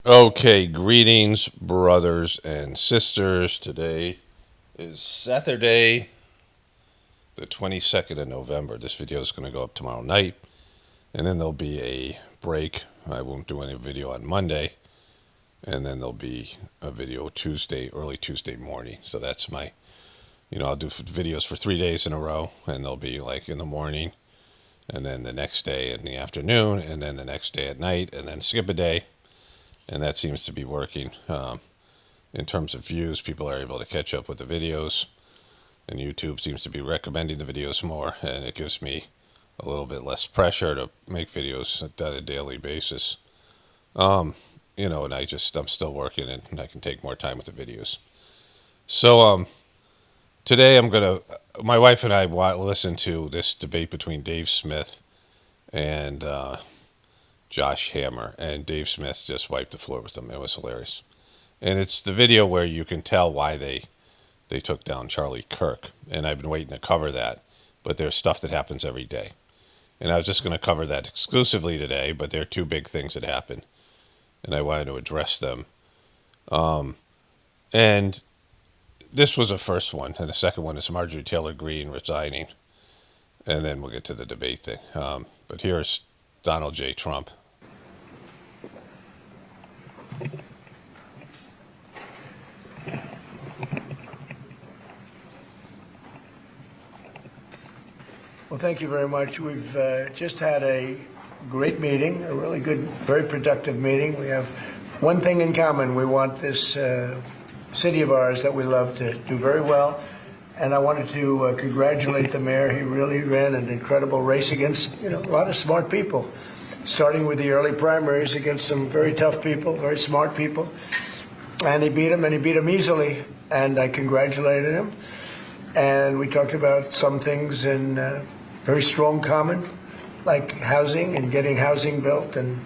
Okay, greetings, brothers and sisters. Today is Saturday, the 22nd of November. This video is going to go up tomorrow night, and then there'll be a break. I won't do any video on Monday, and then there'll be a video Tuesday, early Tuesday morning. So that's my, I'll do videos for 3 days in a row, and they'll be like in the morning, and then the next day in the afternoon, and then the next day at night, and then skip a day. And that seems to be working. In terms of views, people are able to catch up with the videos, and YouTube seems to be recommending the videos more, and it gives me a little bit less pressure to make videos on a daily basis. And I'm still working, and I can take more time with the videos. So today my wife and I listened to this debate between Dave Smith and Josh Hammer, and Dave Smith just wiped the floor with them. It was hilarious. And it's the video where you can tell why they took down Charlie Kirk. And I've been waiting to cover that, but there's stuff that happens every day. And I was just going to cover that exclusively today, but there are two big things that happened, and I wanted to address them. And this was the first one, and the second one is Marjorie Taylor Greene resigning. And then we'll get to the debate thing. But here's Donald J. Trump. Well, thank you very much. We've just had a great meeting, a really good, very productive meeting. We have one thing in common. We want this city of ours that we love to do very well. And I wanted to congratulate the mayor. He really ran an incredible race against, a lot of smart people, starting with the early primaries against some very tough people, very smart people. And he beat them easily. And I congratulated him. And we talked about some things in very strong common, like housing and getting housing built, and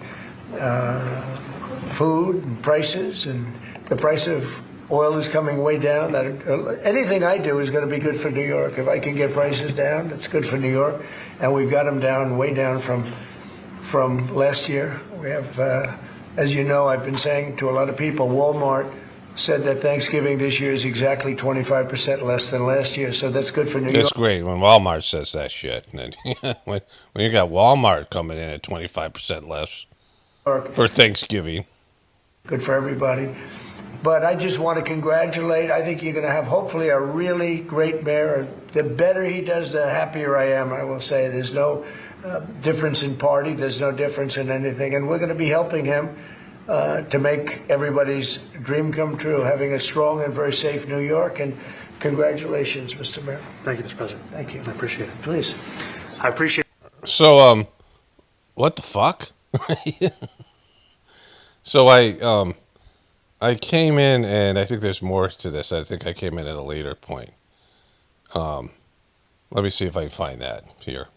food and prices, and the price of oil is coming way down. That anything I do is going to be good for New York. If I can get prices down, it's good for New York, and we've got them down, way down from last year. We have, as you know, I've been saying to a lot of people, Walmart said that Thanksgiving this year is exactly 25% less than last year, so that's good for New York. It's great when Walmart says that shit. And then, when you got Walmart coming in at 25% less for Thanksgiving. Good for everybody. But I just want to congratulate. I think you're going to have hopefully a really great mayor. The better he does, the happier I am, I will say. There's no difference in party. There's no difference in anything. And we're going to be helping him to make everybody's dream come true, having a strong and very safe New York. And congratulations, Mr. Mayor. Thank you, Mr. President. Thank you. I appreciate it. Please. I appreciate it. So, what the fuck? So I came in, and I think there's more to this. I think I came in at a later point. Let me see if I can find that here.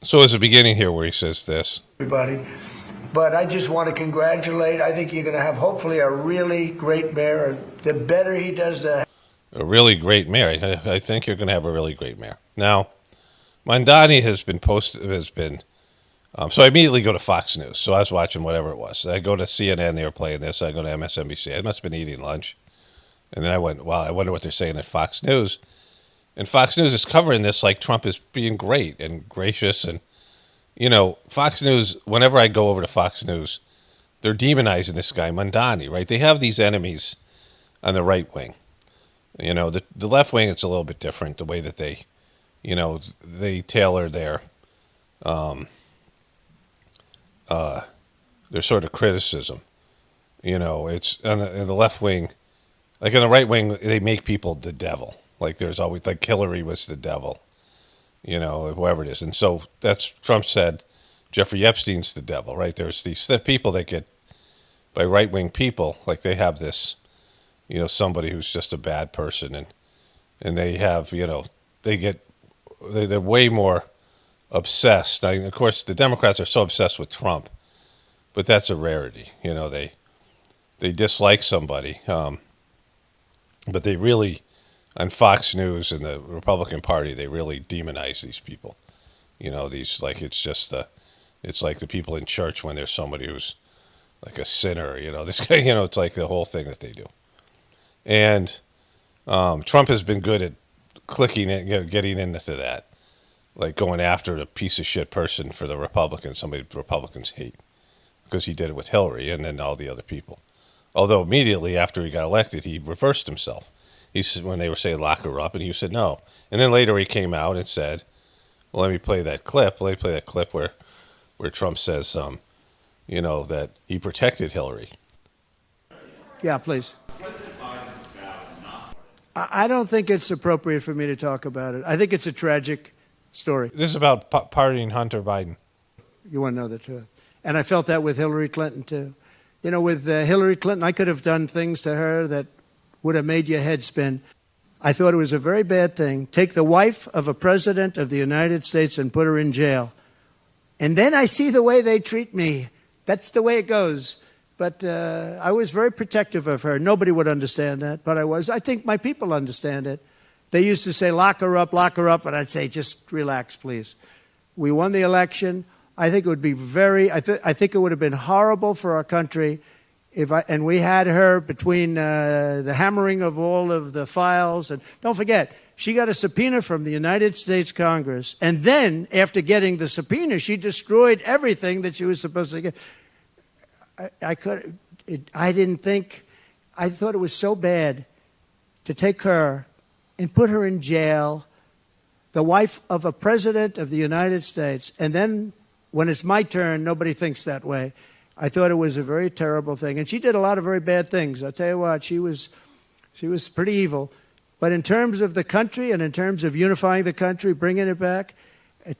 So there's a beginning here where he says this. Everybody. But I just want to congratulate. I think you're going to have hopefully a really great mayor. The better he does, the a really great mayor. I think you're going to have a really great mayor. Now, Mamdani has been so I immediately go to Fox News. So I was watching whatever it was. I go to CNN, they were playing this. I go to MSNBC. I must have been eating lunch. And then I went, wow, I wonder what they're saying at Fox News. And Fox News is covering this like Trump is being great and gracious. And, Fox News, whenever I go over to Fox News, they're demonizing this guy, Mamdani, right? They have these enemies on the right wing. The left wing, it's a little bit different, the way that they tailor their sort of criticism. It's on the left wing, like in the right wing, they make people the devil. Like there's always, like Hillary was the devil, whoever it is. And so that's, Trump said, Jeffrey Epstein's the devil, right? There's these people that get, by right wing people, like they have this, somebody who's just a bad person, and they have, they're way more obsessed. Of course, the Democrats are so obsessed with Trump, but that's a rarity. They dislike somebody, but they really, on Fox News and the Republican Party, they really demonize these people. These, like, it's like the people in church when there's somebody who's like a sinner. This guy. It's like the whole thing that they do. And Trump has been good at clicking it, getting into that, like going after a piece of shit person for the Republicans, somebody the Republicans hate, because he did it with Hillary and then all the other people. Although immediately after he got elected, he reversed himself. He said, when they were saying lock her up, and he said no. And then later he came out and said, well, let me play that clip. Let me play that clip where Trump says, that he protected Hillary. Yeah, please. I don't think it's appropriate for me to talk about it. I think it's a tragic story. This is about pardoning Hunter Biden. You want to know the truth. And I felt that with Hillary Clinton, too. With Hillary Clinton, I could have done things to her that would have made your head spin. I thought it was a very bad thing. Take the wife of a president of the United States and put her in jail. And then I see the way they treat me. That's the way it goes. But I was very protective of her. Nobody would understand that, but I was. I think my people understand it. They used to say, lock her up, and I'd say, just relax, please. We won the election. I think it would be I think it would have been horrible for our country and we had her between the hammering of all of the files. And don't forget, she got a subpoena from the United States Congress. And then, after getting the subpoena, she destroyed everything that she was supposed to get. I thought it was so bad to take her and put her in jail, the wife of a president of the United States, and then when it's my turn, nobody thinks that way. I thought it was a very terrible thing. And she did a lot of very bad things. I'll tell you what, she was pretty evil. But in terms of the country and in terms of unifying the country, bringing it back,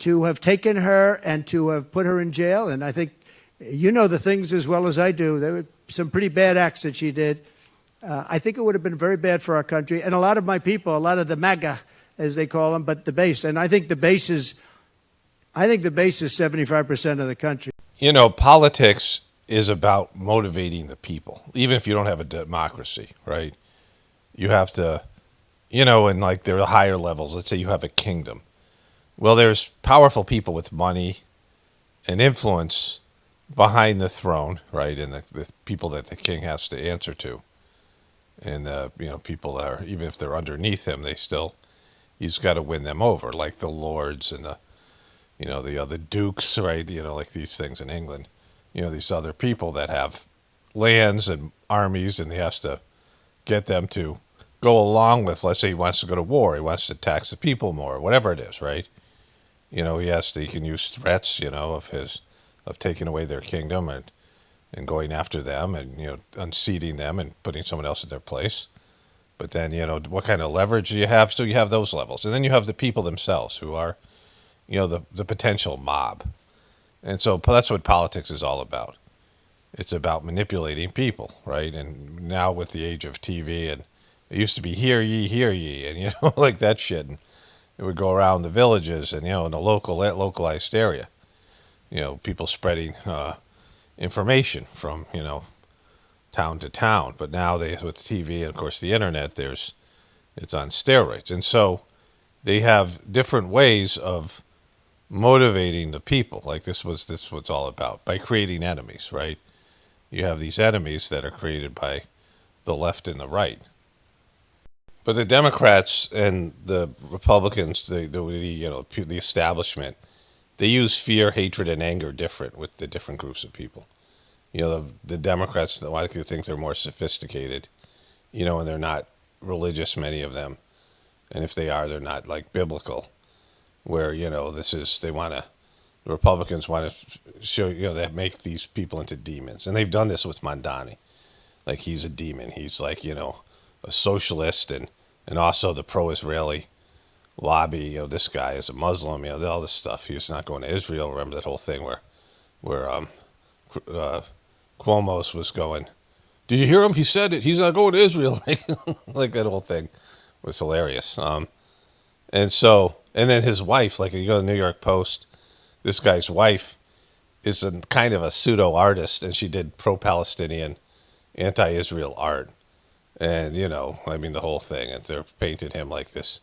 to have taken her and to have put her in jail, and I think you know the things as well as I do. There were some pretty bad acts that she did. I think it would have been very bad for our country. And a lot of my people, a lot of the MAGA, as they call them, but the base. And I think the base is 75% of the country. Politics is about motivating the people, even if you don't have a democracy, right? You have to, and like there are higher levels. Let's say you have a kingdom. Well, there's powerful people with money and influence behind the throne, right? And the people that the king has to answer to. And, people are, even if they're underneath him, he's got to win them over, like the lords and the other dukes, right? Like these things in England, these other people that have lands and armies, and he has to get them to go along with, let's say he wants to go to war, he wants to tax the people more, whatever it is, right? He can use threats, of taking away their kingdom and going after them and, unseating them and putting someone else in their place. But then, what kind of leverage do you have? So you have those levels. And then you have the people themselves who are, the potential mob. And so that's what politics is all about. It's about manipulating people, right? And now with the age of TV, and it used to be hear ye, and, like that shit. And it would go around the villages and, in a localized area. People spreading information from, town to town. But now with TV and, of course, the internet, it's on steroids. And so they have different ways of motivating the people. Like this was what's all about, by creating enemies, right? You have these enemies that are created by the left and the right. But the Democrats and the Republicans, the establishment, they use fear, hatred, and anger different with the different groups of people. The Democrats, I like to think they're more sophisticated, and they're not religious, many of them. And if they are, they're not like biblical, where, the Republicans want to show, they make these people into demons. And they've done this with Mamdani. Like he's a demon. He's like, a socialist and also the pro-Israeli lobby. This guy is a Muslim, all this stuff. He's not going to Israel. Remember that whole thing where Cuomo's was going, did you hear him? He said it. He's not going to Israel. Like that whole thing was hilarious. And then his wife, like you go to the New York Post, this guy's wife is a kind of a pseudo artist, and she did pro-Palestinian, anti-Israel art. And, the whole thing. And they're painted him like this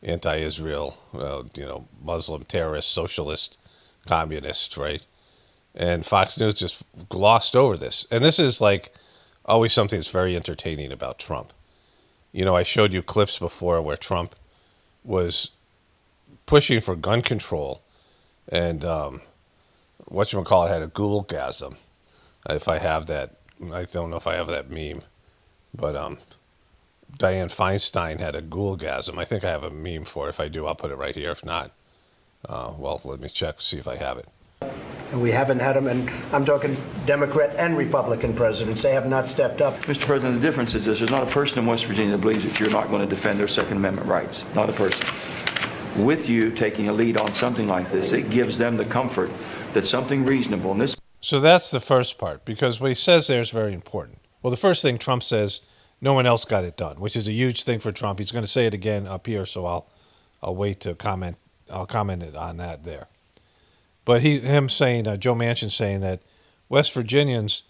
anti-Israel, Muslim terrorist, socialist, communist, right? And Fox News just glossed over this. And this is like always something that's very entertaining about Trump. You know, I showed you clips before where Trump was pushing for gun control, and whatchamacallit had a Google-gasm. If I have that, I don't know if I have that meme, but Dianne Feinstein had a Google-gasm. I think I have a meme for it. If I do, I'll put it right here. If not, well, let me check, see if I have it. And we haven't had them, and I'm talking Democrat and Republican presidents. They have not stepped up. Mr. President, the difference is this. There's not a person in West Virginia that believes that you're not going to defend their Second Amendment rights. Not a person. With you taking a lead on something like this, it gives them the comfort that something reasonable in this. So that's the first part, because what he says there is very important. Well, the first thing Trump says, no one else got it done, which is a huge thing for Trump. He's going to say it again up here, so I'll wait to comment. I'll comment on that there. But him saying, Joe Manchin saying that West Virginians,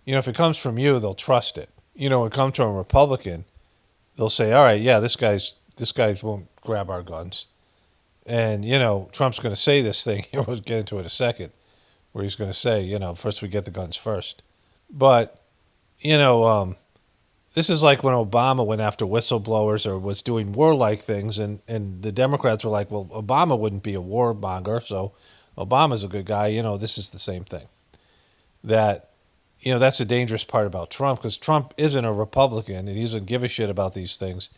you know, if it comes from you, they'll trust it. You know, when it comes from a Republican, they'll say, all right, yeah, this guy won't grab our guns. And, you know, Trump's going to say this thing, here we'll get into it in a second, where he's going to say, you know, first we get the guns first. But, you know, this is like when Obama went after whistleblowers or was doing warlike things, and the Democrats were like, well, Obama wouldn't be a warmonger, so Obama's a good guy. You know, this is the same thing. That, you know, that's the dangerous part about Trump, because Trump isn't a Republican, and he doesn't give a shit about these things,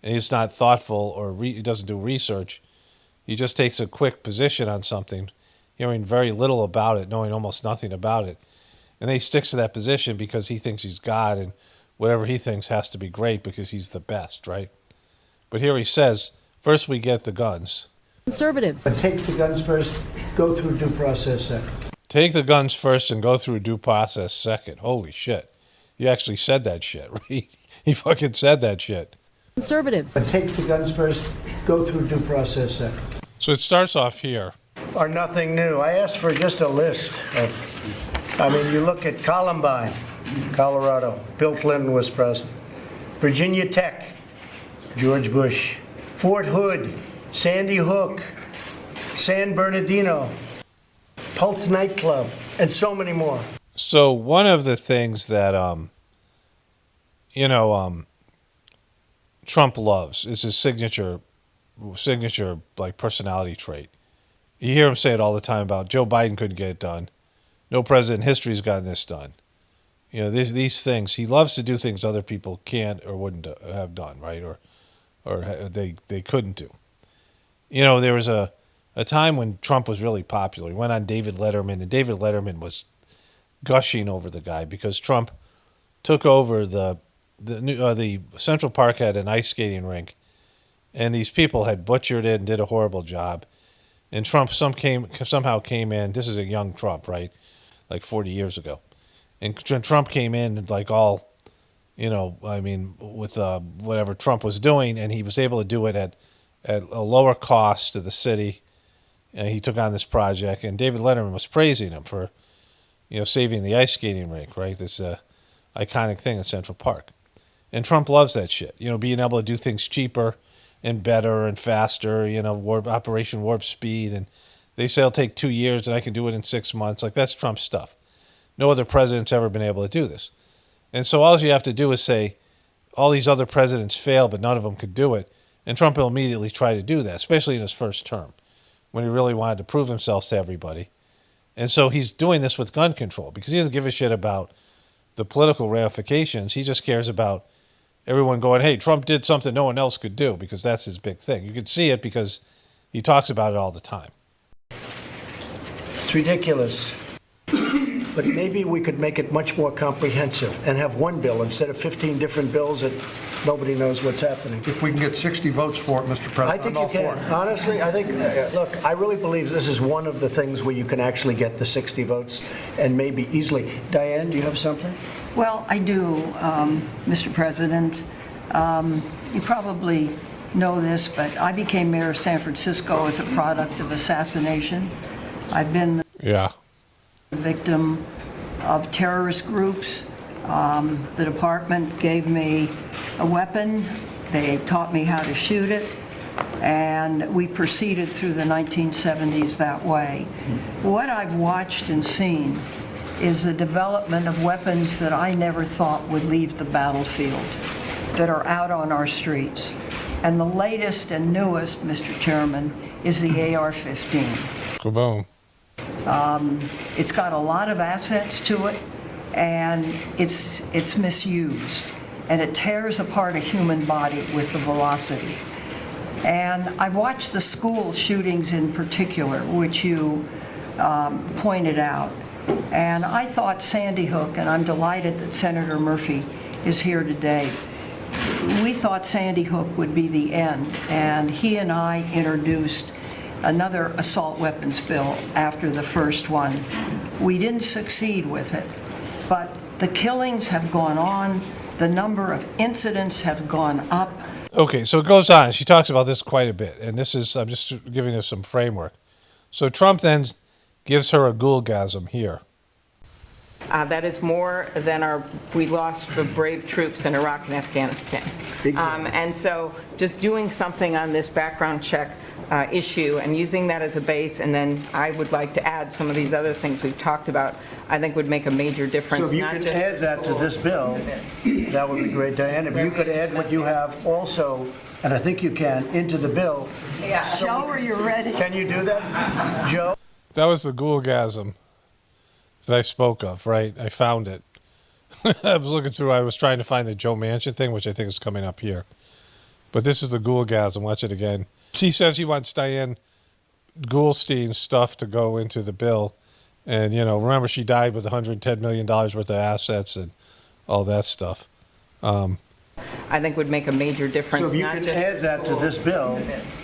and he's not thoughtful, or he doesn't do research. He just takes a quick position on something, hearing very little about it, knowing almost nothing about it. And then he sticks to that position because he thinks he's God, and whatever he thinks has to be great because he's the best, right? But here he says, first we get the guns. Conservatives. But take the guns first, go through due process second. Take the guns first and go through due process second. Holy shit. He actually said that shit, right? He fucking said that shit. Conservatives. But take the guns first, go through due process second. So it starts off here. Are nothing new. I asked for just a list of, I mean, you look at Columbine, Colorado, Bill Clinton was president. Virginia Tech, George Bush. Fort Hood, Sandy Hook, San Bernardino, Pulse Nightclub, and so many more. So one of the things that, Trump loves is his signature like personality trait. You hear him say it all the time about Joe Biden couldn't get it done. No president in history has gotten this done. You know, these things, he loves to do things other people can't or wouldn't have done, right? Or they couldn't do. You know, there was a time when Trump was really popular. He went on David Letterman, and David Letterman was gushing over the guy because Trump took over the Central Park had an ice skating rink, and these people had butchered it and did a horrible job. And Trump somehow came in. This is a young Trump, right? Like 40 years ago. And Trump came in and like all, you know, I mean, with whatever Trump was doing, and he was able to do it at a lower cost to the city. And he took on this project, and David Letterman was praising him for, you know, saving the ice skating rink, right? This iconic thing in Central Park. And Trump loves that shit, you know, being able to do things cheaper and better and faster, you know, Operation Warp Speed. And they say it'll take 2 years and I can do it in 6 months. Like, that's Trump stuff. No other president's ever been able to do this. And so all you have to do is say, all these other presidents failed, but none of them could do it. And Trump will immediately try to do that, especially in his first term, when he really wanted to prove himself to everybody. And so he's doing this with gun control because he doesn't give a shit about the political ramifications. He just cares about everyone going, hey, Trump did something no one else could do, because that's his big thing. You can see it because he talks about it all the time. It's ridiculous. But maybe we could make it much more comprehensive and have one bill instead of 15 different bills that nobody knows what's happening. If we can get 60 votes for it, Mr. President, I think you can. Honestly, I think, look, I really believe this is one of the things where you can actually get the 60 votes, and maybe easily. Diane, do you have something? Well, I do, Mr. President. You probably know this, but I became mayor of San Francisco as a product of assassination. I've been the victim of terrorist groups. The department gave me a weapon. They taught me how to shoot it. And we proceeded through the 1970s that way. What I've watched and seen is the development of weapons that I never thought would leave the battlefield, that are out on our streets. And the latest and newest, Mr. Chairman, is the AR-15. Kaboom. It's got a lot of assets to it, and it's misused. And it tears apart a human body with the velocity. And I've watched the school shootings in particular, which you pointed out. And I thought Sandy Hook, and I'm delighted that Senator Murphy is here today. We thought Sandy Hook would be the end, and he and I introduced another assault weapons bill after the first one. We didn't succeed with it, but the killings have gone on, the number of incidents have gone up. Okay, so it goes on. She talks about this quite a bit, and this is, I'm just giving this some framework. So Trump then gives her a ghoulgasm here. That is more than we lost for brave troops in Iraq and Afghanistan. And so just doing something on this background check issue and using that as a base, and then I would like to add some of these other things we've talked about, I think would make a major difference. So if you could add that to this bill, that would be great, Diane. If you could add what you have also, and I think you can, into the bill. Joe, are you ready? Can you do that, Joe? That was the ghoulgasm that I spoke of, right? I found it. I was looking through, I was trying to find the Joe Manchin thing, which I think is coming up here. But this is the ghoulgasm. Watch it again. She says she wants Diane Goulstein's stuff to go into the bill. And, you know, remember she died with $110 million worth of assets and all that stuff. I think would make a major difference. So if you could add that to this bill,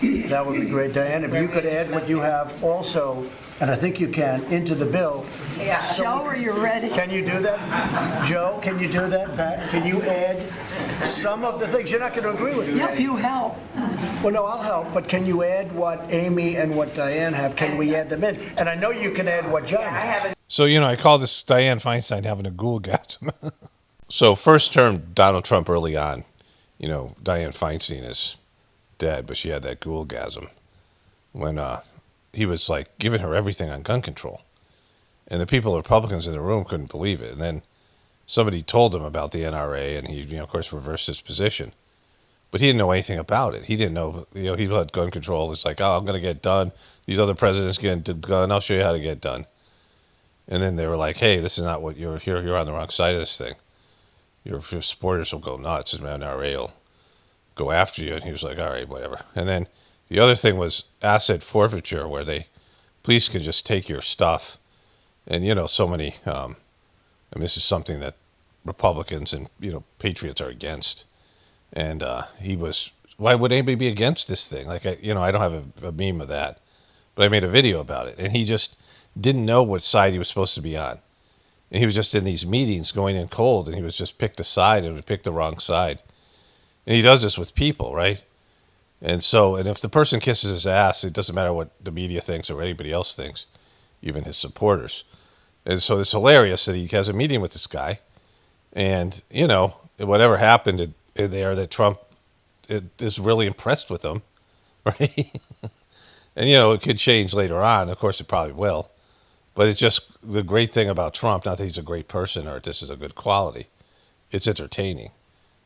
that would be great, Diane. If you could add what you have also, and I think you can, into the bill. Joe, are you ready? Can you do that? Joe, can you do that? Pat, can you add some of the things? You're not going to agree with me. If you help. Well, no, I'll help, but can you add what Amy and what Diane have? Can we add them in? And I know you can add what John has. So, you know, I call this Dianne Feinstein having a ghoulgasm. So first term Donald Trump early on, you know, Dianne Feinstein is dead, but she had that ghoulgasm when he was like giving her everything on gun control. And the people, Republicans in the room, couldn't believe it. And then somebody told him about the NRA, and he, you know, of course, reversed his position. But he didn't know anything about it. He didn't know, you know, he let gun control. It's like, oh, I'm going to get done. These other presidents get done. I'll show you how to get done. And then they were like, hey, this is not what you're on the wrong side of this thing. Your supporters will go nuts. And NRA will go after you. And he was like, all right, whatever. And then the other thing was asset forfeiture, where police can just take your stuff. And, you know, so many, and this is something that Republicans and, you know, patriots are against. And he was, why would anybody be against this thing? Like, I don't have a meme of that, but I made a video about it. And he just didn't know what side he was supposed to be on. And he was just in these meetings going in cold, and he was just picked a side and would pick the wrong side. And he does this with people, right? And so, and if the person kisses his ass, it doesn't matter what the media thinks or anybody else thinks, even his supporters. And so it's hilarious that he has a meeting with this guy. And, you know, whatever happened in there, that Trump is really impressed with him, right? And, you know, it could change later on. Of course, it probably will. But it's just the great thing about Trump, not that he's a great person or this is a good quality. It's entertaining.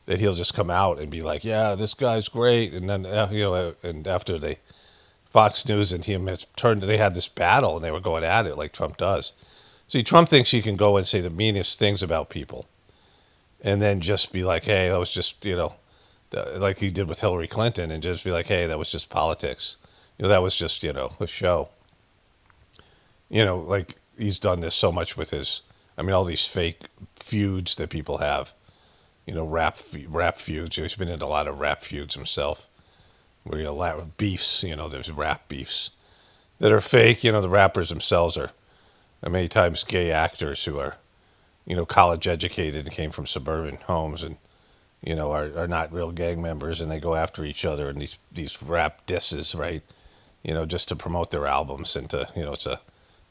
That he'll just come out and be like, yeah, this guy's great. And then, you know, and after Fox News and him they had this battle and they were going at it like Trump does. See, Trump thinks he can go and say the meanest things about people and then just be like, hey, that was just, you know, like he did with Hillary Clinton, and just be like, hey, that was just politics. You know, that was just, you know, a show. You know, like he's done this so much with all these fake feuds that people have, you know, rap feuds. He's been in a lot of rap feuds himself, where, you know, a lot of beefs, you know, there's rap beefs that are fake. You know, the rappers themselves are many times gay actors who are, you know, college educated and came from suburban homes and, you know, are not real gang members, and they go after each other in these rap disses, right? You know, just to promote their albums and to, you know,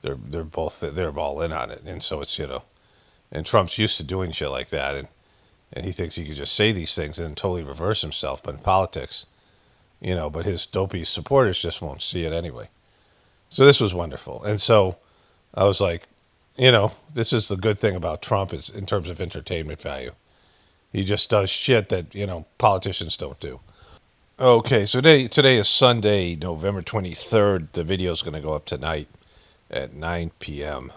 they're all in on it. And so it's, you know, and Trump's used to doing shit like that, and he thinks he could just say these things and totally reverse himself. But in politics, but his dopey supporters just won't see it anyway. So this was wonderful. And so I was like, this is the good thing about Trump is in terms of entertainment value. He just does shit that, politicians don't do. Okay, so today is Sunday, November 23rd. The video is going to go up tonight at 9 p.m.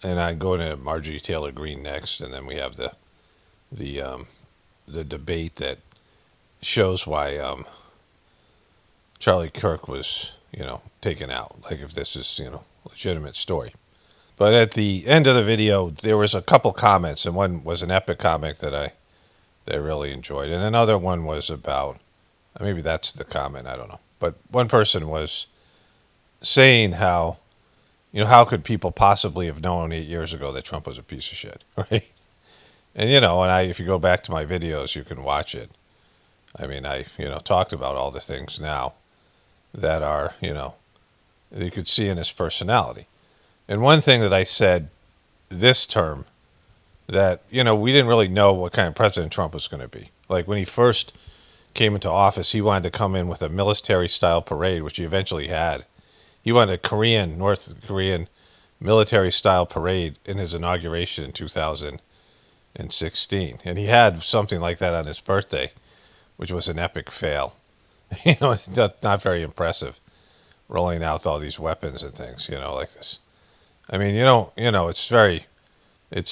And I'm going to Marjorie Taylor Greene next, and then we have the debate that shows why Charlie Kirk was, taken out. Like if this is, legitimate story. But at the end of the video, there was a couple comments, and one was an epic comment that I really enjoyed, and another one was about, maybe that's the comment, I don't know. But one person was saying how, how could people possibly have known 8 years ago that Trump was a piece of shit, right? And, if you go back to my videos, you can watch it. I mean, I, talked about all the things now that are, you could see in his personality. And one thing that I said this term that, we didn't really know what kind of president Trump was going to be. Like when he first came into office, he wanted to come in with a military-style parade, which he eventually had. He wanted a North Korean military-style parade in his inauguration in 2016. And he had something like that on his birthday, which was an epic fail. It's not very impressive, rolling out all these weapons and things, like this. I mean, it's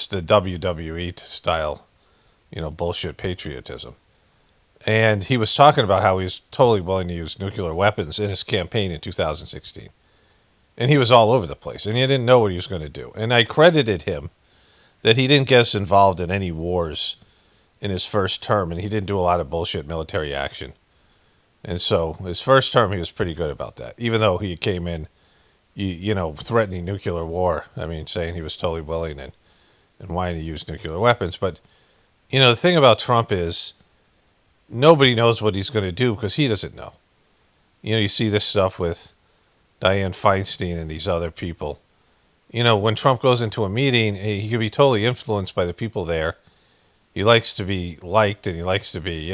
the WWE style, bullshit patriotism. And he was talking about how he was totally willing to use nuclear weapons in his campaign in 2016. And he was all over the place, and he didn't know what he was going to do. And I credited him that he didn't get us involved in any wars in his first term, and he didn't do a lot of bullshit military action. And so his first term, he was pretty good about that, even though he came in, threatening nuclear war. I mean, saying he was totally willing and wanting to use nuclear weapons. But, the thing about Trump is nobody knows what he's going to do because he doesn't know. You see this stuff with Dianne Feinstein and these other people. When Trump goes into a meeting, he can be totally influenced by the people there. He likes to be liked, and he likes to be,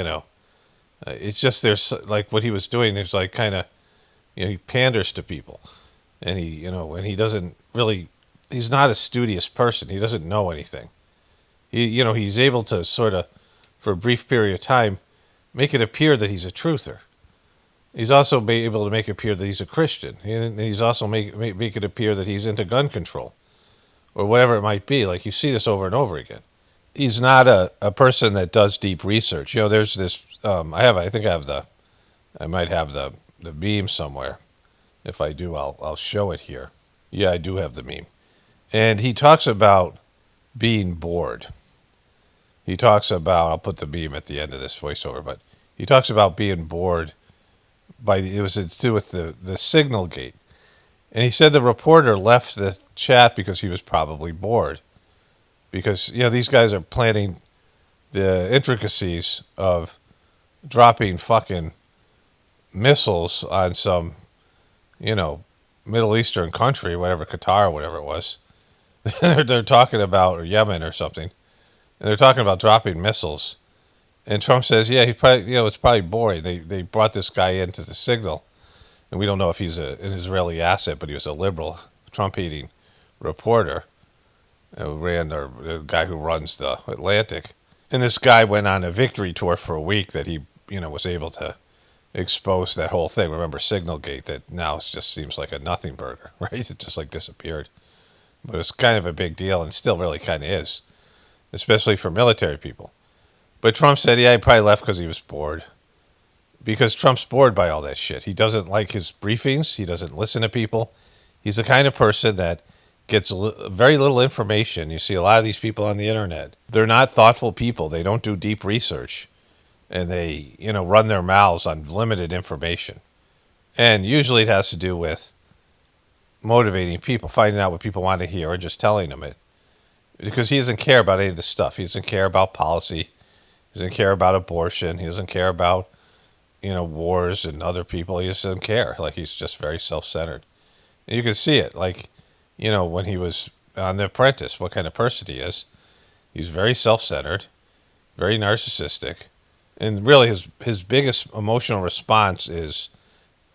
it's just there's like what he was doing. There's like kind of, he panders to people, and he, and he doesn't really. He's not a studious person. He doesn't know anything. He's able to sort of, for a brief period of time, make it appear that he's a truther. He's also able to make it appear that he's a Christian. And he's also make it appear that he's into gun control, or whatever it might be. Like you see this over and over again. He's not a person that does deep research. There's this. I might have the meme somewhere. If I do, I'll show it here. Yeah, I do have the meme. And he talks about being bored. He talks about, I'll put the meme at the end of this voiceover, but he talks about being bored it was to do with the signal gate. And he said the reporter left the chat because he was probably bored. Because, these guys are planning the intricacies of dropping fucking missiles on some, Middle Eastern country, whatever, Qatar, whatever it was. They're talking about, or Yemen or something, and they're talking about dropping missiles. And Trump says, yeah, he probably, it's probably boring. They brought this guy into the signal, and we don't know if he's an Israeli asset, but he was a liberal, Trump-hating reporter who ran, the guy who runs the Atlantic. And this guy went on a victory tour for a week that he, was able to expose that whole thing. Remember Signalgate, that now it just seems like a nothing burger, right? It just like disappeared. But it's kind of a big deal, and still really kind of is, especially for military people. But Trump said, yeah, he probably left because he was bored. Because Trump's bored by all that shit. He doesn't like his briefings. He doesn't listen to people. He's the kind of person that gets very little information. You see a lot of these people on the internet. They're not thoughtful people. They don't do deep research. And they, run their mouths on limited information. And usually it has to do with motivating people, finding out what people want to hear, or just telling them it. Because he doesn't care about any of this stuff. He doesn't care about policy. He doesn't care about abortion. He doesn't care about, wars and other people. He just doesn't care. Like, he's just very self-centered. And you can see it, like, when he was on The Apprentice, what kind of person he is. He's very self-centered, very narcissistic, And really, his biggest emotional response is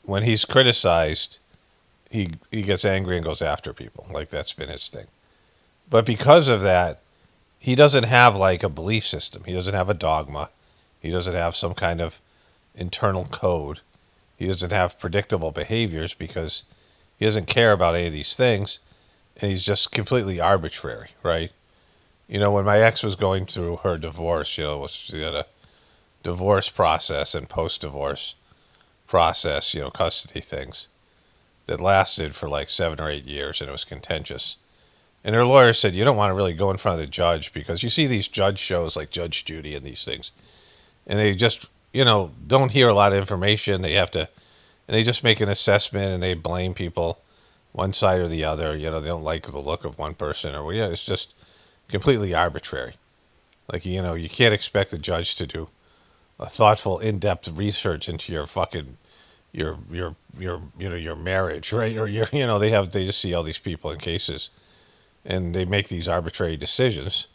when he's criticized, he gets angry and goes after people. Like, that's been his thing. But because of that, he doesn't have like a belief system. He doesn't have a dogma. He doesn't have some kind of internal code. He doesn't have predictable behaviors because he doesn't care about any of these things, and he's just completely arbitrary, right? You know, when my ex was going through her divorce, she had a divorce process and post-divorce process, custody things that lasted for like 7 or 8 years, and it was contentious. And her lawyer said, you don't want to really go in front of the judge because you see these judge shows like Judge Judy and these things, and they just, don't hear a lot of information. They just make an assessment and they blame people one side or the other. They don't like the look of one person it's just completely arbitrary. Like, you can't expect the judge to do a thoughtful, in-depth research into your fucking your marriage, right? Or they just see all these people in cases, and they make these arbitrary decisions,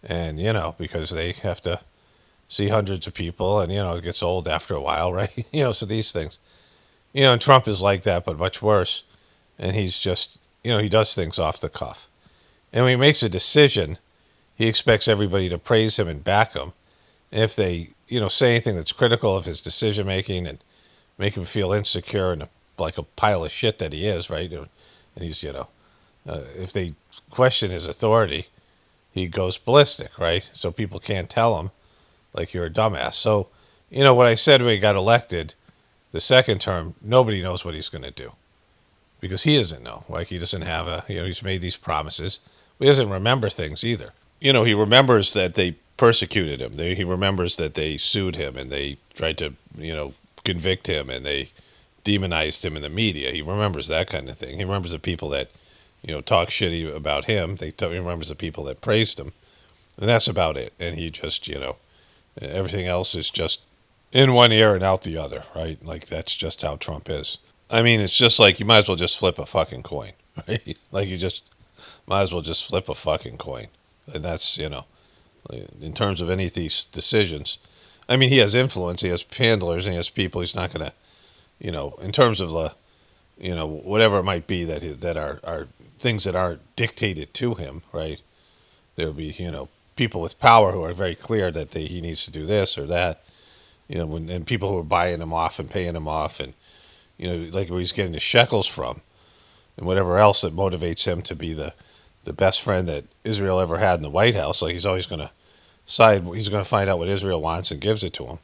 and because they have to see hundreds of people, and it gets old after a while, right? So these things, and Trump is like that, but much worse, and he's just he does things off the cuff, and when he makes a decision, he expects everybody to praise him and back him, and if they say anything that's critical of his decision making and make him feel insecure and like a pile of shit that he is, right? And he's if they question his authority, he goes ballistic, right? So people can't tell him, like, you're a dumbass. So, what I said when he got elected, the second term, nobody knows what he's going to do. Because he doesn't know. Like, he doesn't have he's made these promises. He doesn't remember things either. He remembers that they persecuted him. He remembers that they sued him and they tried to, convict him and they demonized him in the media. He remembers that kind of thing. He remembers the people that talk shitty about him. He remembers the people that praised him, and that's about it. And he just, everything else is just in one ear and out the other, right? Like, that's just how Trump is. I mean, it's just like you might as well just flip a fucking coin, right? Like, you just might as well just flip a fucking coin. And that's, in terms of any of these decisions. I mean, he has influence, he has handlers, and he has people. He's not going to, in terms of the, whatever it might be that are things that aren't dictated to him, right? There will be, people with power who are very clear that he needs to do this or that, and people who are buying him off and paying him off, and, like where he's getting the shekels from, and whatever else that motivates him to be the best friend that Israel ever had in the White House. Like, he's always going to he's going to find out what Israel wants and gives it to him.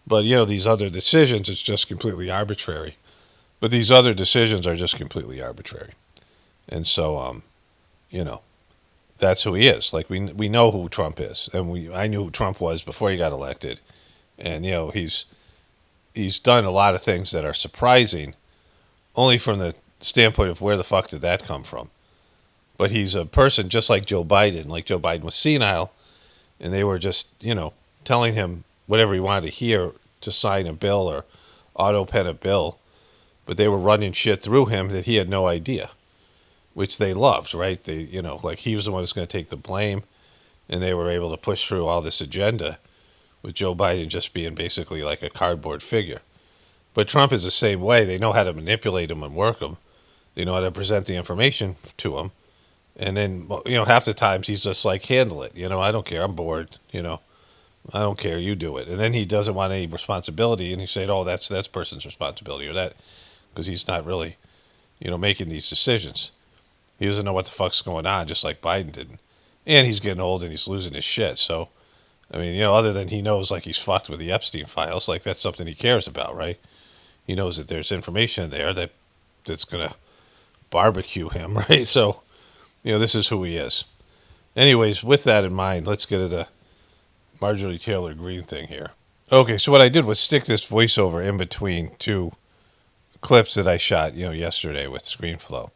But, these other decisions, it's just completely arbitrary. But these other decisions are just completely arbitrary. And so, that's who he is. Like, we know who Trump is. And I knew who Trump was before he got elected. And, he's done a lot of things that are surprising, only from the standpoint of where the fuck did that come from. But he's a person just like Joe Biden. Like, Joe Biden was senile, and they were just, telling him whatever he wanted to hear to sign a bill or auto-pen a bill. But they were running shit through him that he had no idea, which they loved, right? They, like, he was the one who's going to take the blame, and they were able to push through all this agenda with Joe Biden just being basically like a cardboard figure. But Trump is the same way. They know how to manipulate him and work him. They know how to present the information to him. And then, half the times he's just like, handle it. I don't care. I'm bored. I don't care. You do it. And then he doesn't want any responsibility. And he said, oh, that's person's responsibility or that, because he's not really, making these decisions. He doesn't know what the fuck's going on, just like Biden didn't. And he's getting old and he's losing his shit. So, I mean, other than he knows, like, he's fucked with the Epstein files, like, that's something he cares about, right? He knows that there's information there that's going to barbecue him, right? So, this is who he is. Anyways, with that in mind, let's get to the Marjorie Taylor Greene thing here. Okay, so what I did was stick this voiceover in between two clips that I shot, yesterday with ScreenFlow.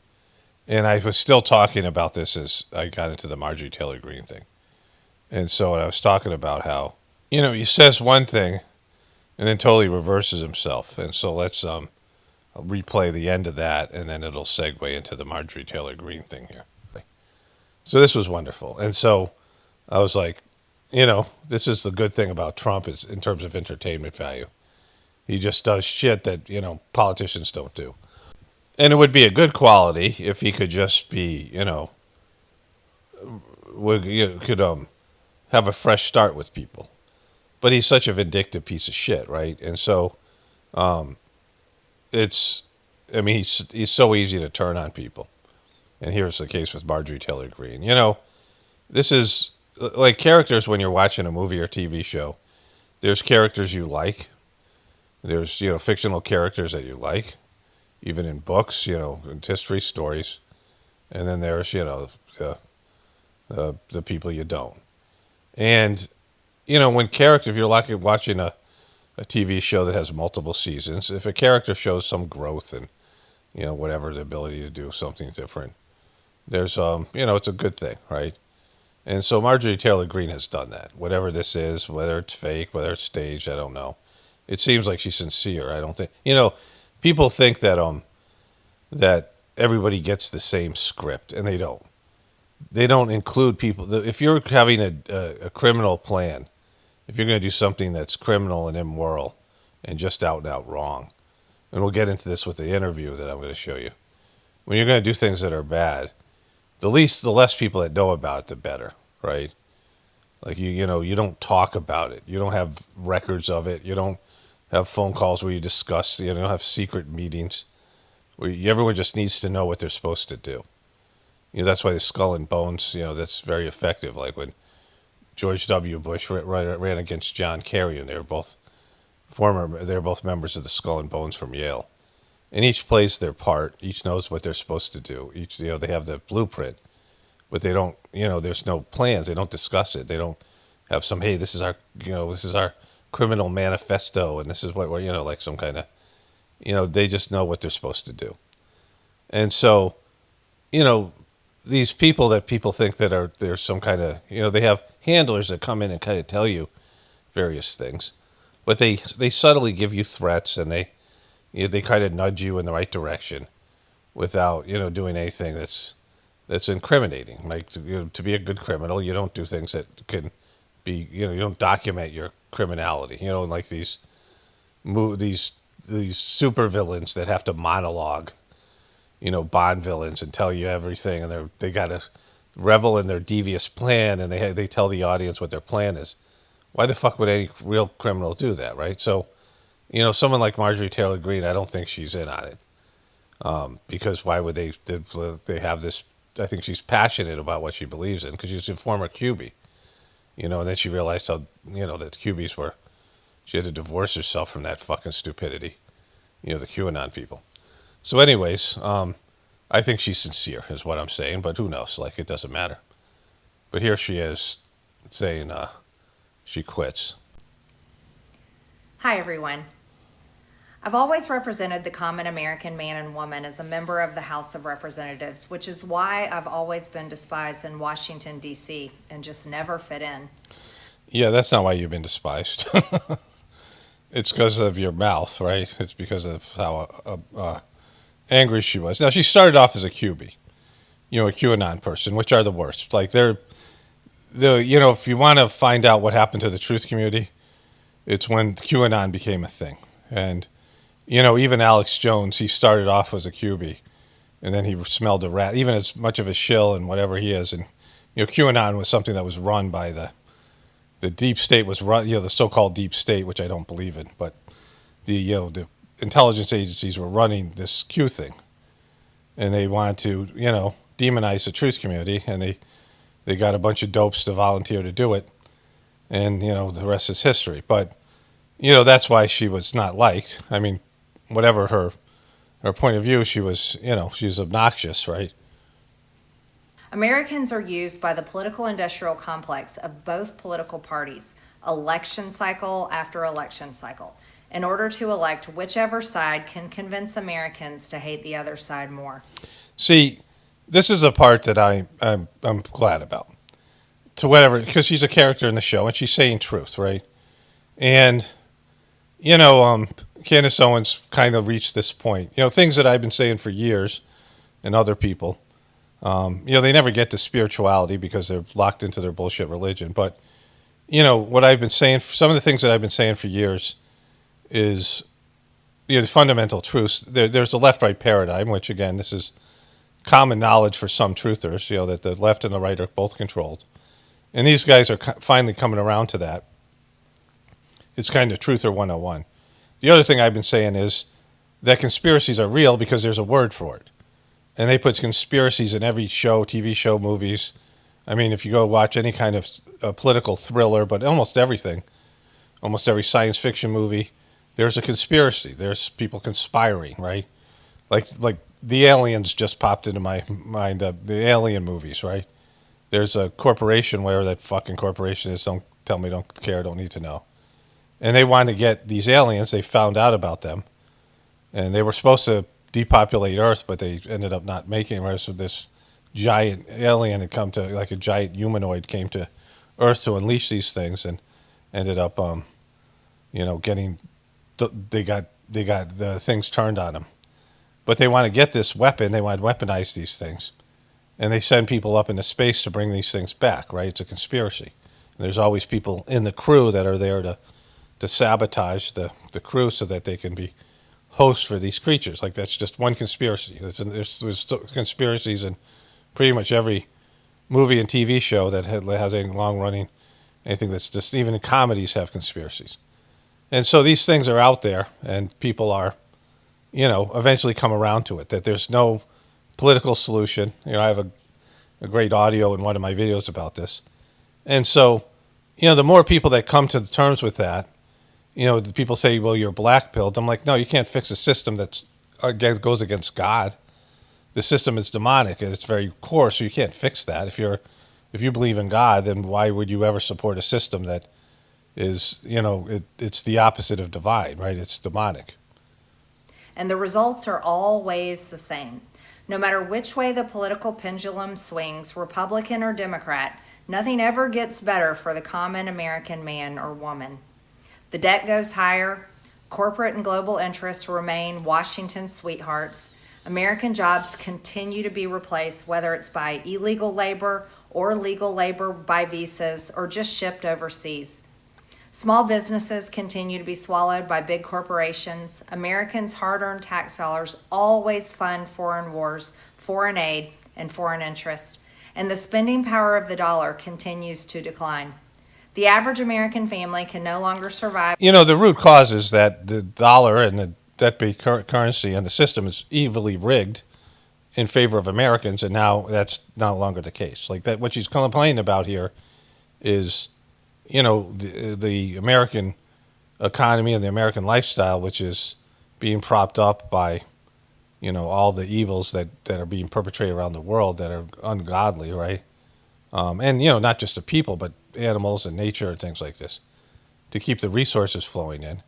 And I was still talking about this as I got into the Marjorie Taylor Greene thing. And so I was talking about how, he says one thing and then totally reverses himself. And so let's I'll replay the end of that, and then it'll segue into the Marjorie Taylor Greene thing here. So this was wonderful. And so I was like, this is the good thing about Trump is in terms of entertainment value. He just does shit that, politicians don't do. And it would be a good quality if he could just be, could have a fresh start with people. But he's such a vindictive piece of shit, right? And so he's so easy to turn on people. And here's the case with Marjorie Taylor Greene. This is like characters when you're watching a movie or TV show. There's characters you like. There's, fictional characters that you like, even in books, in history stories. And then there's, the people you don't. And, when if you're like watching a TV show that has multiple seasons, if a character shows some growth and, whatever, the ability to do something different, there's, it's a good thing, right? And so Marjorie Taylor Greene has done that. Whatever this is, whether it's fake, whether it's staged, I don't know. It seems like she's sincere. I don't think, people think that that everybody gets the same script, and they don't. They don't include people. If you're having a criminal plan, if you're going to do something that's criminal and immoral and just out and out wrong, and we'll get into this with the interview that I'm going to show you. When you're going to do things that are bad, the less people that know about it, the better, right? Like you don't talk about it. You don't have records of it. You don't have phone calls where you discuss. You don't have secret meetings where everyone just needs to know what they're supposed to do. That's why the Skull and Bones, that's very effective. Like when George W. Bush ran against John Kerry, and they were both members of the Skull and Bones from Yale. And each plays their part. Each knows what they're supposed to do. Each, they have the blueprint, but they don't, there's no plans. They don't discuss it. They don't have hey, this is our criminal manifesto, and this is what we're, like some kind of, they just know what they're supposed to do. And so, these people that people think that they're some kind of, they have handlers that come in and kind of tell you various things, but they subtly give you threats, and they kind of nudge you in the right direction without, doing anything that's incriminating. Like to be a good criminal, you don't do things that can be, you don't document your criminality. Like these super villains that have to monologue, Bond villains, and tell you everything, and they got to revel in their devious plan, and they tell the audience what their plan is. Why the fuck would any real criminal do that, right? So, someone like Marjorie Taylor Greene, I don't think she's in on it, because why would they have this? I think she's passionate about what she believes in because she's a former QB, and then she realized how that QBs were. She had to divorce herself from that fucking stupidity, the QAnon people. So anyways, I think she's sincere is what I'm saying, but who knows? Like, it doesn't matter. But here she is saying she quits. Hi, everyone. I've always represented the common American man and woman as a member of the House of Representatives, which is why I've always been despised in Washington, D.C., and just never fit in. Yeah, that's not why you've been despised. It's because of your mouth, right? It's because of how angry she was. Now, she started off as a QB, a QAnon person, which are the worst. Like, if you want to find out what happened to the truth community, it's when QAnon became a thing. And, even Alex Jones, he started off as a QB, and then he smelled a rat, even as much of a shill and whatever he is. And, QAnon was something that was run by the deep state was run, the so-called deep state, which I don't believe in, but the intelligence agencies were running this Q thing, and they wanted to, demonize the truth community, and they got a bunch of dopes to volunteer to do it, and, the rest is history. But, that's why she was not liked. I mean, whatever her point of view, she was obnoxious, right? Americans are used by the political industrial complex of both political parties, election cycle after election cycle, in order to elect whichever side can convince Americans to hate the other side more. See, this is a part that I'm glad about. To whatever, because she's a character in the show, and she's saying truth, right? And, Candace Owens kind of reached this point. Things that I've been saying for years, and other people, they never get to spirituality because they're locked into their bullshit religion. But, what I've been saying, some of the things that I've been saying for years is, the fundamental truths. There's a left-right paradigm, which again, this is common knowledge for some truthers, that the left and the right are both controlled. And these guys are finally coming around to that. It's kind of truther 101. The other thing I've been saying is that conspiracies are real because there's a word for it. And they put conspiracies in every show, TV show, movies. I mean, if you go watch any kind of political thriller, but almost everything, almost every science fiction movie, there's a conspiracy. There's people conspiring, right? Like the aliens just popped into my mind, the alien movies, right? There's a corporation, wherever that fucking corporation is, don't tell me, don't care, don't need to know. And they want to get these aliens, they found out about them, and they were supposed to depopulate Earth, but they ended up not making it. So this giant alien had come to, like a giant humanoid, came to Earth to unleash these things, and ended up, getting, they got the things turned on them. But they want to get this weapon, they want to weaponize these things. And they send people up into space to bring these things back, right? It's a conspiracy. And there's always people in the crew that are there to sabotage the crew so that they can be hosts for these creatures. Like, that's just one conspiracy. There's conspiracies in pretty much every movie and TV show that has a long-running, anything that's just, even in comedies have conspiracies. And so these things are out there, and people are, eventually come around to it, that there's no political solution. I have a great audio in one of my videos about this. And so, the more people that come to terms with that, the people say, well, you're black-pilled. I'm like, no, you can't fix a system that goes against God. The system is demonic at its very core, so you can't fix that. If you believe in God, then why would you ever support a system that is, it's the opposite of divine, right? It's demonic. And the results are always the same. No matter which way the political pendulum swings, Republican or Democrat, nothing ever gets better for the common American man or woman. The debt goes higher, corporate and global interests remain Washington's sweethearts, American jobs continue to be replaced, whether it's by illegal labor or legal labor by visas or just shipped overseas. Small businesses continue to be swallowed by big corporations. Americans' hard-earned tax dollars always fund foreign wars, foreign aid, and foreign interest. And the spending power of the dollar continues to decline. The average American family can no longer survive. The root cause is that the dollar and the debt-based currency and the system is evilly rigged in favor of Americans, and now that's no longer the case. Like that, what she's complaining about here is, the American economy and the American lifestyle, which is being propped up by, all the evils that are being perpetrated around the world that are ungodly, right? And, not just the people, but animals and nature and things like this, to keep the resources flowing in.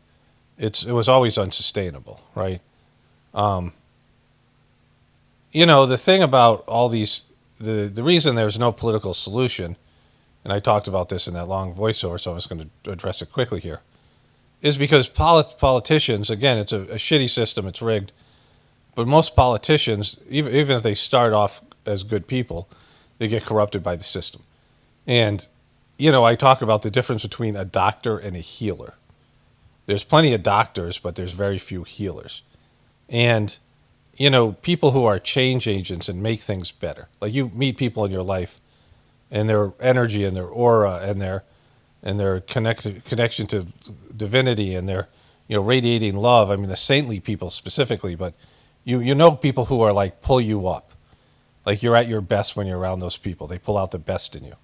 It was always unsustainable, right? The thing about all these, the reason there's no political solution, and I talked about this in that long voiceover, so I'm just going to address it quickly here, is because politicians, again, it's a shitty system, it's rigged, but most politicians, even if they start off as good people, they get corrupted by the system. And, I talk about the difference between a doctor and a healer. There's plenty of doctors, but there's very few healers. And, people who are change agents and make things better. Like, you meet people in your life, and their energy and their aura and their connection to divinity and their, radiating love. I mean, the saintly people specifically, but you people who are like pull you up. Like, you're at your best when you're around those people. They pull out the best in you.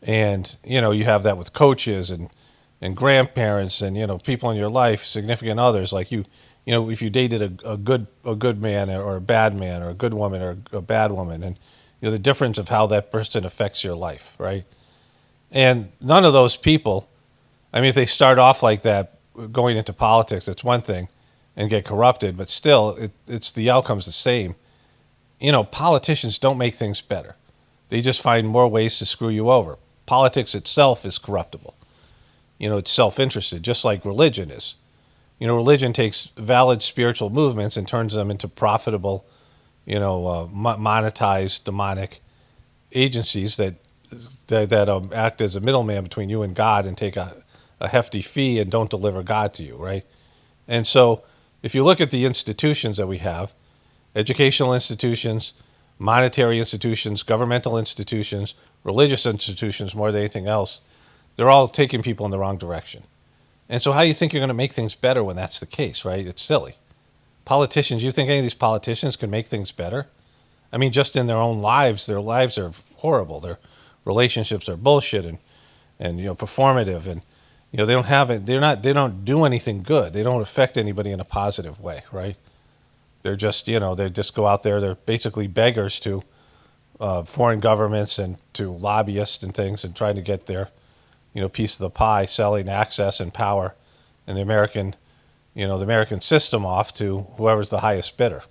And, you have that with coaches and grandparents and, people in your life, significant others. Like if you dated a good man or a bad man or a good woman or a bad woman, and, the difference of how that person affects your life, right? And none of those people, I mean, if they start off like that, going into politics, it's one thing, and get corrupted, but still, it's the outcome's the same. Politicians don't make things better. They just find more ways to screw you over. Politics itself is corruptible. It's self-interested, just like religion is. Religion takes valid spiritual movements and turns them into profitable, monetized demonic agencies that that act as a middleman between you and God and take a hefty fee and don't deliver God to you, right? And so if you look at the institutions that we have, educational institutions, monetary institutions, governmental institutions, religious institutions, more than anything else, they're all taking people in the wrong direction. And so how do you think you're going to make things better when that's the case, right? It's silly. Politicians, you think any of these politicians can make things better? I mean, just in their own lives, their lives are horrible. Their relationships are bullshit and performative, and they don't have it. They don't do anything good. They don't affect anybody in a positive way, right? They're just they just go out there. They're basically beggars to foreign governments and to lobbyists and things, and trying to get their piece of the pie, selling access and power and the American system off to whoever's the highest bidder.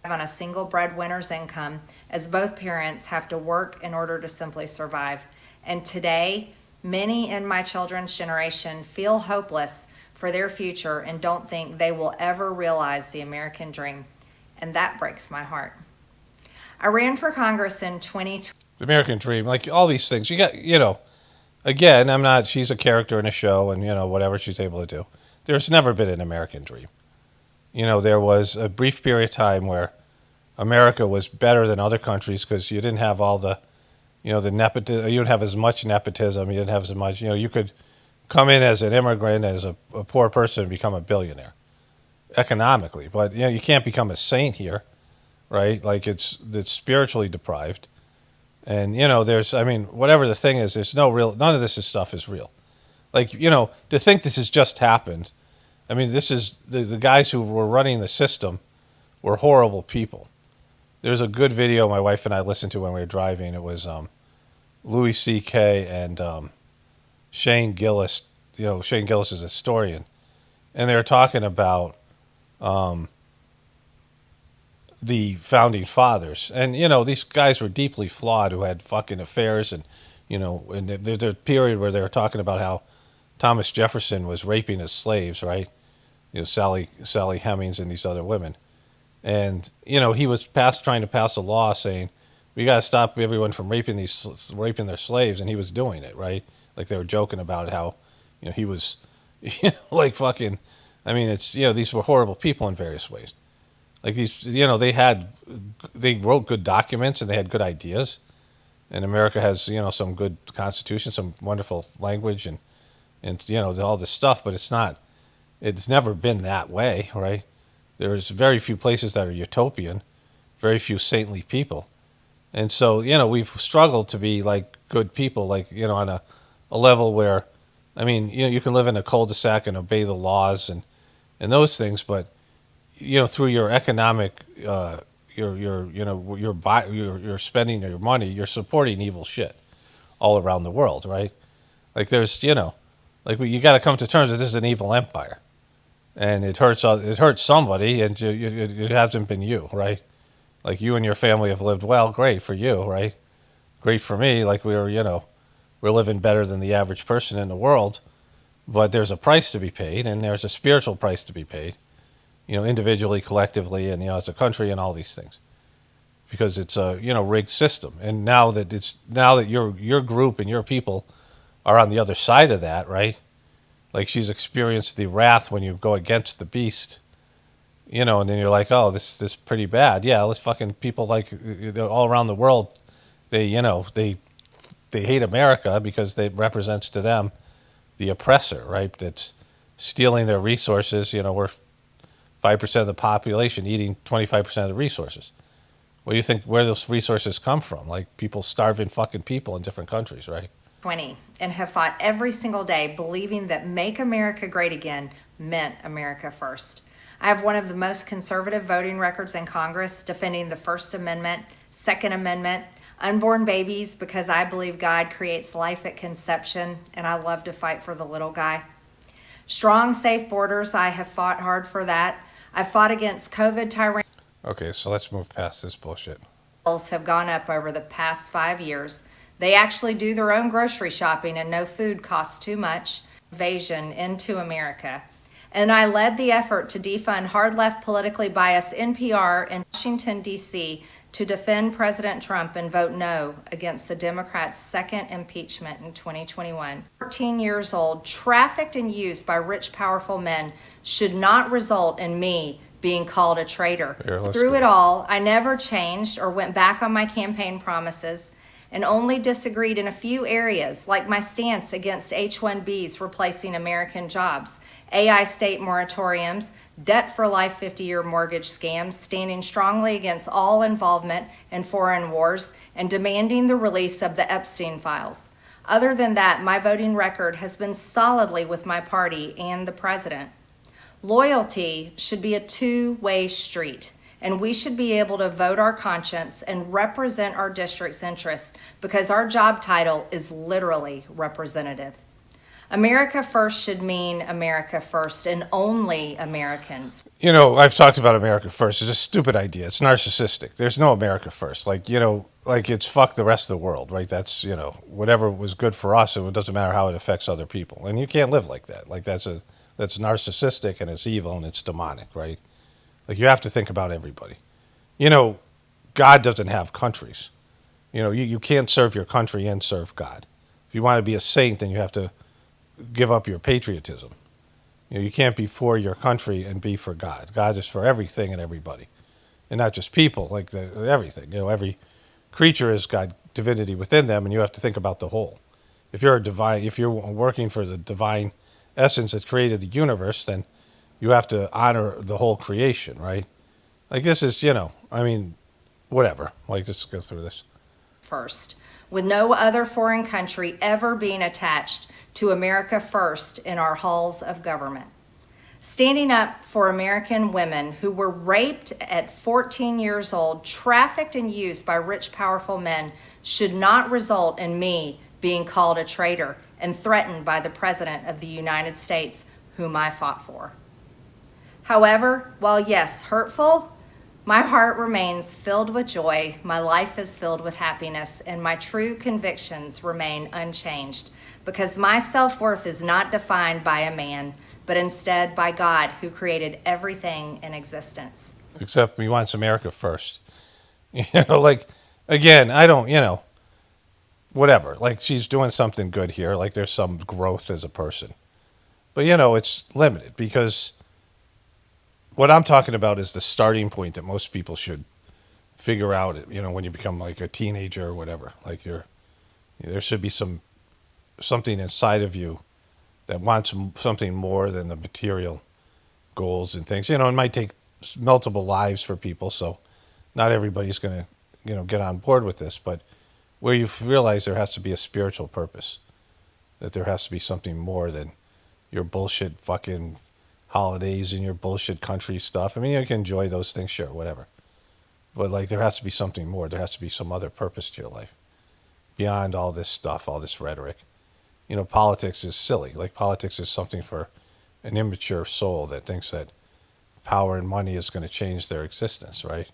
On a single breadwinner's income, as both parents have to work in order to simply survive. And today, many in my children's generation feel hopeless for their future and don't think they will ever realize the American dream. And that breaks my heart. I ran for Congress in 2020. The American dream, like all these things. You got, again, she's a character in a show and, whatever she's able to do. There's never been an American dream. There was a brief period of time where America was better than other countries because you didn't have all the, the nepotism. You didn't have as much nepotism. You didn't have as much. You could come in as an immigrant, as a poor person, and become a billionaire economically. But you can't become a saint here, right? Like it's spiritually deprived. And whatever the thing is, there's none of this stuff is real. Like to think this has just happened. I mean, this is the guys who were running the system were horrible people. There's a good video my wife and I listened to when we were driving. It was Louis C.K. and Shane Gillis. Shane Gillis is a historian, and they were talking about the founding fathers. And these guys were deeply flawed, who had fucking affairs, and and there's a period where they were talking about how Thomas Jefferson was raping his slaves, right? Sally Hemings and these other women. And, he was trying to pass a law saying, we got to stop everyone from raping their slaves, and he was doing it, right? Like they were joking about how, he was, like fucking, these were horrible people in various ways. Like these, they wrote good documents and they had good ideas. And America has, some good constitution, some wonderful language and all this stuff, but it's never been that way, right? There's very few places that are utopian, very few saintly people. And so, we've struggled to be like good people, like, on a level where, you can live in a cul-de-sac and obey the laws and those things, but, through your economic, you're spending your money, you're supporting evil shit all around the world, right? Like there's, you got to come to terms that this is an evil empire. And it hurts somebody, and it hasn't been you, right? Like you and your family have lived well, great for you, right? Great for me, like we're living better than the average person in the world, but there's a price to be paid, and there's a spiritual price to be paid, individually, collectively, and as a country, and all these things, because it's a rigged system. And now that your group and your people are on the other side of that, right? Like she's experienced the wrath when you go against the beast, and then you're like, oh, this is pretty bad. Yeah, let's fucking people like all around the world, they hate America because it represents to them the oppressor, right? That's stealing their resources. We're 5% of the population eating 25% of the resources. What do you think? Where those resources come from? Like people starving fucking people in different countries, right? And have fought every single day believing that Make America Great Again meant America first. I have one of the most conservative voting records in Congress, defending the First Amendment, Second Amendment, unborn babies, because I believe God creates life at conception, and I love to fight for the little guy. Strong, safe borders, I have fought hard for that. I've fought against COVID tyranny. Okay, so let's move past this bullshit. Have gone up over the past 5 years. They actually do their own grocery shopping, and no food costs too much. Invasion into America. And I led the effort to defund hard left politically biased NPR in Washington, D.C. to defend President Trump and vote no against the Democrats' second impeachment in 2021. 14 years old, trafficked and used by rich, powerful men should not result in me being called a traitor. Through it all, I never changed or went back on my campaign promises and only disagreed in a few areas, like my stance against H-1Bs replacing American jobs, AI state moratoriums, debt for life 50-year mortgage scams, standing strongly against all involvement in foreign wars, and demanding the release of the Epstein files. Other than that, my voting record has been solidly with my party and the president. Loyalty should be a two-way street, and we should be able to vote our conscience and represent our district's interests because our job title is literally representative. America first should mean America first and only Americans. You know, I've talked about America first. It's a stupid idea. It's narcissistic. There's no America first. Like, you know, like it's fuck the rest of the world, right? That's, you know, whatever was good for us, it doesn't matter how it affects other people. And you can't live like that. Like that's narcissistic and it's evil and it's demonic, right? Like you have to think about everybody. You know, God doesn't have countries. You know, you can't serve your country and serve God. If you want to be a saint, then you have to give up your patriotism. You know, you can't be for your country and be for God. God is for everything and everybody, and not just people. Like everything. You know, every creature has got divinity within them, and you have to think about the whole. If you're working for the divine essence that created the universe, then you have to honor the whole creation, right? Like this is, you know, I mean, whatever. Like let's go through this. First, with no other foreign country ever being attached to America first in our halls of government. Standing up for American women who were raped at 14 years old, trafficked and used by rich, powerful men should not result in me being called a traitor and threatened by the President of the United States, whom I fought for. However, while yes, hurtful, my heart remains filled with joy, my life is filled with happiness, and my true convictions remain unchanged because my self-worth is not defined by a man, but instead by God who created everything in existence. Except he wants America first. You know, like, again, I don't, you know, whatever. Like, she's doing something good here. Like, there's some growth as a person. But, you know, it's limited because what I'm talking about is the starting point that most people should figure out, you know, when you become like a teenager or whatever. Like, there should be something inside of you that wants something more than the material goals and things. You know, it might take multiple lives for people, so not everybody's going to, you know, get on board with this, but where you realize there has to be a spiritual purpose, that there has to be something more than your bullshit fucking holidays and your bullshit country stuff. I mean, you can enjoy those things, sure, whatever. But, like, there has to be something more. There has to be some other purpose to your life beyond all this stuff, all this rhetoric. You know, politics is silly. Like, politics is something for an immature soul that thinks that power and money is going to change their existence, right?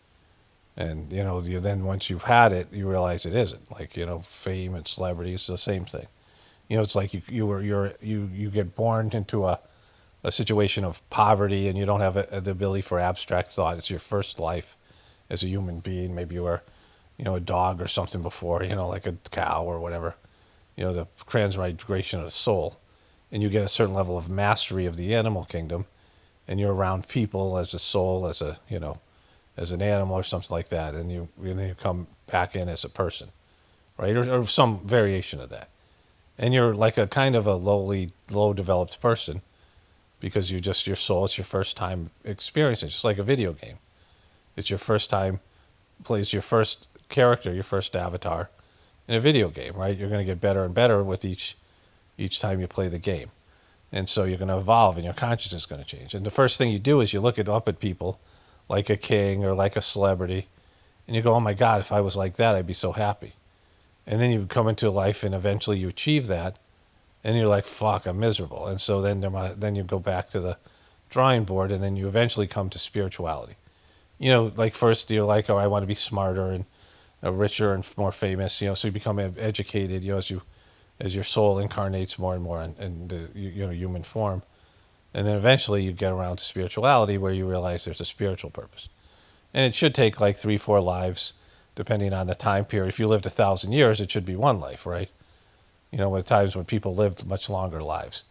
And, you know, then once you've had it, you realize it isn't. Like, you know, fame and celebrity is the same thing. You know, it's like you get born into a situation of poverty and you don't have the ability for abstract thought. It's your first life as a human being. Maybe you were, you know, a dog or something before, you know, like a cow or whatever. You know, the transmigration of the soul. And you get a certain level of mastery of the animal kingdom, and you're around people as a soul, as a, you know, as an animal or something like that, and then you come back in as a person, right? Or some variation of that. And you're like a kind of a low developed person because your soul, it's your first time experiencing. It's just like a video game. It's your first time, plays your first character, your first avatar in a video game, right? You're going to get better and better with each time you play the game. And so you're going to evolve and your consciousness is going to change. And the first thing you do is you look up at people like a king or like a celebrity, and you go, oh my God, if I was like that, I'd be so happy. And then you come into life and eventually you achieve that, and you're like, fuck, I'm miserable. And so then you go back to the drawing board, and then you eventually come to spirituality. You know, like first you're like, oh, I want to be smarter and richer and more famous, you know, so you become educated, you know, as your soul incarnates more and more in the, you know, human form. And then eventually you get around to spirituality where you realize there's a spiritual purpose. And it should take like 3-4 lives depending on the time period. If you lived 1,000 years, it should be one life, right? You know, at times when people lived much longer lives.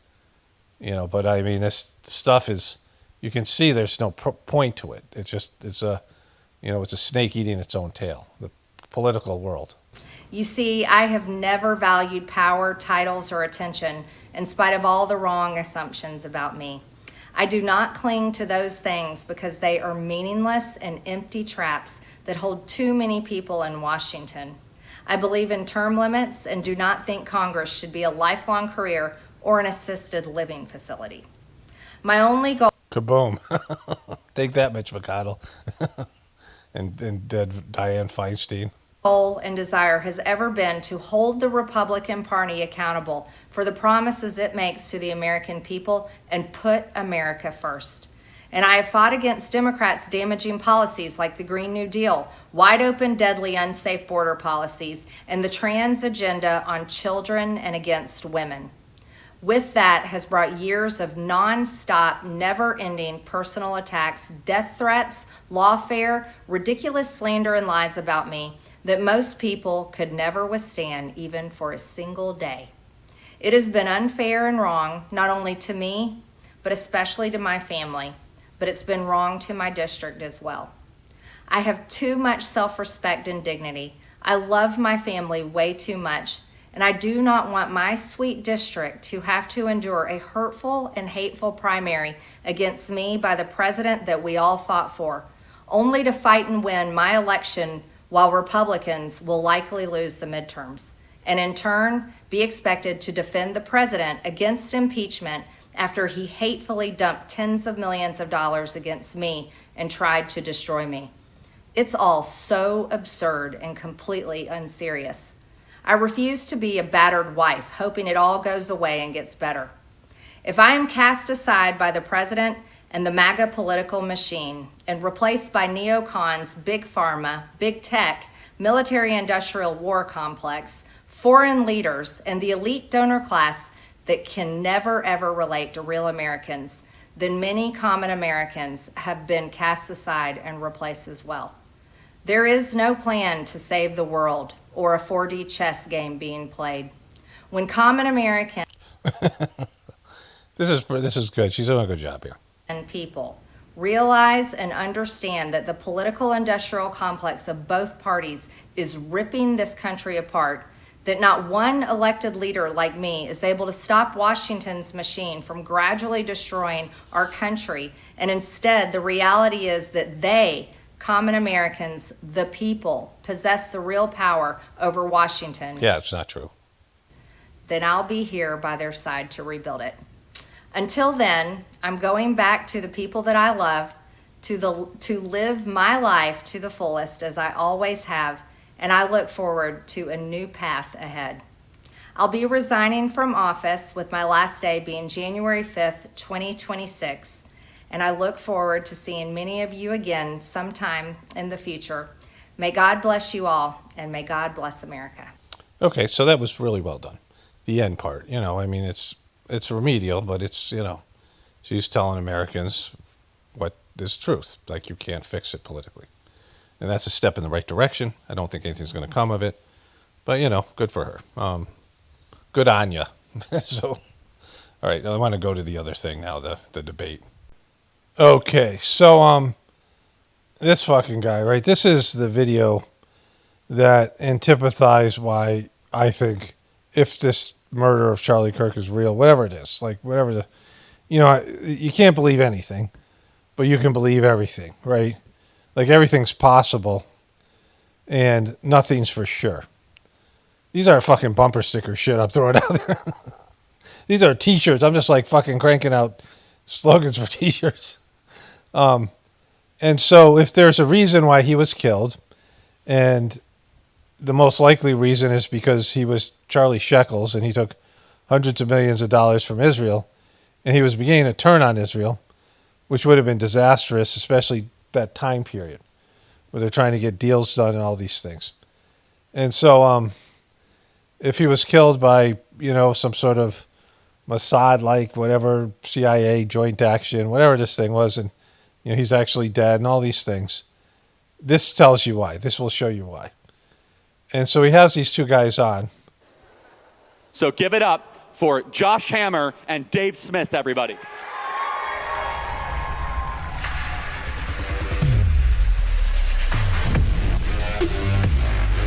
You know, but I mean, this stuff is, you can see there's no point to it. It's just, it's a snake eating its own tail, the political world. You see, I have never valued power, titles, or attention in spite of all the wrong assumptions about me. I do not cling to those things because they are meaningless and empty traps that hold too many people in Washington. I believe in term limits and do not think Congress should be a lifelong career or an assisted living facility. My only goal... Kaboom. Take that, Mitch McConnell. and dead Dianne Feinstein. Goal and desire has ever been to hold the Republican Party accountable for the promises it makes to the American people and put America first. And I have fought against Democrats' damaging policies like the Green New Deal, wide open, deadly, unsafe border policies, and the trans agenda on children and against women. With that has brought years of non-stop, never-ending personal attacks, death threats, lawfare, ridiculous slander and lies about me that most people could never withstand even for a single day. It has been unfair and wrong, not only to me, but especially to my family, but it's been wrong to my district as well. I have too much self-respect and dignity. I love my family way too much, and I do not want my sweet district to have to endure a hurtful and hateful primary against me by the president that we all fought for, only to fight and win my election while Republicans will likely lose the midterms, and in turn be expected to defend the president against impeachment after he hatefully dumped tens of millions of dollars against me and tried to destroy me. It's all so absurd and completely unserious. I refuse to be a battered wife, hoping it all goes away and gets better. If I am cast aside by the president and the MAGA political machine and replaced by neocons, big pharma, big tech, military-industrial war complex, foreign leaders, and the elite donor class that can never ever relate to real Americans, then many common Americans have been cast aside and replaced as well. There is no plan to save the world or a 4D chess game being played. When common Americans This is good. She's doing a good job here. And people realize and understand that the political industrial complex of both parties is ripping this country apart, that not one elected leader like me is able to stop Washington's machine from gradually destroying our country, and instead the reality is that they, common Americans, the people, possess the real power over Washington. Yeah, it's not true. Then I'll be here by their side to rebuild it. Until then, I'm going back to the people that I love, to live my life to the fullest as I always have, and I look forward to a new path ahead. I'll be resigning from office with my last day being January 5th, 2026, and I look forward to seeing many of you again sometime in the future. May God bless you all, and may God bless America. Okay, so that was really well done. The end part, you know, I mean, it's remedial, but it's, you know, she's telling Americans what is truth. Like, you can't fix it politically. And that's a step in the right direction. I don't think anything's going to come of it. But, you know, good for her. Good on ya. So, all right, I want to go to the other thing now, the debate. Okay, so this fucking guy, right? This is the video that antipathized why I think if this murder of Charlie Kirk is real, whatever it is, like whatever the, you know, you can't believe anything, but you can believe everything, right? Like everything's possible and nothing's for sure. These are fucking bumper sticker shit I'm throwing out there. These are t-shirts. I'm just like fucking cranking out slogans for t-shirts. And so if there's a reason why he was killed, and the most likely reason is because he was Charlie Shekels and he took hundreds of millions of dollars from Israel, and he was beginning to turn on Israel, which would have been disastrous, especially that time period where they're trying to get deals done and all these things. And so if he was killed by, you know, some sort of Mossad-like, whatever, CIA joint action, whatever this thing was, and, you know, he's actually dead and all these things, this tells you why. This will show you why. And so he has these two guys on. So give it up for Josh Hammer and Dave Smith, everybody.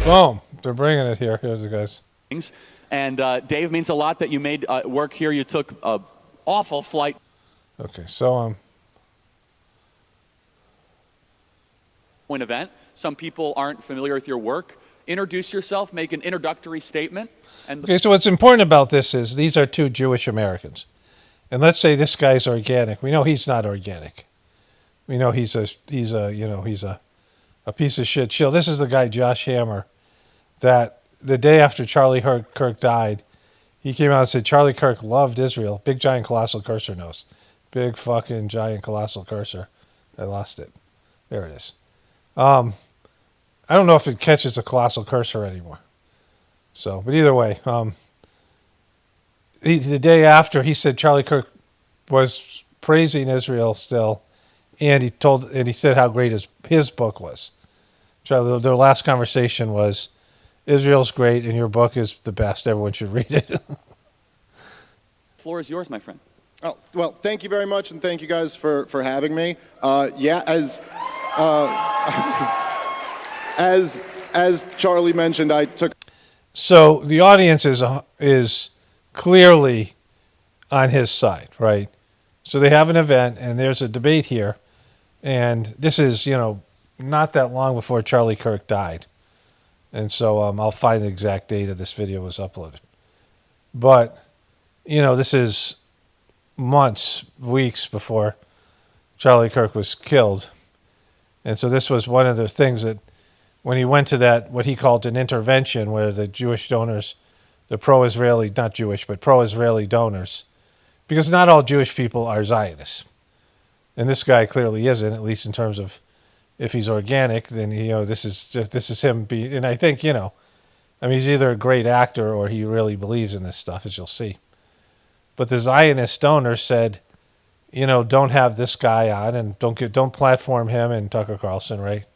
Boom. They're bringing it here. Here's the guys. And Dave, means a lot that you made work here. You took an awful flight. Okay, so An event. Some people aren't familiar with your work. Introduce yourself, make an introductory statement. And okay, so what's important about this is these are two Jewish Americans. And let's say this guy's organic. We know he's not organic. We know he's a piece of shit shill. This is the guy, Josh Hammer, that the day after Charlie Kirk died, he came out and said Charlie Kirk loved Israel. Big giant colossal cursor nose. Big fucking giant colossal cursor. I lost it. There it is. I don't know if it catches a colossal cursor anymore. So, but either way, the day after he said Charlie Kirk was praising Israel still, and he said how great his book was. Charlie, their last conversation was, Israel's great and your book is the best. Everyone should read it. the floor is yours, my friend. Oh, well, thank you very much, and thank you guys for having me. As Charlie mentioned, I took... So the audience is clearly on his side, right? So they have an event, and there's a debate here, and this is, not that long before Charlie Kirk died. And so I'll find the exact date of this video was uploaded. But, this is months, weeks before Charlie Kirk was killed. And so this was one of the things that when he went to that, what he called an intervention, where the Jewish donors, the pro-Israeli, not Jewish, but pro-Israeli donors, because not all Jewish people are Zionists. And this guy clearly isn't, at least in terms of if he's organic, then, this is him being, and I think, he's either a great actor or he really believes in this stuff, as you'll see. But the Zionist donors said, don't have this guy on and don't platform him and Tucker Carlson, right?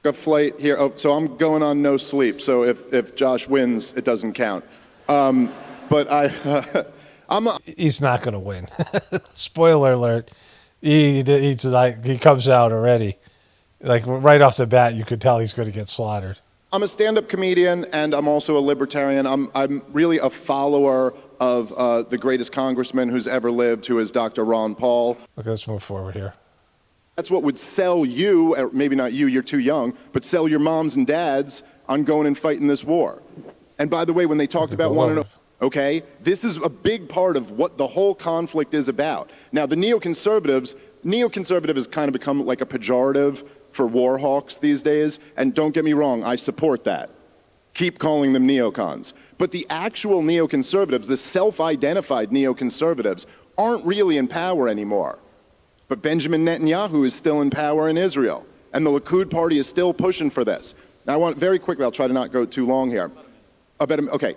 A flight here. Oh, so I'm going on no sleep. So if Josh wins, it doesn't count. But he's not going to win. Spoiler alert. He comes out already. Like right off the bat, you could tell he's going to get slaughtered. I'm a stand-up comedian, and I'm also a libertarian. I'm really a follower of the greatest congressman who's ever lived, who is Dr. Ron Paul. Okay, let's move forward here. That's what would sell you, or maybe not you, you're too young, but sell your moms and dads on going and fighting this war. And by the way, when they talked about one another, okay, this is a big part of what the whole conflict is about. Now, the neoconservative has kind of become like a pejorative for war hawks these days, and don't get me wrong, I support that. Keep calling them neocons. But the actual neoconservatives, the self-identified neoconservatives, aren't really in power anymore. But Benjamin Netanyahu is still in power in Israel, and the Likud party is still pushing for this. Now, I want very quickly, I'll try to not go too long here. Okay,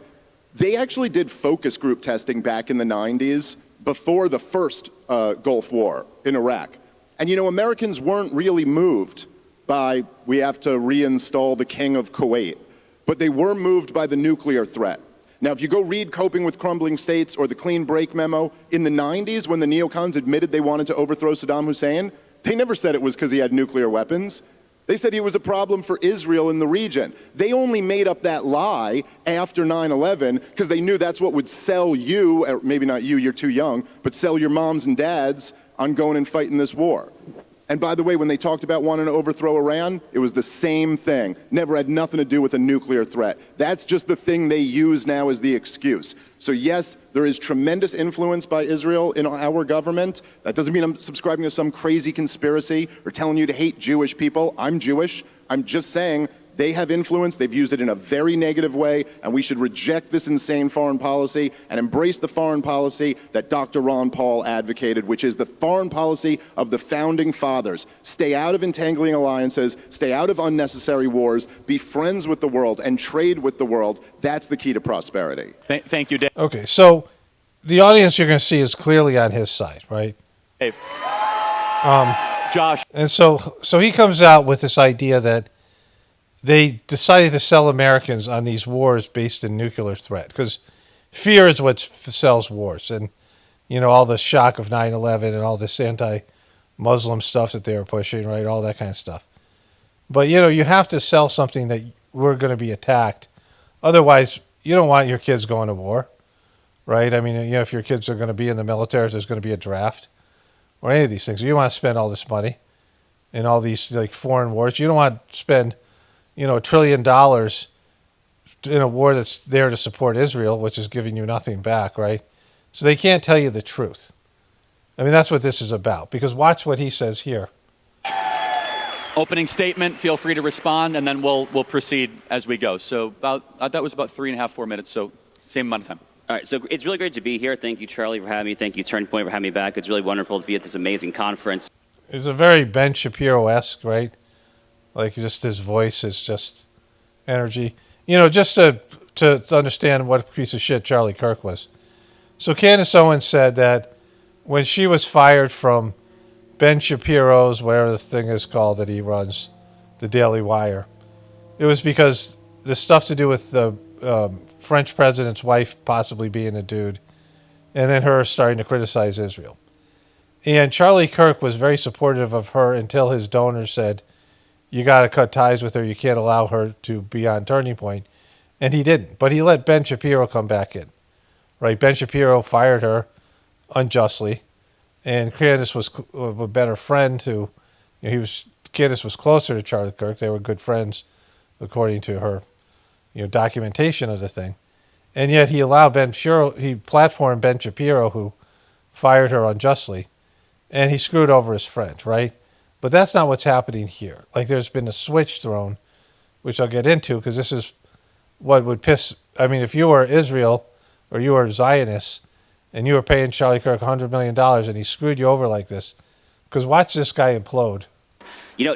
they actually did focus group testing back in the 90s before the first Gulf War in Iraq. And Americans weren't really moved by, we have to reinstall the king of Kuwait, but they were moved by the nuclear threat. Now, if you go read Coping with Crumbling States or the Clean Break Memo, in the 90s, when the neocons admitted they wanted to overthrow Saddam Hussein, they never said it was because he had nuclear weapons. They said he was a problem for Israel in the region. They only made up that lie after 9/11 because they knew that's what would sell you, or maybe not you, you're too young, but sell your moms and dads on going and fighting this war. And by the way, when they talked about wanting to overthrow Iran, it was the same thing. Never had nothing to do with a nuclear threat. That's just the thing they use now as the excuse. So yes, there is tremendous influence by Israel in our government. That doesn't mean I'm subscribing to some crazy conspiracy or telling you to hate Jewish people. I'm Jewish. I'm just saying they have influence. They've used it in a very negative way, and we should reject this insane foreign policy and embrace the foreign policy that Dr. Ron Paul advocated, which is the foreign policy of the founding fathers. Stay out of entangling alliances, stay out of unnecessary wars, be friends with the world, and trade with the world. That's the key to prosperity. Thank you, Dave. Okay, so the audience you're going to see is clearly on his side, right? Dave. Josh. And so he comes out with this idea that they decided to sell Americans on these wars based in nuclear threat, because fear is what sells wars. And, all the shock of 9/11 and all this anti-Muslim stuff that they were pushing, right? All that kind of stuff. But, you have to sell something that we're going to be attacked. Otherwise, you don't want your kids going to war, right? I mean, if your kids are going to be in the military, if there's going to be a draft or any of these things, you don't want to spend all this money in all these foreign wars. You don't want to spend, $1 trillion in a war that's there to support Israel, which is giving you nothing back, right? So they can't tell you the truth. I mean, that's what this is about. Because watch what he says here. Opening statement, feel free to respond, and then we'll proceed as we go. So that was about 3.5, 4 minutes, so same amount of time. All right, so it's really great to be here. Thank you, Charlie, for having me. Thank you, Turning Point, for having me back. It's really wonderful to be at this amazing conference. It's a very Ben Shapiro-esque, right? Like, just his voice is just energy. Just to understand what a piece of shit Charlie Kirk was. So Candace Owens said that when she was fired from Ben Shapiro's, whatever the thing is called that he runs, the Daily Wire, it was because the stuff to do with the French president's wife possibly being a dude, and then her starting to criticize Israel. And Charlie Kirk was very supportive of her until his donors said, you got to cut ties with her. You can't allow her to be on Turning Point. And he didn't. But he let Ben Shapiro come back in. Right? Ben Shapiro fired her unjustly. And Candace was a better friend to, Candace was closer to Charlie Kirk. They were good friends, according to her, documentation of the thing. And yet he allowed he platformed Ben Shapiro, who fired her unjustly. And he screwed over his friend, right? But that's not what's happening here. Like, there's been a switch thrown, which I'll get into, because this is what would piss... I mean, if you were Israel, or you were Zionists, and you were paying Charlie Kirk $100 million, and he screwed you over like this, because watch this guy implode.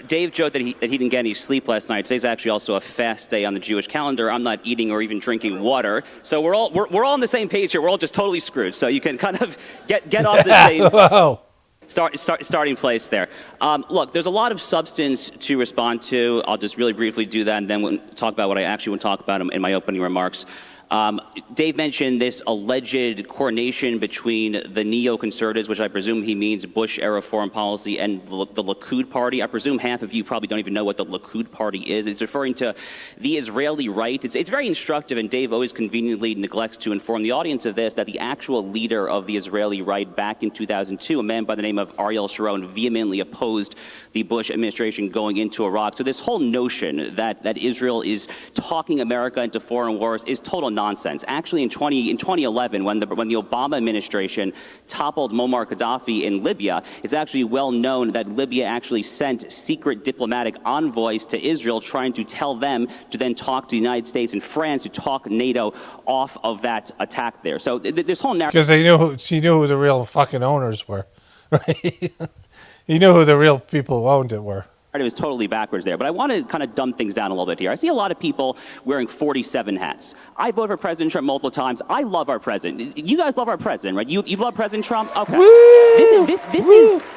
Dave joked that he didn't get any sleep last night. Today's actually also a fast day on the Jewish calendar. I'm not eating or even drinking water. So we're all on the same page here. We're all just totally screwed. So you can kind of get off the same... Whoa. Starting place there. Look, there's a lot of substance to respond to. I'll just really briefly do that, and then we'll talk about what I actually want to talk about in my opening remarks. Dave mentioned this alleged coordination between the neoconservatives, which I presume he means Bush-era foreign policy, and the Likud party. I presume half of you probably don't even know what the Likud party is. It's referring to the Israeli right. It's very instructive, and Dave always conveniently neglects to inform the audience of this, that the actual leader of the Israeli right back in 2002, a man by the name of Ariel Sharon, vehemently opposed the Bush administration going into Iraq. So this whole notion that Israel is talking America into foreign wars is total nonsense. Actually, in 2011, when the Obama administration toppled Muammar Gaddafi in Libya, it's actually well known that Libya actually sent secret diplomatic envoys to Israel, trying to tell them to then talk to the United States and France to talk NATO off of that attack there. So this whole narrative... Because he knew who the real fucking owners were, right? He knew who the real people who owned it were. It was totally backwards there, but I want to kind of dumb things down a little bit here. I see a lot of people wearing 47 hats. I voted for President Trump multiple times. I love our president. You guys love our president, right? You love President Trump? Okay.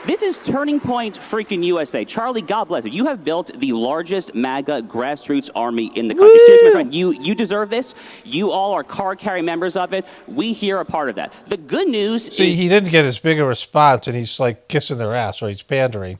This is Turning Point freaking USA. Charlie, God bless you. You have built the largest MAGA grassroots army in the country. Seriously, my friend, you deserve this. You all are card-carrying members of it. We here are part of that. The good news is... See, he didn't get as big a response, and he's like kissing their ass, or he's pandering.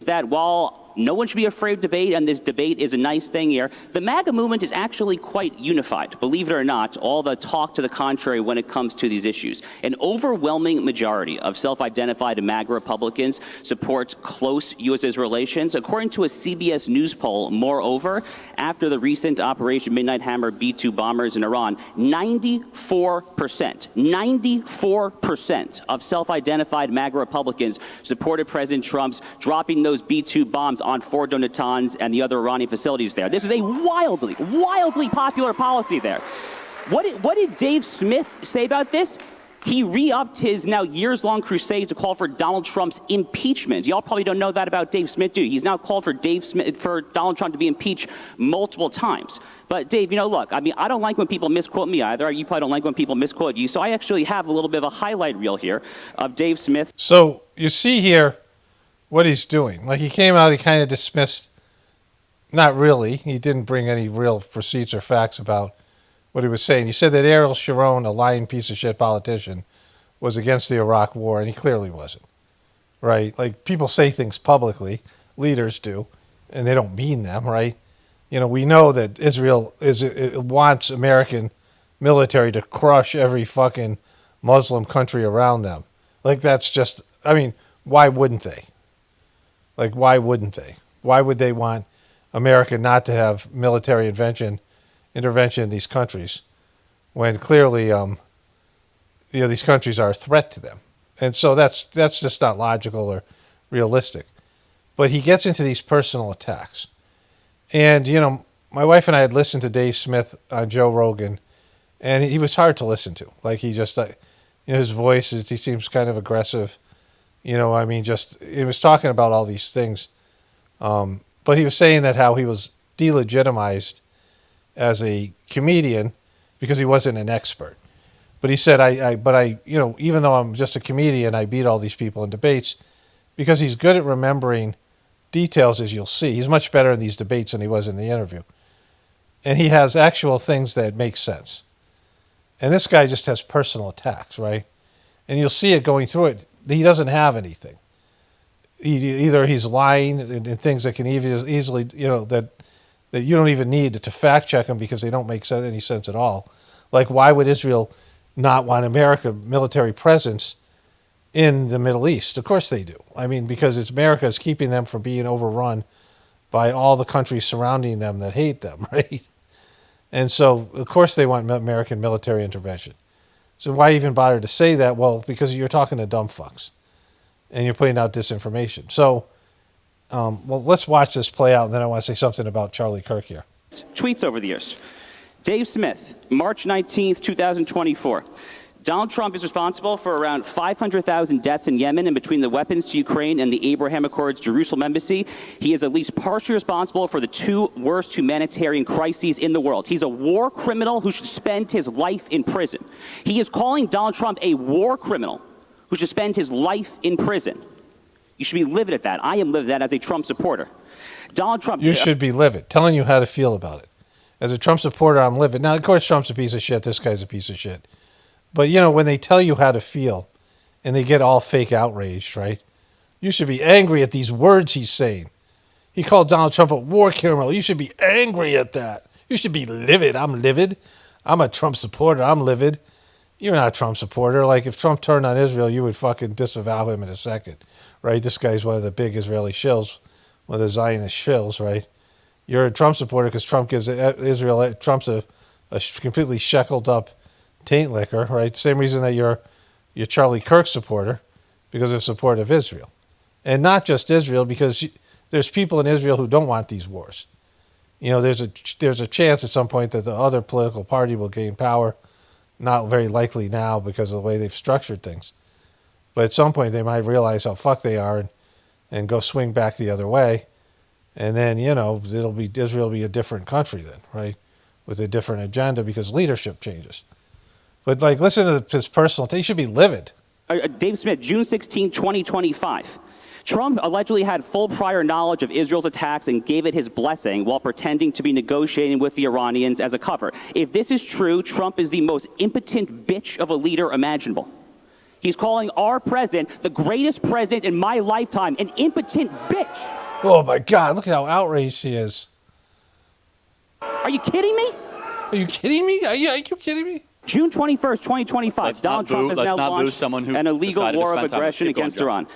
That while no one should be afraid of debate, and this debate is a nice thing here, the MAGA movement is actually quite unified. Believe it or not, all the talk to the contrary when it comes to these issues. An overwhelming majority of self-identified MAGA Republicans support close U.S.-Israel relations. According to a CBS News poll, moreover, after the recent Operation Midnight Hammer B-2 bombers in Iran, 94% of self-identified MAGA Republicans supported President Trump's dropping those B-2 bombs on Fort Natanz and the other Iranian facilities there. This is a wildly popular policy there. What did Dave Smith say about this? He re-upped his now years-long crusade to call for Donald Trump's impeachment. Y'all probably don't know that about Dave Smith, do you? He's now called for Donald Trump to be impeached multiple times. But Dave, look, I mean, I don't like when people misquote me either. You probably don't like when people misquote you. So I actually have a little bit of a highlight reel here of Dave Smith. So you see here what he's doing. Like, he came out, he kind of dismissed not really. He didn't bring any real receipts or facts about what he was saying. He said that Ariel Sharon, a lying piece of shit politician, was against the Iraq War, and he clearly wasn't. Right? Like, people say things publicly, leaders do, and they don't mean them, right? We know that Israel it wants American military to crush every fucking Muslim country around them. Like, that's just, why wouldn't they? Like, why wouldn't they? Why would they want America not to have military intervention in these countries when clearly, these countries are a threat to them? And so that's just not logical or realistic. But he gets into these personal attacks. And, my wife and I had listened to Dave Smith on Joe Rogan, and he was hard to listen to. Like, he just, his voice, he seems kind of aggressive. He was talking about all these things. But he was saying that how he was delegitimized as a comedian because he wasn't an expert. But he said, even though I'm just a comedian, I beat all these people in debates because he's good at remembering details, as you'll see. He's much better in these debates than he was in the interview. And he has actual things that make sense. And this guy just has personal attacks, right? And you'll see it going through it. He doesn't have anything. Either he's lying in things that can easily, that you don't even need to fact check them because they don't make any sense at all. Like, why would Israel not want America military presence in the Middle East? Of course they do. Because it's America is keeping them from being overrun by all the countries surrounding them that hate them, right? And so, of course, they want American military intervention. So why even bother to say that? Well, because you're talking to dumb fucks, and you're putting out disinformation. So, let's watch this play out, and then I want to say something about Charlie Kirk here. Tweets over the years. Dave Smith, March 19th, 2024. Donald Trump is responsible for around 500,000 deaths in Yemen, and between the weapons to Ukraine and the Abraham Accords Jerusalem embassy, he is at least partially responsible for the two worst humanitarian crises in the world. He's a war criminal who should spend his life in prison. He is calling Donald Trump a war criminal who should spend his life in prison. You should be livid at that. I am livid at that as a Trump supporter. Donald Trump... You should be livid, telling you how to feel about it. As a Trump supporter, I'm livid. Now, of course, Trump's a piece of shit. This guy's a piece of shit. But, when they tell you how to feel and they get all fake outraged, right? You should be angry at these words he's saying. He called Donald Trump a war criminal. You should be angry at that. You should be livid. I'm livid. I'm a Trump supporter. I'm livid. You're not a Trump supporter. Like, if Trump turned on Israel, you would fucking disavow him in a second, right? This guy's one of the big Israeli shills, one of the Zionist shills, right? You're a Trump supporter because Trump gives Israel, Trump's a completely shackled up taint liquor, right? Same reason that you're Charlie Kirk supporter, because of support of Israel. And not just Israel, because there's people in Israel who don't want these wars. There's a chance at some point that the other political party will gain power. Not very likely now because of the way they've structured things. But at some point they might realize how fucked they are and go swing back the other way. And then, Israel will be a different country then, right? With a different agenda because leadership changes. But, listen to his personal thing. He should be livid. Dave Smith, June 16, 2025. Trump allegedly had full prior knowledge of Israel's attacks and gave it his blessing while pretending to be negotiating with the Iranians as a cover. If this is true, Trump is the most impotent bitch of a leader imaginable. He's calling our president, the greatest president in my lifetime, an impotent bitch. Oh, my God. Look at how outraged he is. Are you kidding me? Are you kidding me? Are you kidding me? June 21st, 2025, Donald Trump has now launched an illegal war of aggression against Iran.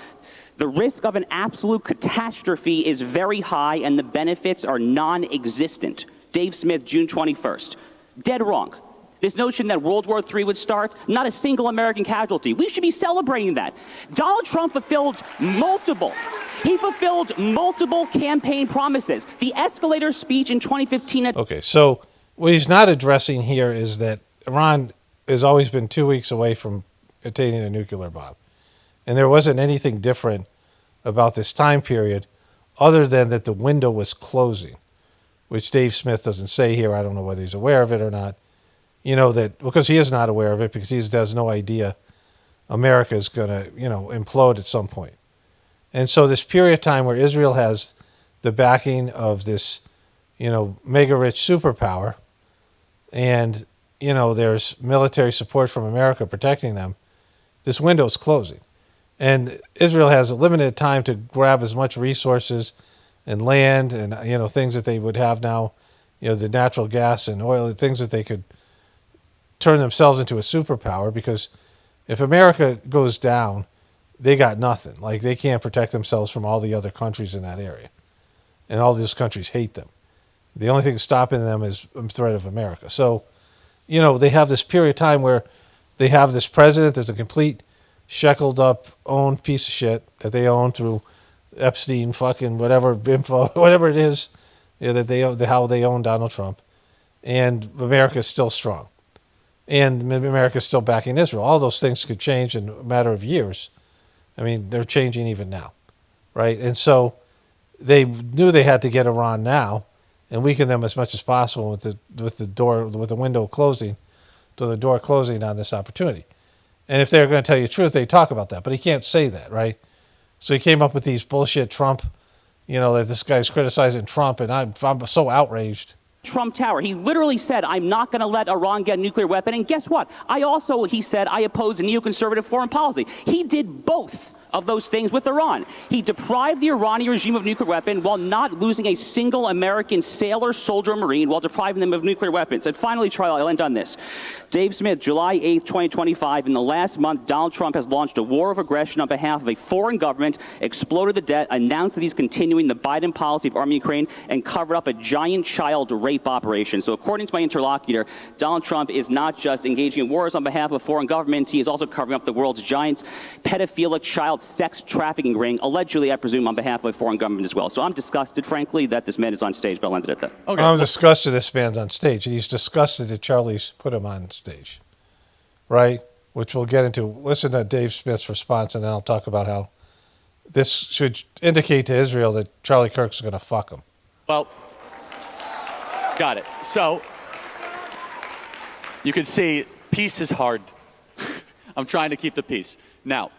The risk of an absolute catastrophe is very high, and the benefits are non-existent. Dave Smith, June 21st. Dead wrong. This notion that World War III would start, not a single American casualty. We should be celebrating that. Donald Trump fulfilled multiple campaign promises. The escalator speech in 2015... Okay, so what he's not addressing here is that Iran has always been 2 weeks away from attaining a nuclear bomb. And there wasn't anything different about this time period other than that the window was closing, which Dave Smith doesn't say here. I don't know whether he's aware of it or not. Because he is not aware of it, because he has no idea America is going to, implode at some point. And so this period of time where Israel has the backing of this mega rich superpower, and there's military support from America protecting them, this window's closing. And Israel has a limited time to grab as much resources and land and, things that they would have now, the natural gas and oil, things that they could turn themselves into a superpower, because if America goes down, they got nothing. Like, they can't protect themselves from all the other countries in that area. And all these countries hate them. The only thing stopping them is the threat of America. So, they have this period of time where they have this president that's a complete shackled up, owned piece of shit that they own through Epstein, fucking whatever info, whatever it is, that they own, how they own Donald Trump, and America's still strong, and America's still backing Israel. All those things could change in a matter of years. I mean, they're changing even now, right? And so they knew they had to get Iran now and weaken them as much as possible with the window closing, to the door closing on this opportunity. And if they're going to tell you the truth, they talk about that. But he can't say that, right? So he came up with these bullshit Trump, that this guy's criticizing Trump, and I'm so outraged. Trump Tower. He literally said, I'm not going to let Iran get a nuclear weapon. And guess what? He said, I oppose a neoconservative foreign policy. He did both of those things with Iran. He deprived the Iranian regime of nuclear weapon while not losing a single American sailor, soldier, or Marine, while depriving them of nuclear weapons. And finally, Charlie, I'll end on this. Dave Smith, July 8th, 2025. In the last month, Donald Trump has launched a war of aggression on behalf of a foreign government, exploded the debt, announced that he's continuing the Biden policy of arming Ukraine, and covered up a giant child rape operation. So according to my interlocutor, Donald Trump is not just engaging in wars on behalf of a foreign government, he is also covering up the world's giant pedophilic child sex trafficking ring, allegedly, I presume, on behalf of a foreign government as well. So I'm disgusted, frankly, that this man is on stage, but I'll end it at that. Okay. I'm disgusted this man's on stage, and he's disgusted that Charlie's put him on stage, right? Which we'll get into. Listen to Dave Smith's response, and then I'll talk about how this should indicate to Israel that Charlie Kirk's going to fuck him. Well, got it. So you can see peace is hard. I'm trying to keep the peace. Now,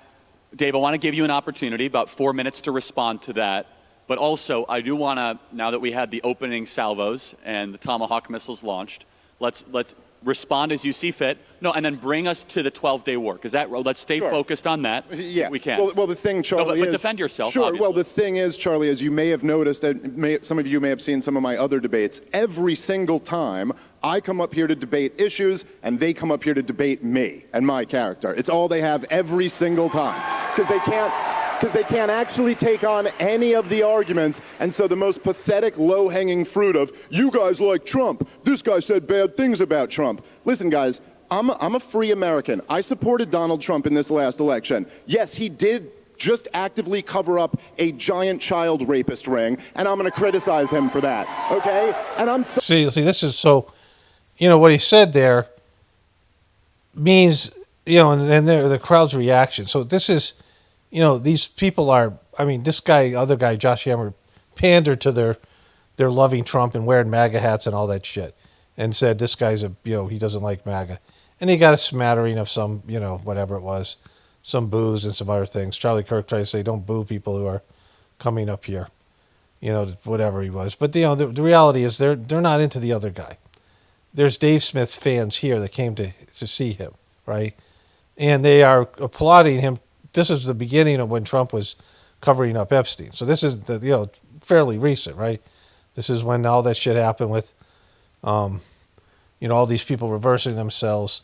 Dave, I want to give you an opportunity, about 4 minutes to respond to that. But also, I do want to, now that we had the opening salvos and the Tomahawk missiles launched, let's respond as you see fit. No, and then bring us to the 12-day war. Because let's stay focused on that. Yeah. We can. Well, the thing, Charlie, but defend yourself, Sure. obviously. Well, the thing is, Charlie, as you may have noticed, some of you may have seen some of my other debates, every single time I come up here to debate issues, and they come up here to debate me and my character. It's all they have every single time. Because they can't actually take on any of the arguments. And so the most pathetic, low-hanging fruit of, you guys like Trump, this guy said bad things about Trump. Listen, guys, I'm a free American. I supported Donald Trump in this last election. Yes, he did just actively cover up a giant child rapist ring, and I'm going to criticize him for that, okay? And I'm See, this is so, what he said there means, and the crowd's reaction. So this is, these people are, this guy, other guy, Josh Hammer, pandered to their loving Trump and wearing MAGA hats and all that shit, and said this guy's he doesn't like MAGA. And he got a smattering of some, whatever it was, some boos and some other things. Charlie Kirk tried to say, don't boo people who are coming up here, whatever he was. But, the reality is they're not into the other guy. There's Dave Smith fans here that came to see him, right? And they are applauding him. This is the beginning of when Trump was covering up Epstein. So this is fairly recent, right? This is when all that shit happened with, all these people reversing themselves,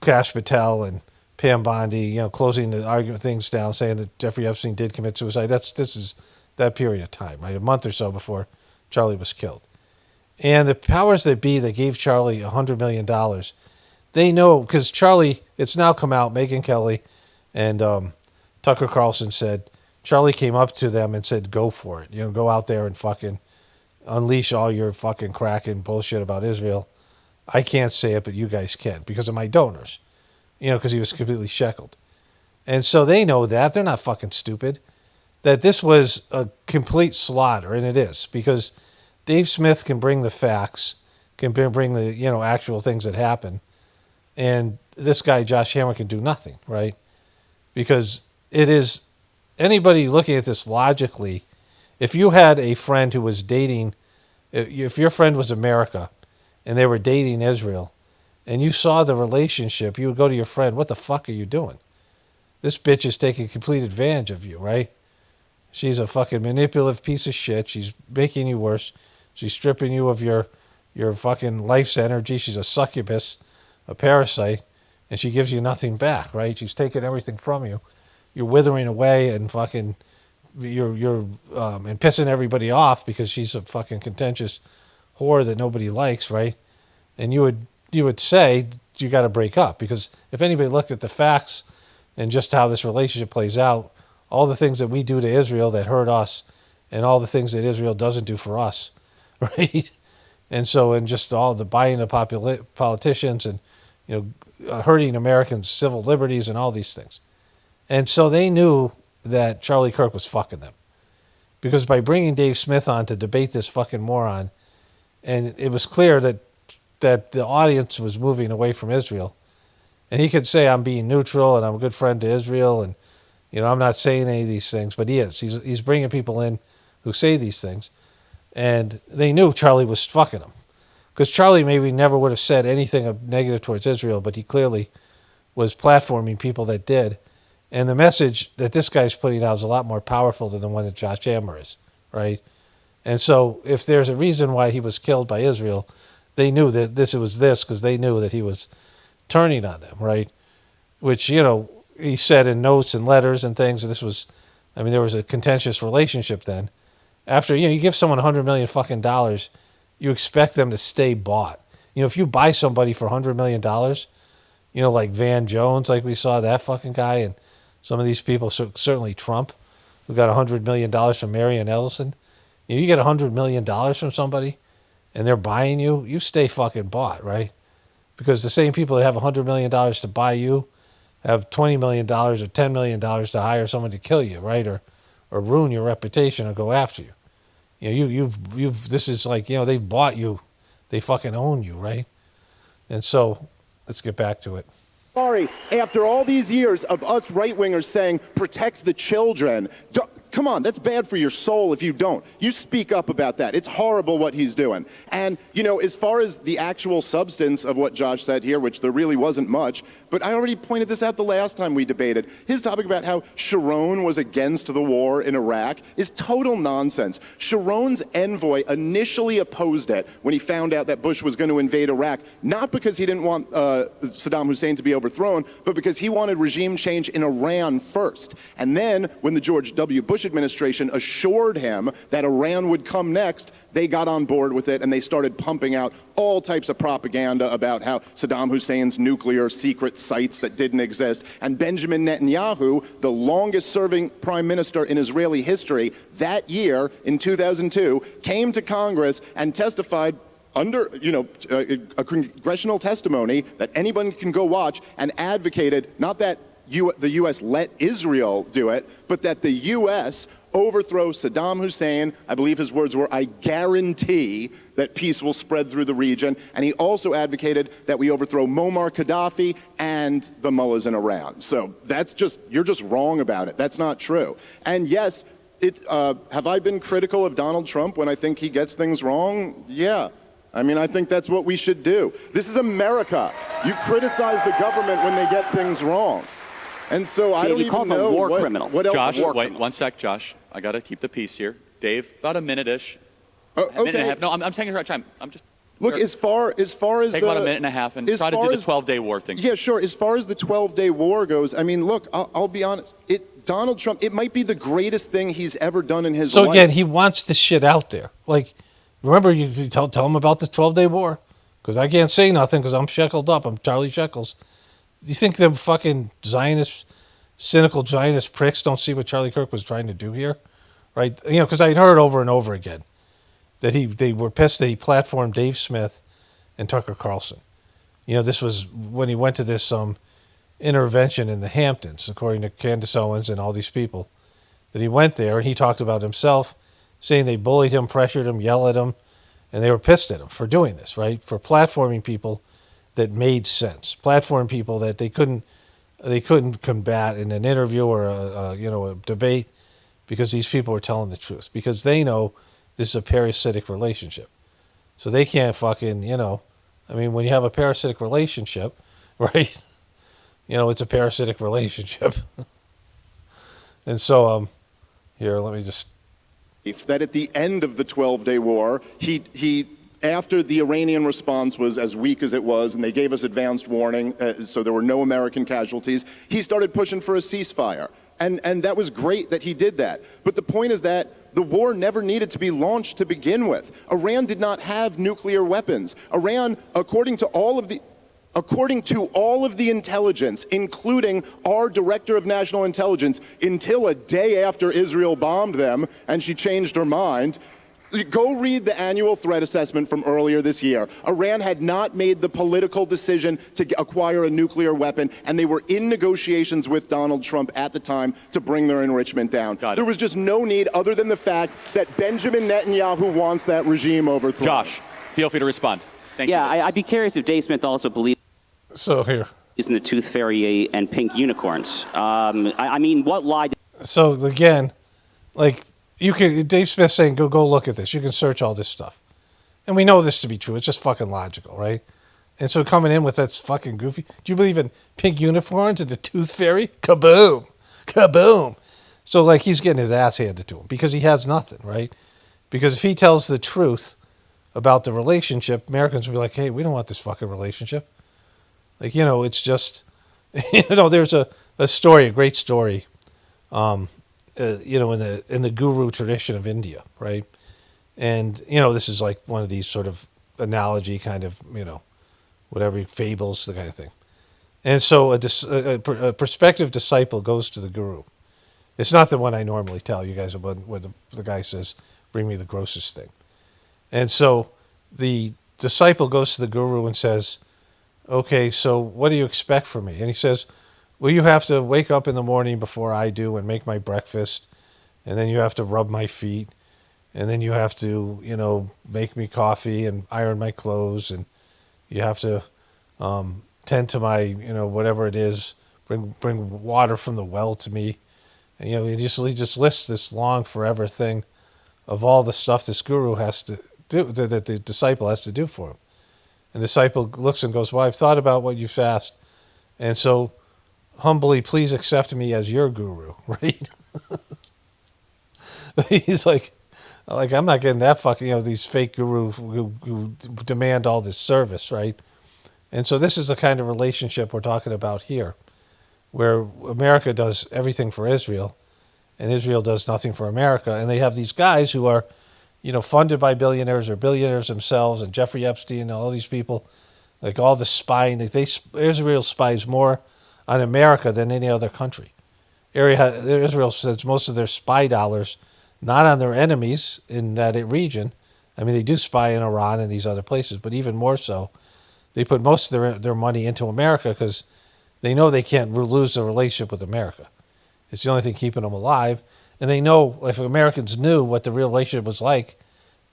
Kash Patel and Pam Bondi, closing the argument things down, saying that Jeffrey Epstein did commit suicide. This is that period of time, right? A month or so before Charlie was killed. And the powers that be that gave Charlie $100 million, they know, because Charlie, it's now come out, Megyn Kelly and Tucker Carlson said, Charlie came up to them and said, go for it. Go out there and fucking unleash all your fucking crack and bullshit about Israel. I can't say it, but you guys can because of my donors, because he was completely shackled. And so they know that. They're not fucking stupid. That this was a complete slaughter, and it is, because Dave Smith can bring the facts, can bring the, actual things that happen. And this guy, Josh Hammer, can do nothing, right? Because it is, anybody looking at this logically, if you had a friend who was dating If your friend was America and they were dating Israel and you saw the relationship, you would go to your friend, what the fuck are you doing? This bitch is taking complete advantage of you, right? She's a fucking manipulative piece of shit. She's making you worse. She's stripping you of your fucking life's energy. She's a succubus, a parasite, and she gives you nothing back, right? She's taking everything from you. You're withering away and fucking you're and pissing everybody off because she's a fucking contentious whore that nobody likes, right? And you would say you got to break up, because if anybody looked at the facts and just how this relationship plays out, all the things that we do to Israel that hurt us, and all the things that Israel doesn't do for us, right? And so, and just all the buying of politicians and, hurting Americans' civil liberties and all these things. And so they knew that Charlie Kirk was fucking them. Because by bringing Dave Smith on to debate this fucking moron, and it was clear that the audience was moving away from Israel. And he could say, I'm being neutral and I'm a good friend to Israel and, I'm not saying any of these things, but he is. He's bringing people in who say these things. And they knew Charlie was fucking them. Because Charlie maybe never would have said anything negative towards Israel, but he clearly was platforming people that did. And the message that this guy's putting out is a lot more powerful than the one that Josh Hammer is, right? And so if there's a reason why he was killed by Israel, they knew that this was this, because they knew that he was turning on them, right? Which, he said in notes and letters and things. This was, there was a contentious relationship then. After, you give someone $100 million fucking dollars, you expect them to stay bought. If you buy somebody for $100 million, like Van Jones, like we saw that fucking guy, and some of these people, certainly Trump, who got $100 million from Marion Ellison. You get $100 million from somebody, and they're buying you, you stay fucking bought, right? Because the same people that have $100 million to buy you have $20 million or $10 million to hire someone to kill you, right? Or ruin your reputation or go after you. This is like, they bought you. They fucking own you, right? And so, let's get back to it. Sorry, after all these years of us right-wingers saying, protect the children, come on, that's bad for your soul if you don't. You speak up about that. It's horrible what he's doing. And, as far as the actual substance of what Josh said here, which there really wasn't much, but I already pointed this out the last time we debated, his topic about how Sharon was against the war in Iraq is total nonsense. Sharon's envoy initially opposed it when he found out that Bush was going to invade Iraq, not because he didn't want Saddam Hussein to be overthrown, but because he wanted regime change in Iran first. And then, when the George W. Bush administration assured him that Iran would come next, they got on board with it and they started pumping out all types of propaganda about how Saddam Hussein's nuclear secret sites that didn't exist. And Benjamin Netanyahu, the longest serving prime minister in Israeli history, that year in 2002, came to Congress and testified under, a congressional testimony that anyone can go watch, and advocated not that the U.S. let Israel do it, but that the U.S. overthrow Saddam Hussein. I believe his words were, I guarantee that peace will spread through the region. And he also advocated that we overthrow Muammar Gaddafi and the mullahs in Iran. So you're just wrong about it. That's not true. And yes, have I been critical of Donald Trump when I think he gets things wrong? Yeah. I think that's what we should do. This is America. You criticize the government when they get things wrong. And so I don't even know what else. Josh, wait 1 sec, Josh. I got to keep the peace here. Dave, about a minute-ish. Okay. A minute and a half. No, I'm taking the right time. Look, as far as take about a minute and a half and try to do the 12-day war thing. Yeah, sure. As far as the 12-day war goes, look, I'll be honest. Donald Trump, it might be the greatest thing he's ever done in his life. So again, he wants the shit out there. Like, remember, you tell him about the 12-day war? Because I can't say nothing because I'm shackled up. I'm Charlie Shekels. Do you think them fucking cynical Zionist pricks don't see what Charlie Kirk was trying to do here? Right? Because I'd heard over and over again that they were pissed that he platformed Dave Smith and Tucker Carlson. This was when he went to this intervention in the Hamptons, according to Candace Owens and all these people, that he went there and he talked about himself, saying they bullied him, pressured him, yelled at him, and they were pissed at him for doing this, right? For platforming people that made sense, platform people that they couldn't combat in an interview or a debate, because these people were telling the truth, because they know this is a parasitic relationship. So they can't fucking, you know, I mean, when you have a parasitic relationship, right? You know, it's a parasitic relationship. And so, here, let me just. That at the end of the 12-day war, he after the Iranian response was as weak as it was, and they gave us advanced warning, so there were no American casualties, he started pushing for a ceasefire. And that was great that he did that. But the point is that the war never needed to be launched to begin with. Iran did not have nuclear weapons. Iran, according to all of the intelligence, including our Director of National Intelligence, until a day after Israel bombed them and she changed her mind, go read the annual threat assessment from earlier this year. Iran had not made the political decision to acquire a nuclear weapon, and they were in negotiations with Donald Trump at the time to bring their enrichment down. There was just no need other than the fact that Benjamin Netanyahu wants that regime overthrown. Josh, feel free to respond. Thank you. I'd be curious if Dave Smith also believes So here. in the tooth fairy and pink unicorns. I mean, what lie? So again, like, you can, Dave Smith saying, go look at this. You can search all this stuff. And we know this to be true. It's just fucking logical, right? And so coming in with that's fucking goofy. Do you believe in pink unicorns and the tooth fairy? Kaboom. Kaboom. So, like, he's getting his ass handed to him because he has nothing, right? Because if he tells the truth about the relationship, Americans will be like, hey, we don't want this fucking relationship. Like, you know, it's just, you know, there's a story, a great story, you know, in the guru tradition of India, right? And, you know, this is like one of these sort of analogy kind of, you know, whatever, fables, the kind of thing. And so a prospective disciple goes to the guru. It's not the one I normally tell you guys about, where the guy says, bring me the grossest thing. And so the disciple goes to the guru and says, okay, so what do you expect from me? And he says, well, you have to wake up in the morning before I do and make my breakfast, and then you have to rub my feet, and then you have to, you know, make me coffee and iron my clothes, and you have to tend to my, you know, whatever it is, bring water from the well to me. And, you know, he just lists this long forever thing of all the stuff this guru has to do, that the disciple has to do for him. And the disciple looks and goes, well, I've thought about what you've asked, and so humbly, please accept me as your guru, right? He's like, I'm not getting that fucking, you know, these fake gurus who demand all this service, right? And so this is the kind of relationship we're talking about here, where America does everything for Israel, and Israel does nothing for America. And they have these guys who are, you know, funded by billionaires or billionaires themselves, and Jeffrey Epstein and all these people, like all the spying. Israel spies more on America than any other country. Israel sends most of their spy dollars not on their enemies in that region. I mean, they do spy in Iran and these other places, but even more so, they put most of their money into America because they know they can't lose the relationship with America. It's the only thing keeping them alive. And they know if Americans knew what the real relationship was like,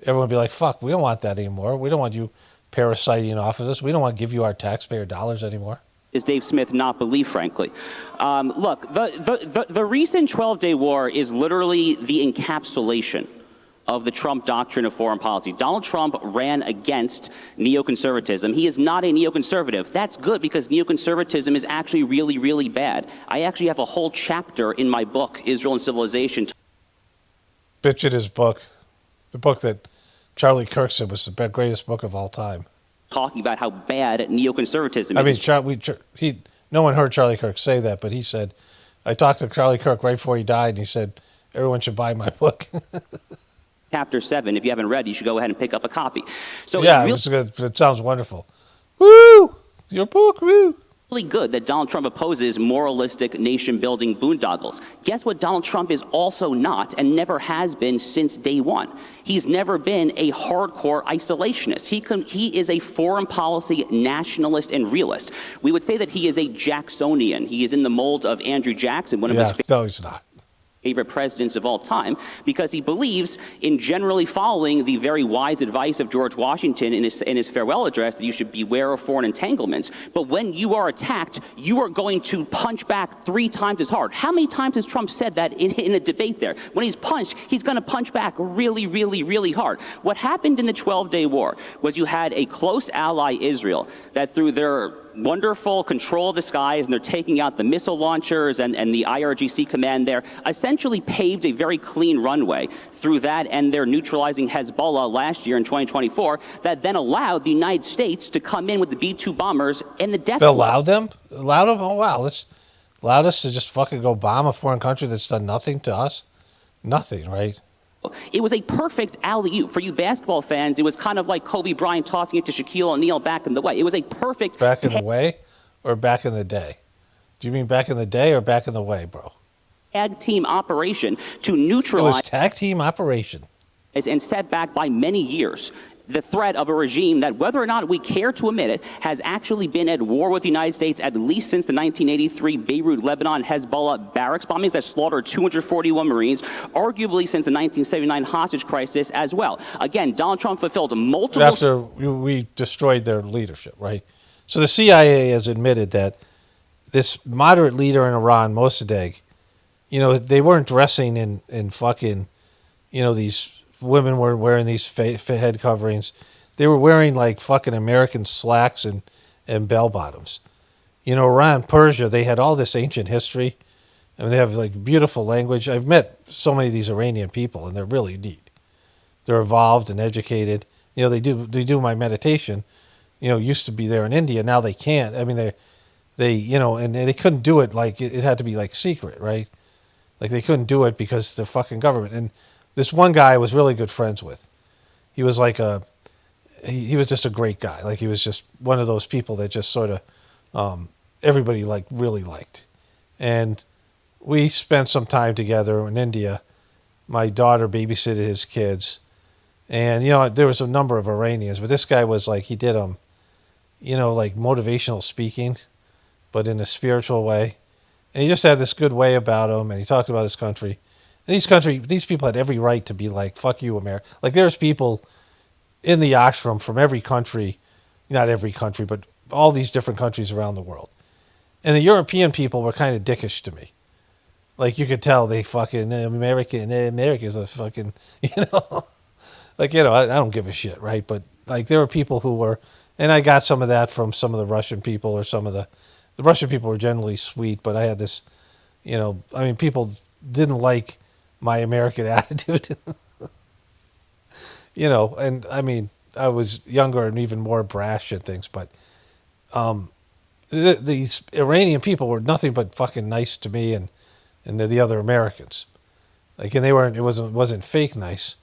everyone would be like, fuck, we don't want that anymore. We don't want you parasiting off of us. We don't want to give you our taxpayer dollars anymore. Is Dave Smith not believe, frankly? Look, the recent 12-day war is literally the encapsulation of the Trump doctrine of foreign policy. Donald Trump ran against neoconservatism. He is not a neoconservative. That's good because neoconservatism is actually really, really bad. I actually have a whole chapter in my book, Israel and Civilization. Bitch in his book, the book that Charlie Kirk said was the greatest book of all time. Talking about how bad neoconservatism is. I mean, no one heard Charlie Kirk say that, but he said, I talked to Charlie Kirk right before he died, and he said, everyone should buy my book. Chapter 7, if you haven't read, you should go ahead and pick up a copy. So yeah, it's it sounds wonderful. Woo! Your book, woo! Really good that Donald Trump opposes moralistic nation-building boondoggles. Guess what Donald Trump is also not and never has been since day one? He's never been a hardcore isolationist. He is a foreign policy nationalist and realist. We would say that he is a Jacksonian. He is in the mold of Andrew Jackson, one of his... No, he's not. favorite presidents of all time, because he believes in generally following the very wise advice of George Washington in his farewell address that you should beware of foreign entanglements. But when you are attacked, you are going to punch back 3 times as hard. How many times has Trump said that in a debate there? When he's punched, he's going to punch back really, really, really hard. What happened in the 12-day war was you had a close ally, Israel, that through their wonderful control of the skies, and they're taking out the missile launchers and the IRGC command there, essentially paved a very clean runway through that, and they're neutralizing Hezbollah last year in 2024, that then allowed the United States to come in with the B-2 bombers and the death They blow. allowed them? Allowed them? Oh, wow. Allowed us to just fucking go bomb a foreign country that's done nothing to us? Nothing, right? It was a perfect alley-oop. For you basketball fans, it was kind of like Kobe Bryant tossing it to Shaquille O'Neal back in the way. It was a perfect... Back in the way or back in the day? Do you mean back in the day or back in the way, bro? Tag team operation to It neutralize... was tag team operation. And set back by many years the threat of a regime that, whether or not we care to admit it, has actually been at war with the United States at least since the 1983 Beirut, Lebanon, Hezbollah barracks bombings that slaughtered 241 Marines, arguably since the 1979 hostage crisis as well. Again, Donald Trump fulfilled multiple... After we destroyed their leadership, right? So the CIA has admitted that this moderate leader in Iran, Mossadegh, they weren't dressing in fucking, these women were wearing these head coverings. They were wearing like fucking American slacks and bell bottoms. Iran, Persia, they had all this ancient history. I mean, they have like beautiful language. I've met so many of these Iranian people, and they're really neat. They're evolved and educated. They do my meditation. Used to be there in India. Now they can't. I mean, and they couldn't do it like it had to be like secret, right? Like they couldn't do it because the fucking government. And this one guy I was really good friends with. He was like he was just a great guy. Like he was just one of those people that just sort of everybody like really liked. And we spent some time together in India. My daughter babysitted his kids. And, there was a number of Iranians, but this guy was like, he did like motivational speaking, but in a spiritual way. And he just had this good way about him, and he talked about his country. And these people had every right to be like, fuck you, America. Like, there's people in the ashram from every country, not every country, but all these different countries around the world. And the European people were kind of dickish to me. Like, you could tell they fucking, America's a fucking, like, I don't give a shit, right? But, like, there were people who were, and I got some of that from some of the Russian people, or some of the Russian people were generally sweet, but I had this, people didn't like my American attitude. And I mean, I was younger and even more brash and things, but these Iranian people were nothing but fucking nice to me and the other Americans. Like, and it wasn't fake nice.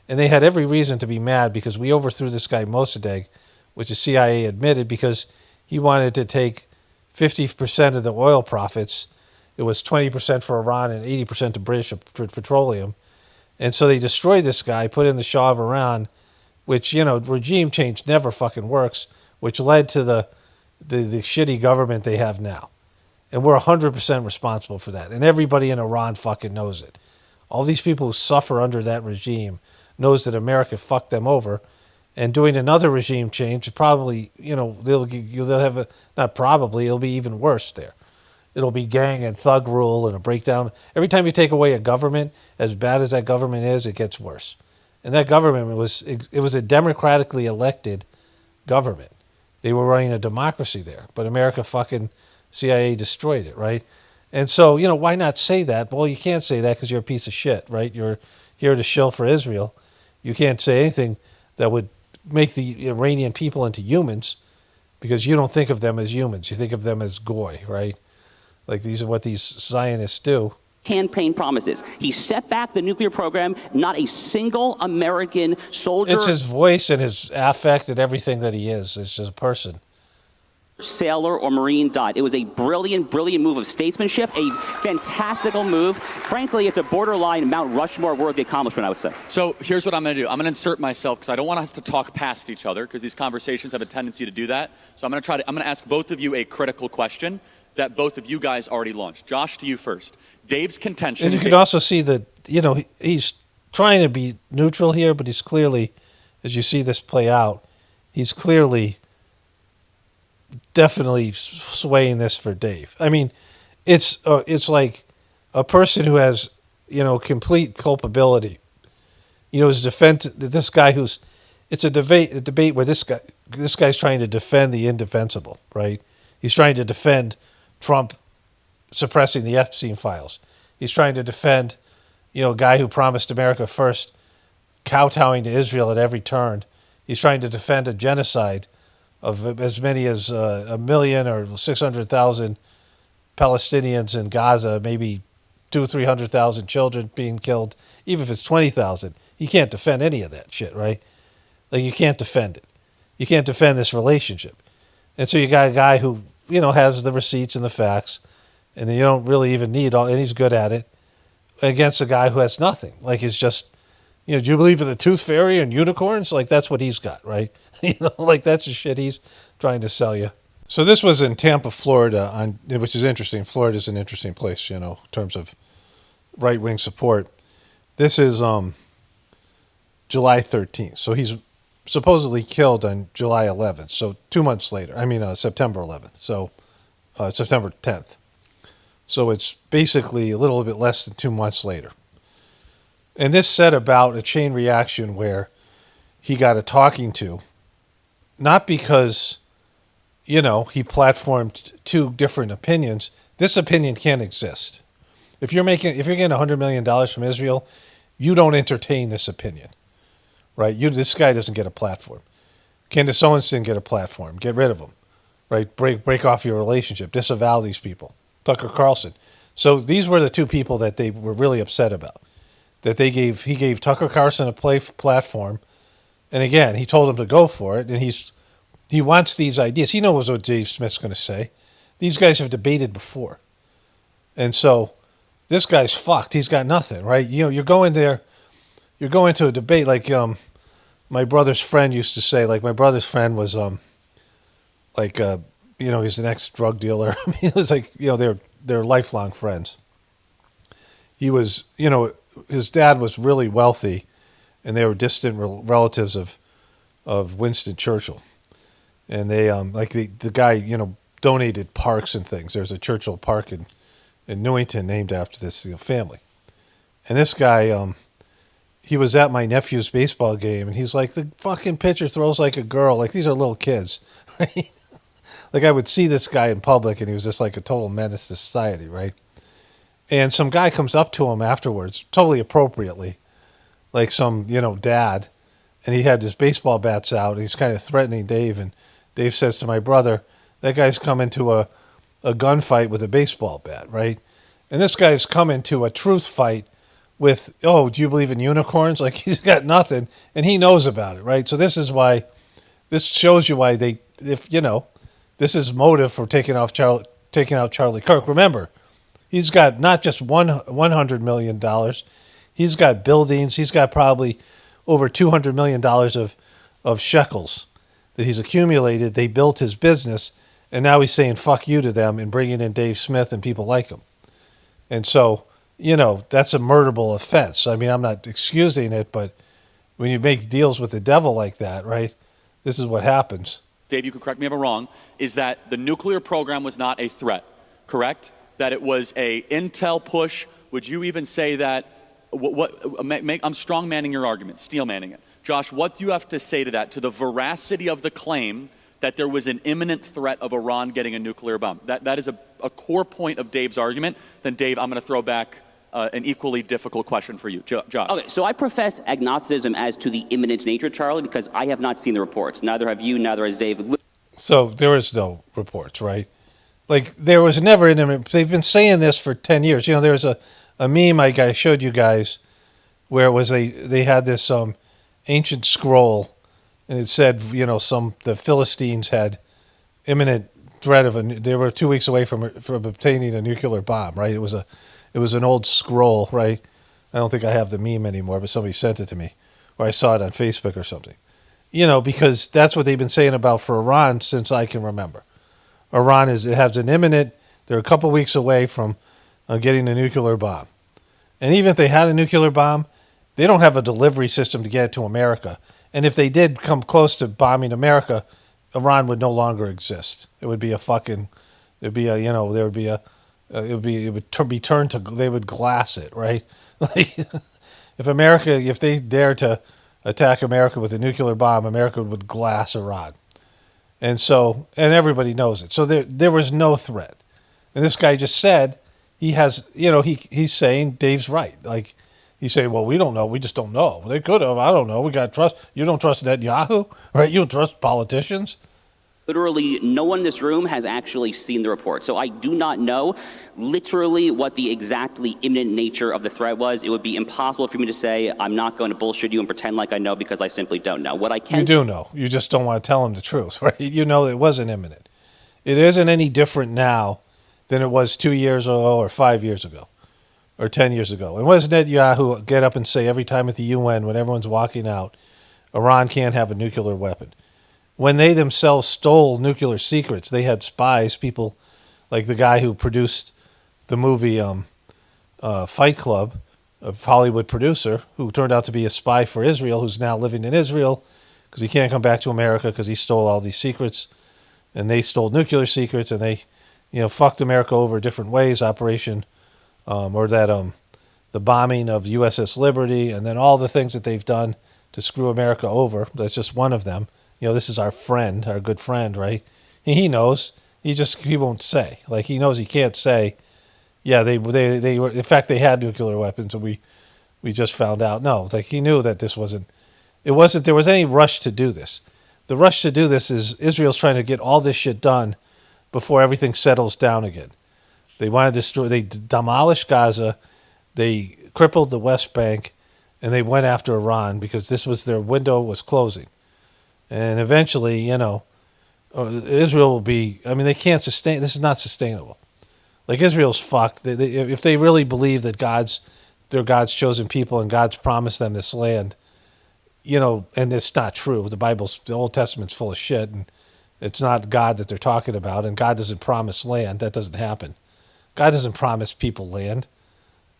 And they had every reason to be mad because we overthrew this guy Mossadegh, which the CIA admitted, because he wanted to take 50% of the oil profits. It was 20% for Iran and 80% to British petroleum. And so they destroyed this guy, put in the Shah of Iran, which, regime change never fucking works, which led to the shitty government they have now. And we're 100% responsible for that. And everybody in Iran fucking knows it. All these people who suffer under that regime knows that America fucked them over. And doing another regime change, probably, they'll have it'll be even worse there. It'll be gang and thug rule and a breakdown. Every time you take away a government, as bad as that government is, it gets worse. And that government was a democratically elected government. They were running a democracy there, but America fucking CIA destroyed it, right? And so, why not say that? Well, you can't say that because you're a piece of shit, right? You're here to shill for Israel. You can't say anything that would make the Iranian people into humans, because you don't think of them as humans. You think of them as goy, right? Like, these are what these Zionists do. Campaign promises. He set back the nuclear program. Not a single American soldier... It's his voice and his affect and everything that he is. It's just a person. Sailor or Marine died. It was a brilliant, brilliant move of statesmanship, a fantastical move. Frankly, it's a borderline Mount Rushmore worthy accomplishment, I would say. So here's what I'm going to do. I'm going to insert myself because I don't want us to talk past each other, because these conversations have a tendency to do that. So I'm going to ask both of you a critical question. that both of you guys already launched. Josh, to you first. Dave's contention. And you can also see that, he's trying to be neutral here, but he's clearly, as you see this play out, he's clearly definitely swaying this for Dave. I mean, it's like a person who has, complete culpability. This guy who's, it's a debate where this guy's trying to defend the indefensible, right? He's trying to defend Trump suppressing the Epstein files. He's trying to defend, a guy who promised America first, kowtowing to Israel at every turn. He's trying to defend a genocide of as many as 1 million or 600,000 Palestinians in Gaza, maybe 200,000-300,000 children being killed. Even if it's 20,000, you can't defend any of that shit, right? Like, you can't defend it. You can't defend this relationship. And so you got a guy who, has the receipts and the facts, and you don't really even need all, and he's good at it, against a guy who has nothing. Like, he's just, do you believe in the tooth fairy and unicorns? Like, that's what he's got, right? Like, that's the shit he's trying to sell you. So this was in Tampa, Florida, which is interesting. Florida's an interesting place, in terms of right-wing support. This is July 13th. So he's supposedly killed on July 11th. So 2 months later. September 11th. So September 10th. So it's basically a little bit less than 2 months later. And this set about a chain reaction where he got a talking to, not because, he platformed two different opinions. This opinion can't exist. If you're getting $100 million from Israel, you don't entertain this opinion, right? This guy doesn't get a platform. Candace Owens didn't get a platform. Get rid of him, right? Break off your relationship. Disavow these people. Tucker Carlson. So these were the two people that they were really upset about. That he gave Tucker Carlson a platform, and again, he told him to go for it, and he wants these ideas. He knows what Dave Smith's going to say. These guys have debated before, and so this guy's fucked. He's got nothing, right? You're going there, you're going to a debate like my brother's friend used to say. Like, my brother's friend was he's an ex-drug dealer. I mean, it was like, they're lifelong friends. He was, his dad was really wealthy, and they were distant relatives of Winston Churchill. And they, the guy, donated parks and things. There's a Churchill Park in Newington named after this family. And this guy, he was at my nephew's baseball game, and he's like, the fucking pitcher throws like a girl. Like, these are little kids, right? Like, I would see this guy in public, and he was just like a total menace to society, right? And some guy comes up to him afterwards, totally appropriately, like some, dad, and he had his baseball bats out, and he's kind of threatening Dave, and Dave says to my brother, that guy's come into a gunfight with a baseball bat, right? And this guy's come into a truth fight with, do you believe in unicorns? Like, he's got nothing, and he knows about it, right? So this shows you why this is motive for taking out Charlie Kirk. Remember, he's got not just $100 million. He's got buildings. He's got probably over $200 million of shekels that he's accumulated. They built his business, and now he's saying fuck you to them and bringing in Dave Smith and people like him. And so, that's a murderable offense. I mean, I'm not excusing it, but when you make deals with the devil like that, right, this is what happens. Dave, you can correct me if I'm wrong, is that the nuclear program was not a threat, correct? That it was a intel push. Would you even say that, I'm strong manning your argument, steel manning it. Josh, what do you have to say to that, to the veracity of the claim that there was an imminent threat of Iran getting a nuclear bomb? That is a core point of Dave's argument. Then Dave, I'm going to throw back an equally difficult question for you. Josh. Okay, so I profess agnosticism as to the imminent nature, Charlie, because I have not seen the reports. Neither have you, neither has Dave. So there is no reports, right? Like, there was never an imminent. They've been saying this for 10 years. There was a meme I showed you guys where it was they had this ancient scroll, and it said, the Philistines had imminent threat of they were 2 weeks away from obtaining a nuclear bomb, right? It was an old scroll, right? I don't think I have the meme anymore, but somebody sent it to me, or I saw it on Facebook or something. Because that's what they've been saying about for Iran since I can remember. Iran has an imminent They're a couple weeks away from getting a nuclear bomb. And even if they had a nuclear bomb, they don't have a delivery system to get it to America. And if they did come close to bombing America, Iran would no longer exist. It would be a fucking, it'd be a, you know, there would be a, it would be turned to, they would glass it, right? Like, if they dare to attack America with a nuclear bomb, America would glass Iran. And so, and everybody knows it. So there was no threat. And this guy just said, he has, he's saying Dave's right. Like, he's saying, well, we don't know. We just don't know. They could have. I don't know. We got to trust. You don't trust Netanyahu, right? You don't trust politicians. Literally, no one in this room has actually seen the report. So I do not know literally what the exactly imminent nature of the threat was. It would be impossible for me to say, I'm not going to bullshit you and pretend like I know, because I simply don't know. What I can You do know. You just don't want to tell him the truth, right? You know it wasn't imminent. It isn't any different now than it was 2 years ago or 5 years ago or 10 years ago. And what does Netanyahu get up and say every time at the UN when everyone's walking out? Iran can't have a nuclear weapon. When they themselves stole nuclear secrets, they had spies, people like the guy who produced the movie Fight Club, a Hollywood producer, who turned out to be a spy for Israel, who's now living in Israel because he can't come back to America because he stole all these secrets. And they stole nuclear secrets, and they, fucked America over different ways. Operation, the bombing of USS Liberty, and then all the things that they've done to screw America over. That's just one of them. This is our friend, our good friend, right? He knows. He won't say. Like, he knows he can't say, yeah, they were, in fact, they had nuclear weapons, and we just found out. No, like, he knew that there wasn't there was any rush to do this. The rush to do this is Israel's trying to get all this shit done before everything settles down again. They want to destroy, they demolished Gaza, they crippled the West Bank, and they went after Iran because this was their window was closing. And eventually, Israel will be, they can't sustain, this is not sustainable. Like, Israel's fucked. If they really believe that they're God's chosen people and God's promised them this land, and it's not true. The Old Testament's full of shit, and it's not God that they're talking about, and God doesn't promise land. That doesn't happen. God doesn't promise people land.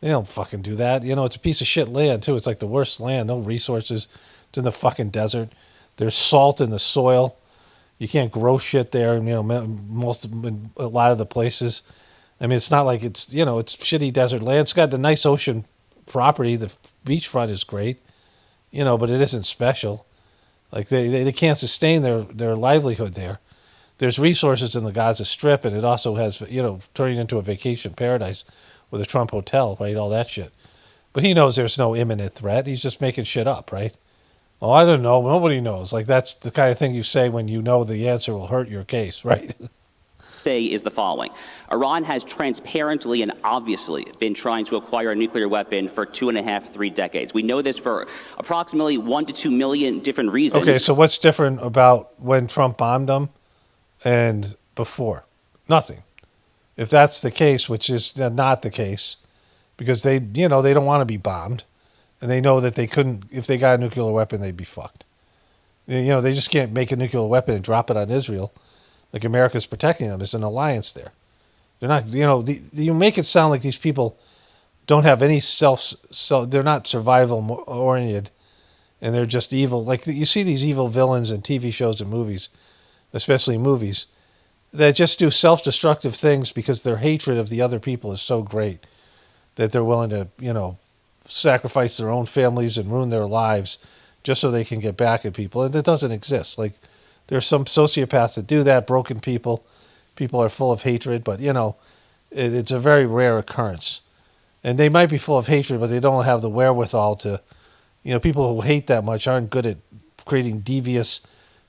They don't fucking do that. It's a piece of shit land, too. It's like the worst land. No resources. It's in the fucking desert. There's salt in the soil. You can't grow shit there. A lot of the places. It's not like it's shitty desert land. It's got the nice ocean property. The beachfront is great, but it isn't special. Like they can't sustain their livelihood there. There's resources in the Gaza Strip, and it also has turning into a vacation paradise with a Trump hotel, right? All that shit. But he knows there's no imminent threat. He's just making shit up, right? Well, I don't know. Nobody knows. Like, that's the kind of thing you say when you know the answer will hurt your case, right? Say is the following. Iran has transparently and obviously been trying to acquire a nuclear weapon for 2.5, 3 decades. We know this for approximately 1 to 2 million different reasons. Okay, so what's different about when Trump bombed them and before? Nothing. If that's the case, which is not the case, because they don't want to be bombed. And they know that they couldn't, if they got a nuclear weapon, they'd be fucked. They just can't make a nuclear weapon and drop it on Israel. Like, America's protecting them. There's an alliance there. They're not, you make it sound like these people don't have any so they're not survival oriented, and they're just evil. Like, you see these evil villains in TV shows and movies, especially movies, that just do self-destructive things because their hatred of the other people is so great that they're willing to, sacrifice their own families and ruin their lives just so they can get back at people. And it doesn't exist. Like, there's some sociopaths that do that, broken people. People are full of hatred, but, it's a very rare occurrence. And they might be full of hatred, but they don't have the wherewithal to, people who hate that much aren't good at creating devious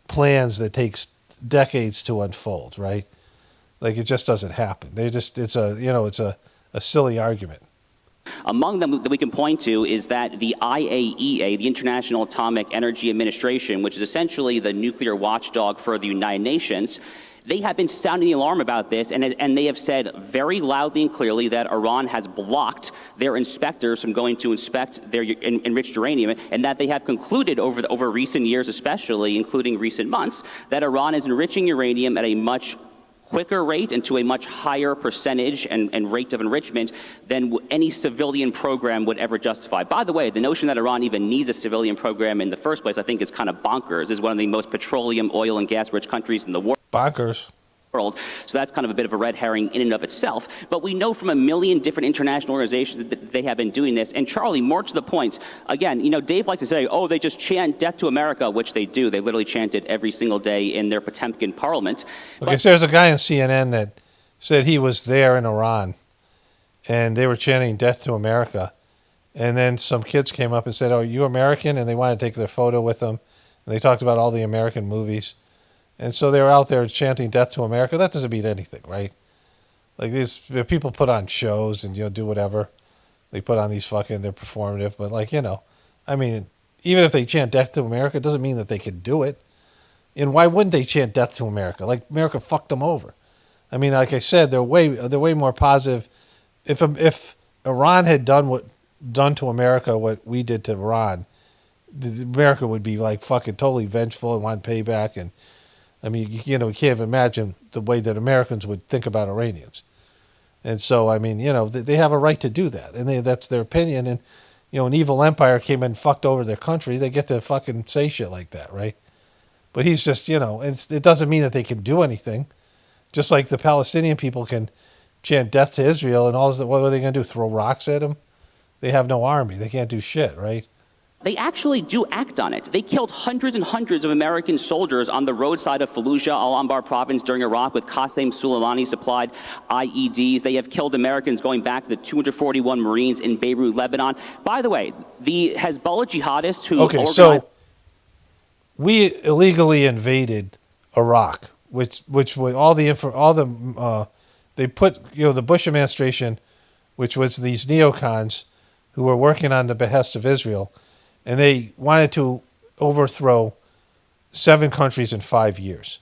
plans that takes decades to unfold, right? Like, it just doesn't happen. It's a silly argument. Among them that we can point to is that the IAEA, the International Atomic Energy Administration, which is essentially the nuclear watchdog for the United Nations, they have been sounding the alarm about this, and they have said very loudly and clearly that Iran has blocked their inspectors from going to inspect their enriched uranium, and that they have concluded over recent years, especially including recent months, that Iran is enriching uranium at a much quicker rate and to a much higher percentage and rate of enrichment than any civilian program would ever justify. By the way, the notion that Iran even needs a civilian program in the first place, I think, is kind of bonkers. It's one of the most petroleum, oil, and gas-rich countries in the world. Bonkers. So that's kind of a bit of a red herring in and of itself. But we know from a million different international organizations that they have been doing this. And Charlie, more to the point, again, you know, Dave likes to say, oh, they just chant death to America, which they do. They literally chant it every single day in their Potemkin parliament. Okay, so there's a guy on CNN that said he was there in Iran, and they were chanting death to America. And then some kids came up and said, oh, you American? And they wanted to take their photo with them. And they talked about all the American movies. And so they were out there chanting death to America. That doesn't mean anything, right? Like these people put on shows and, you know, do whatever. They put on these they're performative. But like, you know, I mean, even if they chant death to America, it doesn't mean that they can do it. And why wouldn't they chant death to America? Like America fucked them over. I mean, like I said, they're way more positive. If Iran had done to America what we did to Iran, America would be like fucking totally vengeful and want payback. And I mean, you know, you can't imagine the way that Americans would think about Iranians. And so, I mean, you know, they have a right to do that. And that's their opinion. And, you know, an evil empire came and fucked over their country. They get to fucking say shit like that, right? But he's just, you know, it doesn't mean that they can do anything. Just like the Palestinian people can chant death to Israel and what are they going to do, throw rocks at them? They have no army. They can't do shit, right? They actually do act on it. They killed hundreds and hundreds of American soldiers on the roadside of Fallujah, Al-Anbar province during Iraq with Qasem Soleimani supplied IEDs. They have killed Americans going back to the 241 Marines in Beirut, Lebanon. By the way, the Hezbollah jihadists who so we illegally invaded Iraq, which was they put, you know, the Bush administration, which was these neocons who were working on the behest of Israel. And they wanted to overthrow 7 countries in 5 years.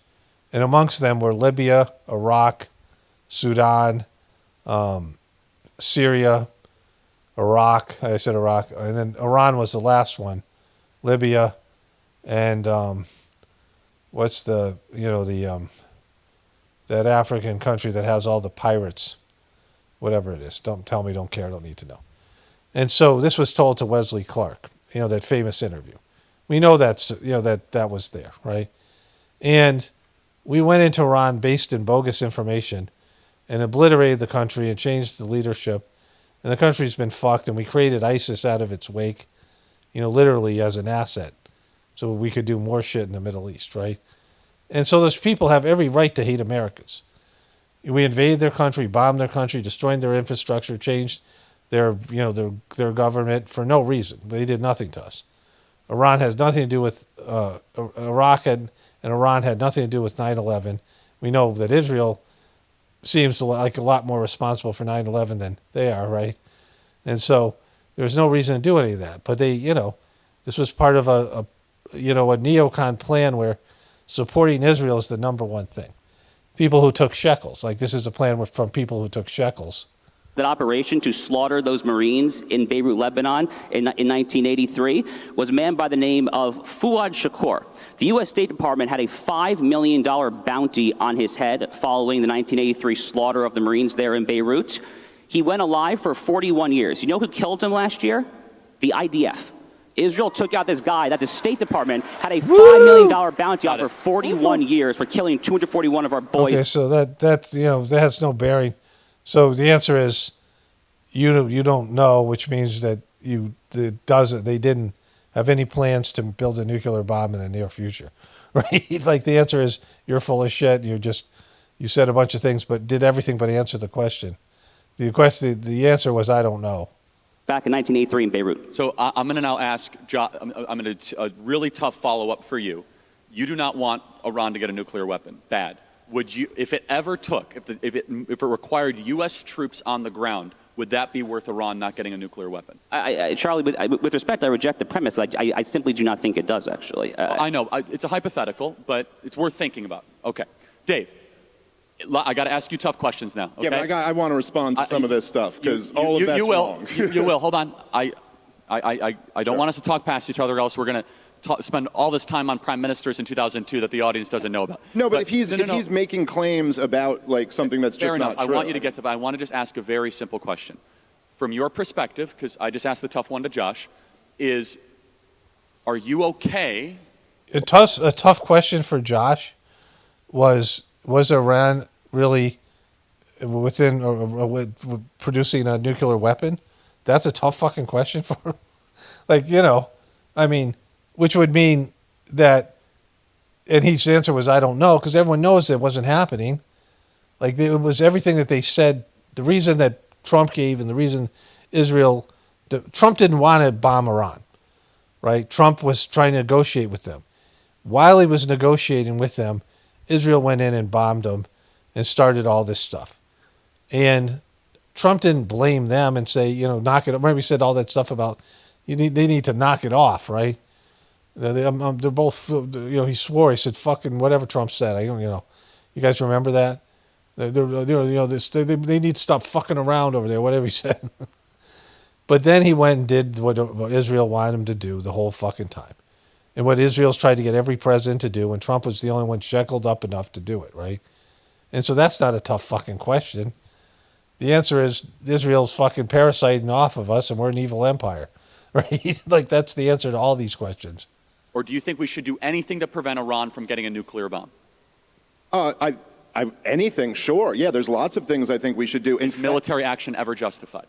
And amongst them were Libya, Iraq, Sudan, Syria, Iraq. I said Iraq. And then Iran was the last one. Libya. And what's that African country that has all the pirates? Whatever it is. Don't tell me, don't care, don't need to know. And so this was told to Wesley Clark. You know, that famous interview. We know that was there, right? And we went into Iran based in bogus information and obliterated the country and changed the leadership. And the country's been fucked, and we created ISIS out of its wake, you know, literally as an asset. So we could do more shit in the Middle East, right? And so those people have every right to hate Americans. We invaded their country, bombed their country, destroyed their infrastructure, changed their government for no reason. They did nothing to us. Iran has nothing to do with Iraq and Iran had nothing to do with 9/11. We know that Israel seems like a lot more responsible for 9/11 than they are, right? And so there's no reason to do any of that. But they, you know, this was part of a neocon plan where supporting Israel is the number one thing. People who took shekels, like this is a plan from people who took shekels. That operation to slaughter those Marines in Beirut, Lebanon in 1983 was a man by the name of Fuad Shakur. The U.S. State Department had a $5 million bounty on his head following the 1983 slaughter of the Marines there in Beirut. He went alive for 41 years. You know who killed him last year? The IDF. Israel took out this guy that the State Department had a $5 million bounty on for 41 years for killing 241 of our boys. Okay, so that has no bearing. So the answer is you don't know, which means that they didn't have any plans to build a nuclear bomb in the near future, right? Like the answer is you're full of shit. You said a bunch of things, but did everything but answer the question. The answer was I don't know. Back in 1983 in Beirut. So I'm going to now ask, a really tough follow-up for you. You do not want Iran to get a nuclear weapon. Bad. Would you, if it ever took, if it required U.S. troops on the ground, would that be worth Iran not getting a nuclear weapon? Charlie, with respect, I reject the premise. I simply do not think it does, actually. I know. It's a hypothetical, but it's worth thinking about. Okay. Dave, I got to ask you tough questions now. Okay? Yeah, but I want to respond to some of this stuff, because all of that's wrong. You will. Hold on. I don't want us to talk past each other, else we're going to spend all this time on prime ministers in 2002 that the audience doesn't know about. No, but if he's making claims about like something that's Fair just enough. not true. I want you to get to, but I want to just ask a very simple question. From your perspective, because I just asked the tough one to Josh, are you okay? A tough question for Josh was Iran really within or producing a nuclear weapon? That's a tough fucking question for him. Like, I mean, which would mean that, and his answer was, I don't know, because everyone knows it wasn't happening. Like, it was everything that they said, the reason that Trump gave and the reason Trump didn't want to bomb Iran, right? Trump was trying to negotiate with them. While he was negotiating with them, Israel went in and bombed them and started all this stuff. And Trump didn't blame them and say, knock it. Remember he said all that stuff about they need to knock it off, right? They're both, he swore. He said, fucking whatever Trump said. You guys remember that? They need to stop fucking around over there, whatever he said. But then he went and did what Israel wanted him to do the whole fucking time. And what Israel's tried to get every president to do, and Trump was the only one shackled up enough to do it, right? And so that's not a tough fucking question. The answer is Israel's fucking parasiting off of us and we're an evil empire, right? Like, that's the answer to all these questions. Or do you think we should do anything to prevent Iran from getting a nuclear bomb? Anything, sure. Yeah, there's lots of things I think we should do. Is military action ever justified?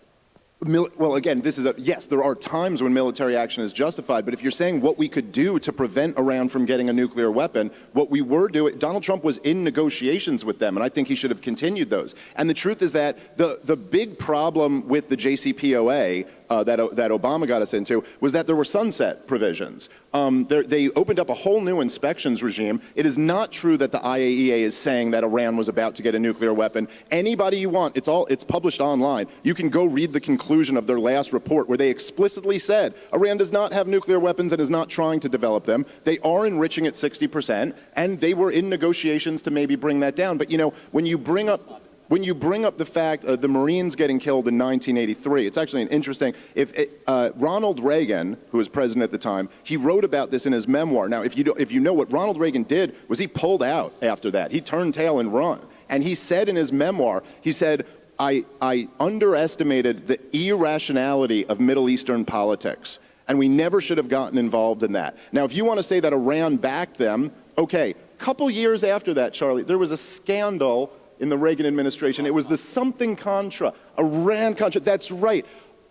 Well, again, yes, there are times when military action is justified, but if you're saying what we could do to prevent Iran from getting a nuclear weapon, what we were doing, Donald Trump was in negotiations with them, and I think he should have continued those. And the truth is that the big problem with the JCPOA that Obama got us into was that there were sunset provisions. They opened up a whole new inspections regime. It is not true that the IAEA is saying that Iran was about to get a nuclear weapon. Anybody you want, it's published online. You can go read the conclusion of their last report where they explicitly said Iran does not have nuclear weapons and is not trying to develop them. They are enriching at 60%, and they were in negotiations to maybe bring that down. But when you bring up the fact of the Marines getting killed in 1983, it's actually an interesting. Ronald Reagan, who was president at the time, he wrote about this in his memoir. Now, if you know what Ronald Reagan did, was he pulled out after that. He turned tail and run. And he said in his memoir, he said, I underestimated the irrationality of Middle Eastern politics, and we never should have gotten involved in that. Now, if you want to say that Iran backed them, okay. A couple years after that, Charlie, there was a scandal in the Reagan administration. It was the something Contra, Iran-Contra. That's right.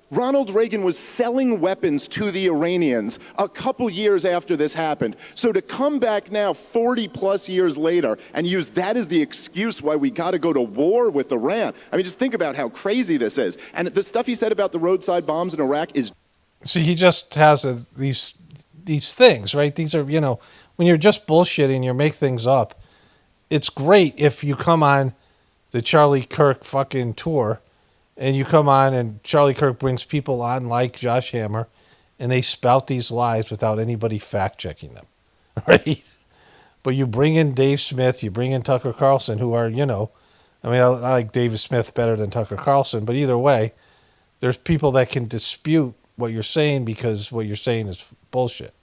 Ronald Reagan was selling weapons to the Iranians a couple years after this happened. So to come back now 40 plus years later and use that as the excuse why we got to go to war with Iran. I mean, just think about how crazy this is. And the stuff he said about the roadside bombs in Iraq is... See, he just has these things, right? These are, when you're just bullshitting, you make things up. It's great if you come on the Charlie Kirk fucking tour and you come on and Charlie Kirk brings people on like Josh Hammer and they spout these lies without anybody fact checking them, right? But you bring in Dave Smith, you bring in Tucker Carlson, who are, I like Dave Smith better than Tucker Carlson, but either way, there's people that can dispute what you're saying because what you're saying is bullshit.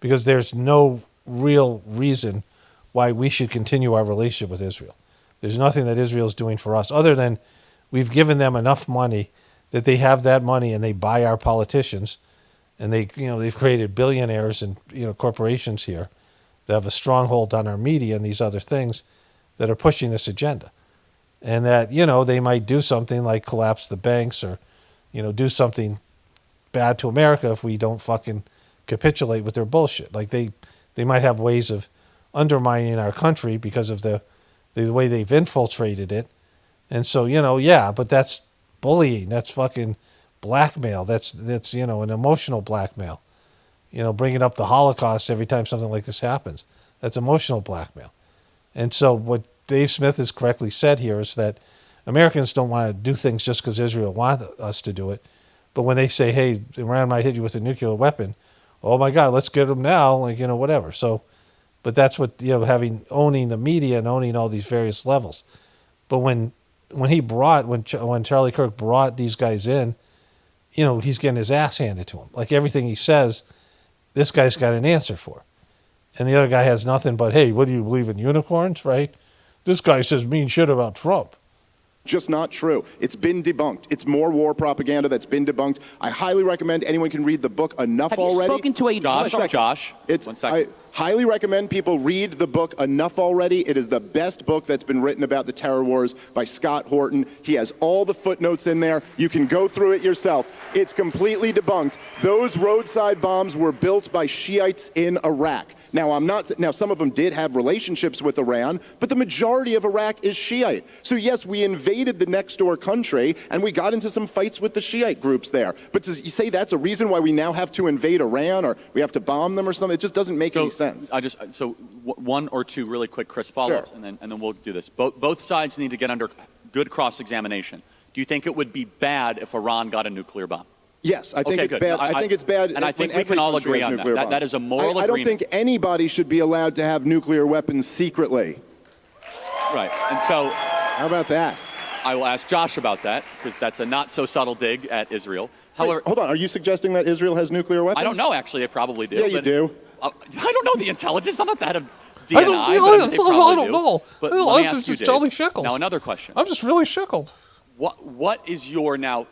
Because there's no real reason why we should continue our relationship with Israel. There's nothing that Israel's doing for us other than we've given them enough money that they have that money and they buy our politicians, and they've created billionaires and corporations here that have a stronghold on our media and these other things that are pushing this agenda, and that they might do something like collapse the banks or do something bad to America if we don't fucking capitulate with their bullshit. Like they might have ways of undermining our country because of the way they've infiltrated it. And so, but that's bullying. That's fucking blackmail. That's an emotional blackmail. Bringing up the Holocaust every time something like this happens. That's emotional blackmail. And so what Dave Smith has correctly said here is that Americans don't want to do things just because Israel wants us to do it. But when they say, hey, Iran might hit you with a nuclear weapon, oh my God, let's get them now, whatever. So, but that's what, owning the media and owning all these various levels. But when Charlie Kirk brought these guys in, he's getting his ass handed to him. Like everything he says, this guy's got an answer for. And the other guy has nothing but, hey, what do you believe in, unicorns, right? This guy says mean shit about Trump. Just not true. It's been debunked. It's more war propaganda that's been debunked. I highly recommend anyone can read the book Enough Have Already. you spoken to a Josh? It's, 1 second. I highly recommend people read the book Enough Already. It is the best book that's been written about the terror wars by Scott Horton. He has all the footnotes in there. You can go through it yourself. It's completely debunked. Those roadside bombs were built by Shiites in Iraq. Now, some of them did have relationships with Iran, but the majority of Iraq is Shiite. So yes, we invaded the next door country and we got into some fights with the Shiite groups there. But to say that's a reason why we now have to invade Iran or we have to bomb them or something, it just doesn't make any sense. One or two really quick, Chris, follow-ups, Sure. and then we'll do this. Both sides need to get under good cross-examination. Do you think it would be bad if Iran got a nuclear bomb? Yes, I think Okay, it's good. bad. I think it's bad. And I think when we can every all country agree has on nuclear that. bombs. That is a moral I don't agreement. think anybody should be allowed to have nuclear weapons secretly. Right. And so How about that? I will ask Josh about that, because that's a not so subtle dig at Israel. However, Hold on, are you suggesting that Israel has nuclear weapons? I don't know, actually. They probably do. Yeah, you but- do. I don't know the intelligence. I'm not that of DNI, I don't know. But I'm let me just ask you, totally Dave. shackled. Now, another question. I'm just really shackled. What is your now,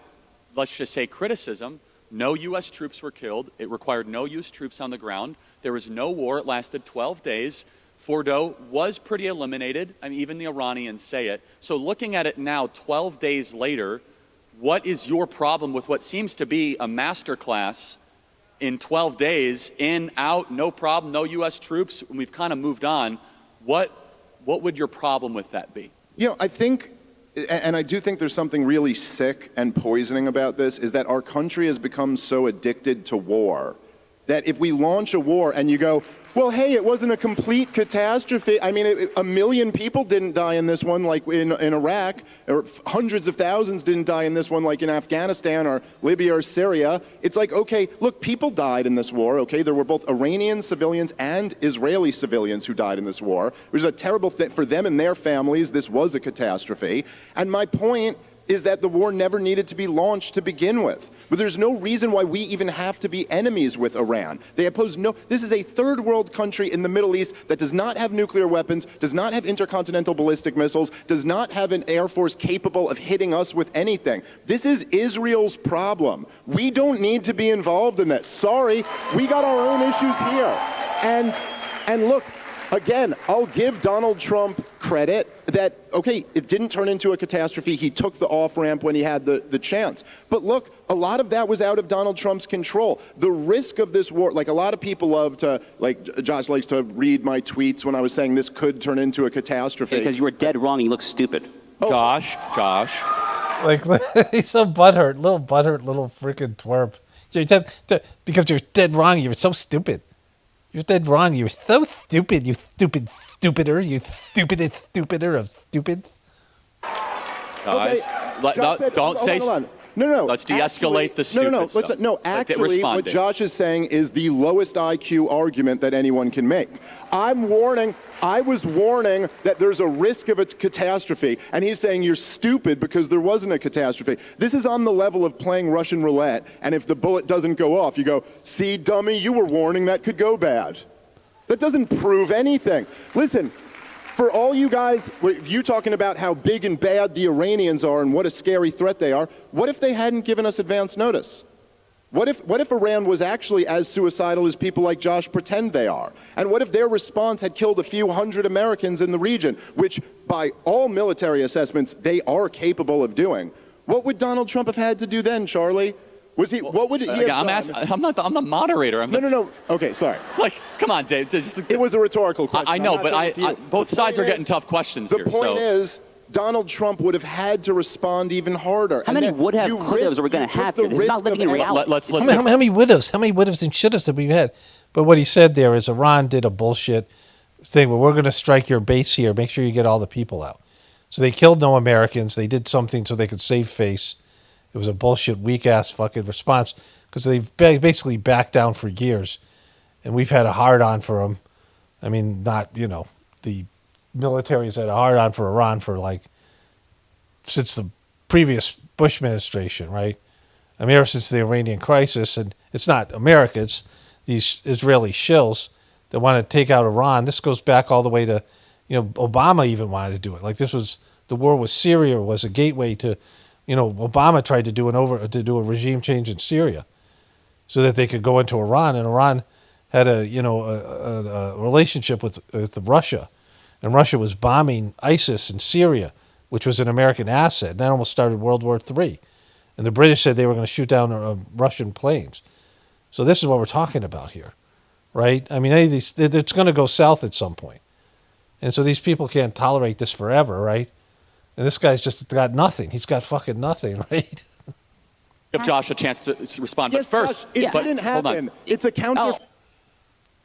let's just say, criticism? No U.S. troops were killed. It required no U.S. troops on the ground. There was no war. It lasted 12 days. Fordo was pretty eliminated. I mean, even the Iranians say it. So looking at it now, 12 days later, what is your problem with what seems to be a masterclass in 12 days, in, out, no problem, no U.S. troops, and we've kind of moved on? What would your problem with that be? You know, I think, and I do think there's something really sick and poisoning about this, is that our country has become so addicted to war that if we launch a war and you go, well, hey, it wasn't a complete catastrophe. I mean, 1 million people didn't die in this one like in Iraq, or hundreds of thousands didn't die in this one like in Afghanistan or Libya or Syria. It's like, okay, look, people died in this war, okay? There were both Iranian civilians and Israeli civilians who died in this war. It was a terrible thing for them and their families. This was a catastrophe. And my point is that the war never needed to be launched to begin with. But there's no reason why we even have to be enemies with Iran. They oppose no, this is a third world country in the Middle East that does not have nuclear weapons, does not have intercontinental ballistic missiles, does not have an air force capable of hitting us with anything. This is Israel's problem. We don't need to be involved in this. Sorry, we got our own issues here. And look, again, I'll give Donald Trump credit that, okay, it didn't turn into a catastrophe. He took the off-ramp when he had the chance. But look, a lot of that was out of Donald Trump's control. The risk of this war, like a lot of people love to, like Josh likes to read my tweets when I was saying this could turn into a catastrophe. Because you were dead wrong and you look stupid. Oh. Josh. Like, he's so butthurt, little freaking twerp. Because you're dead wrong. You were so stupid. You're dead wrong. You were so stupid. You stupid stupider. You stupidest stupider of stupids. Guys, Okay. don't say... Hold on. No. Let's de-escalate the stupid stuff. No, actually, what Josh is saying is the lowest IQ argument that anyone can make. I was warning that there's a risk of a catastrophe, and he's saying you're stupid because there wasn't a catastrophe. This is on the level of playing Russian roulette, and if the bullet doesn't go off, you go, see, dummy, you were warning that could go bad. That doesn't prove anything. Listen, for all you guys, you talking about how big and bad the Iranians are and what a scary threat they are, what if they hadn't given us advance notice? What if Iran was actually as suicidal as people like Josh pretend they are? And what if their response had killed a few hundred Americans in the region, which by all military assessments, they are capable of doing? What would Donald Trump have had to do then, Charlie? What would he have done? I'm the moderator. No. Okay, sorry. Like, come on, Dave. It was a rhetorical question. I know, but both sides are getting tough questions here. The point is, Donald Trump would have had to respond even harder. How many would have, could haves are we going to have here? This is not living in reality. How many would haves? How many would haves and should haves have we had? But what he said there is Iran did a bullshit thing where we're going to strike your base here. Make sure you get all the people out. So they killed no Americans. They did something so they could save face. It was a bullshit, weak-ass fucking response because they've basically backed down for years. And we've had a hard-on for them. I mean, the military has had a hard-on for Iran for, since the previous Bush administration, right? I mean, ever since the Iranian crisis. And it's not America. It's these Israeli shills that want to take out Iran. This goes back all the way to, Obama even wanted to do it. Like the war with Syria was a gateway to, Obama tried to do a regime change in Syria, so that they could go into Iran, and Iran had a relationship with Russia, and Russia was bombing ISIS in Syria, which was an American asset. And that almost started World War III, and the British said they were going to shoot down Russian planes. So this is what we're talking about here, right? I mean, it's going to go south at some point. And so these people can't tolerate this forever, right? And this guy's just got nothing. He's got fucking nothing, right? Give Josh a chance to respond. Yes, but first, Josh, it didn't happen. It's a counterfactual.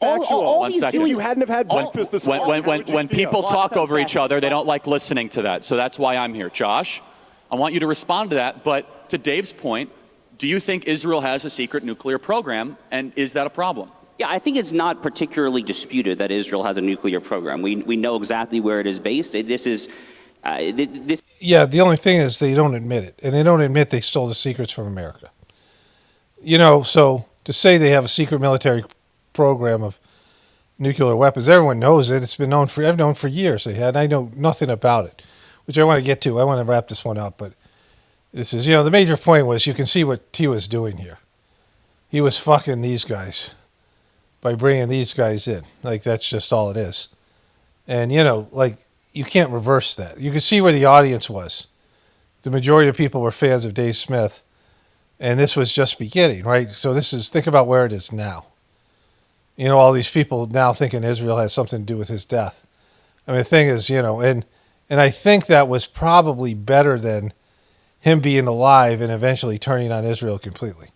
One second. If you hadn't have had breakfast this morning, when people talk over each other, they don't like listening to that. So that's why I'm here. Josh, I want you to respond to that. But to Dave's point, do you think Israel has a secret nuclear program, and is that a problem? Yeah, I think it's not particularly disputed that Israel has a nuclear program. We know exactly where it is based. Yeah, the only thing is they don't admit it, and they don't admit they stole the secrets from America. So to say they have a secret military program of nuclear weapons, everyone knows it. It's been known I've known for years they had. I know nothing about it, which I want to get to. I want to wrap this one up, but this is, the major point was you can see what he was doing here. He was fucking these guys by bringing these guys in. Like, that's just all it is. And, you can't reverse that. You can see where the audience was. The majority of people were fans of Dave Smith, and this was just beginning, right? So think about where it is now. All these people now thinking Israel has something to do with his death. I mean, the thing is, and I think that was probably better than him being alive and eventually turning on Israel completely.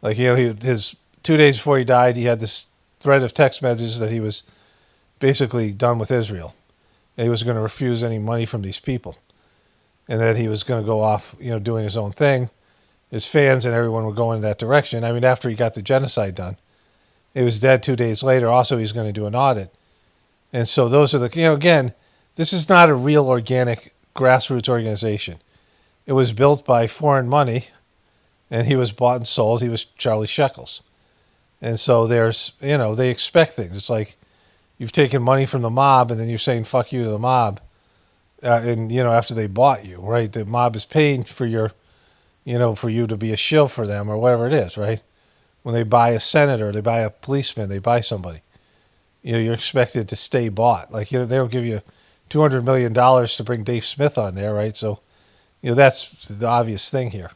Like, his 2 days before he died, he had this thread of text messages that he was basically done with Israel. And he was going to refuse any money from these people. And that he was going to go off, doing his own thing. His fans and everyone were going in that direction. I mean, after he got the genocide done, he was dead 2 days later. Also, he's going to do an audit. And so those are again, this is not a real organic grassroots organization. It was built by foreign money, and he was bought and sold. He was Charlie Shekels. And so there's, they expect things. It's like you've taken money from the mob, and then you're saying fuck you to the mob. And, after they bought you, right? The mob is paying for for you to be a shill for them or whatever it is, right? When they buy a senator, they buy a policeman, they buy somebody. You're expected to stay bought. Like, they don't give you $200 million to bring Dave Smith on there, right? So, that's the obvious thing here.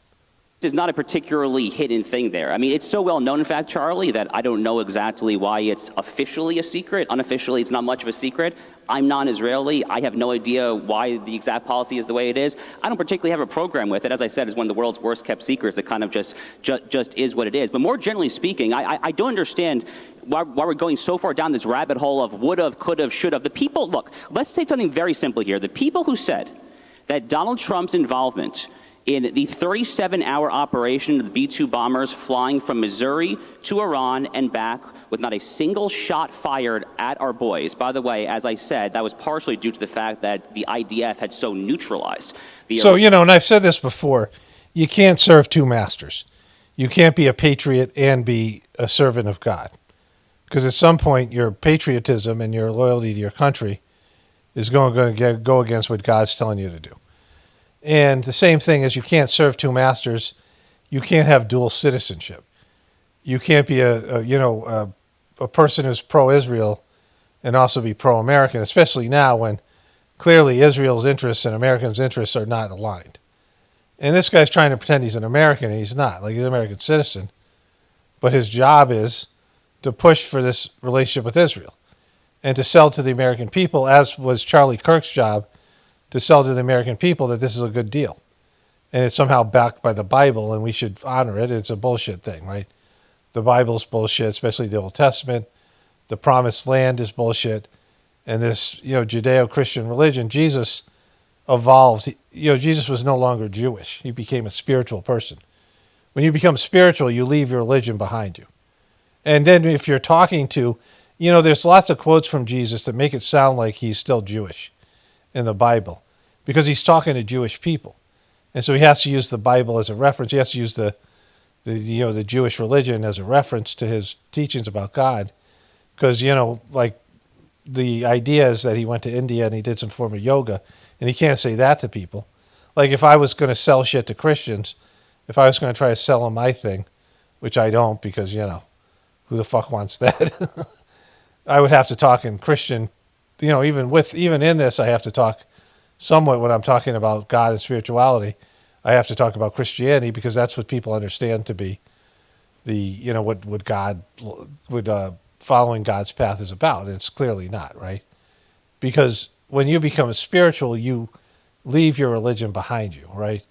Is not a particularly hidden thing there. I mean, it's so well known, in fact, Charlie, that I don't know exactly why it's officially a secret. Unofficially, it's not much of a secret. I'm non-Israeli. I have no idea why the exact policy is the way it is. I don't particularly have a program with it. As I said, it's one of the world's worst kept secrets. It kind of just is what it is. But more generally speaking, I don't understand why we're going so far down this rabbit hole of would've, could've, should've. The people, look, let's say something very simple here. The people who said that Donald Trump's involvement in the 37-hour operation of the B-2 bombers flying from Missouri to Iran and back with not a single shot fired at our boys. By the way, as I said, that was partially due to the fact that the IDF had so neutralized the... So, and I've said this before, you can't serve two masters. You can't be a patriot and be a servant of God. Because at some point, your patriotism and your loyalty to your country is going to go against what God's telling you to do. And the same thing is you can't serve two masters. You can't have dual citizenship. You can't be a person who's pro-Israel and also be pro-American, especially now when clearly Israel's interests and Americans' interests are not aligned. And this guy's trying to pretend he's an American, and he's not. Like, he's an American citizen. But his job is to push for this relationship with Israel and to sell to the American people, as was Charlie Kirk's job, to sell to the American people that this is a good deal. And it's somehow backed by the Bible, and we should honor it. It's a bullshit thing, right? The Bible's bullshit, especially the Old Testament. The Promised Land is bullshit. And this, Judeo-Christian religion, Jesus evolved. Jesus was no longer Jewish. He became a spiritual person. When you become spiritual, you leave your religion behind you. And then if you're talking to, there's lots of quotes from Jesus that make it sound like he's still Jewish in the Bible, because he's talking to Jewish people. And so he has to use the Bible as a reference. He has to use the the Jewish religion as a reference to his teachings about God, because like the idea is that he went to India and he did some form of yoga, and he can't say that to people. Like if I was going to sell shit to Christians, if I was going to try to sell them my thing, which I don't because who the fuck wants that? I would have to talk in Christian, even in this, I have to talk somewhat when I'm talking about God and spirituality. I have to talk about Christianity because that's what people understand to be what God would following God's path is about. And it's clearly not, right? Because when you become spiritual, you leave your religion behind you, right?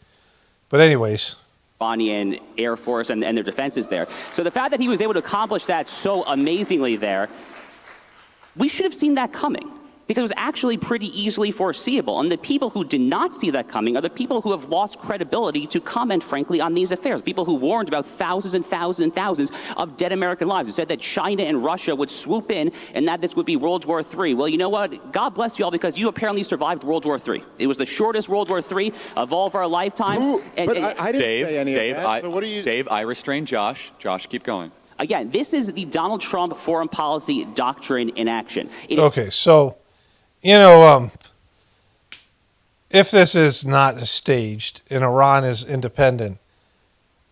But anyways, Iranian Air Force and their defenses there. So the fact that he was able to accomplish that so amazingly there, we should have seen that coming, because it was actually pretty easily foreseeable. And the people who did not see that coming are the people who have lost credibility to comment, frankly, on these affairs. People who warned about thousands and thousands and thousands of dead American lives, who said that China and Russia would swoop in and that this would be World War III. Well, you know what? God bless you all, because you apparently survived World War III. It was the shortest World War III of all of our lifetimes. I didn't say any of that. So what are you... Dave, I restrained Josh. Josh, keep going. Again, this is the Donald Trump foreign policy doctrine in action. Okay, so... if this is not staged and Iran is independent,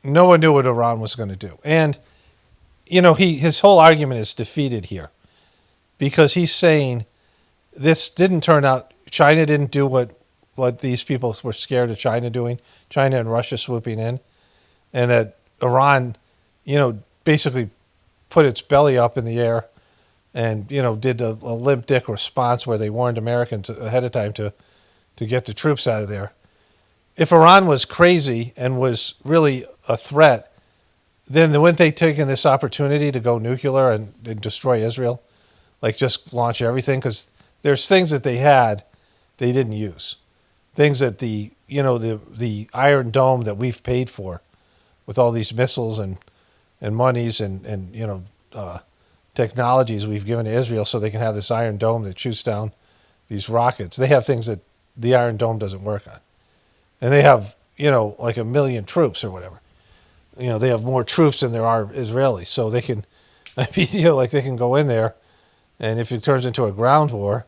no one knew what Iran was going to do. And, his whole argument is defeated here because he's saying this didn't turn out, China didn't do what these people were scared of China doing, China and Russia swooping in, and that Iran, basically put its belly up in the air and, did a limp dick response where they warned Americans ahead of time to get the troops out of there. If Iran was crazy and was really a threat, then wouldn't they taken this opportunity to go nuclear and destroy Israel? Like just launch everything? Because there's things that they had they didn't use. Things that the Iron Dome that we've paid for with all these missiles and monies and technologies we've given to Israel so they can have this Iron Dome that shoots down these rockets. They have things that the Iron Dome doesn't work on. And they have, like 1 million troops or whatever. They have more troops than there are Israelis. So they can, they can go in there, and if it turns into a ground war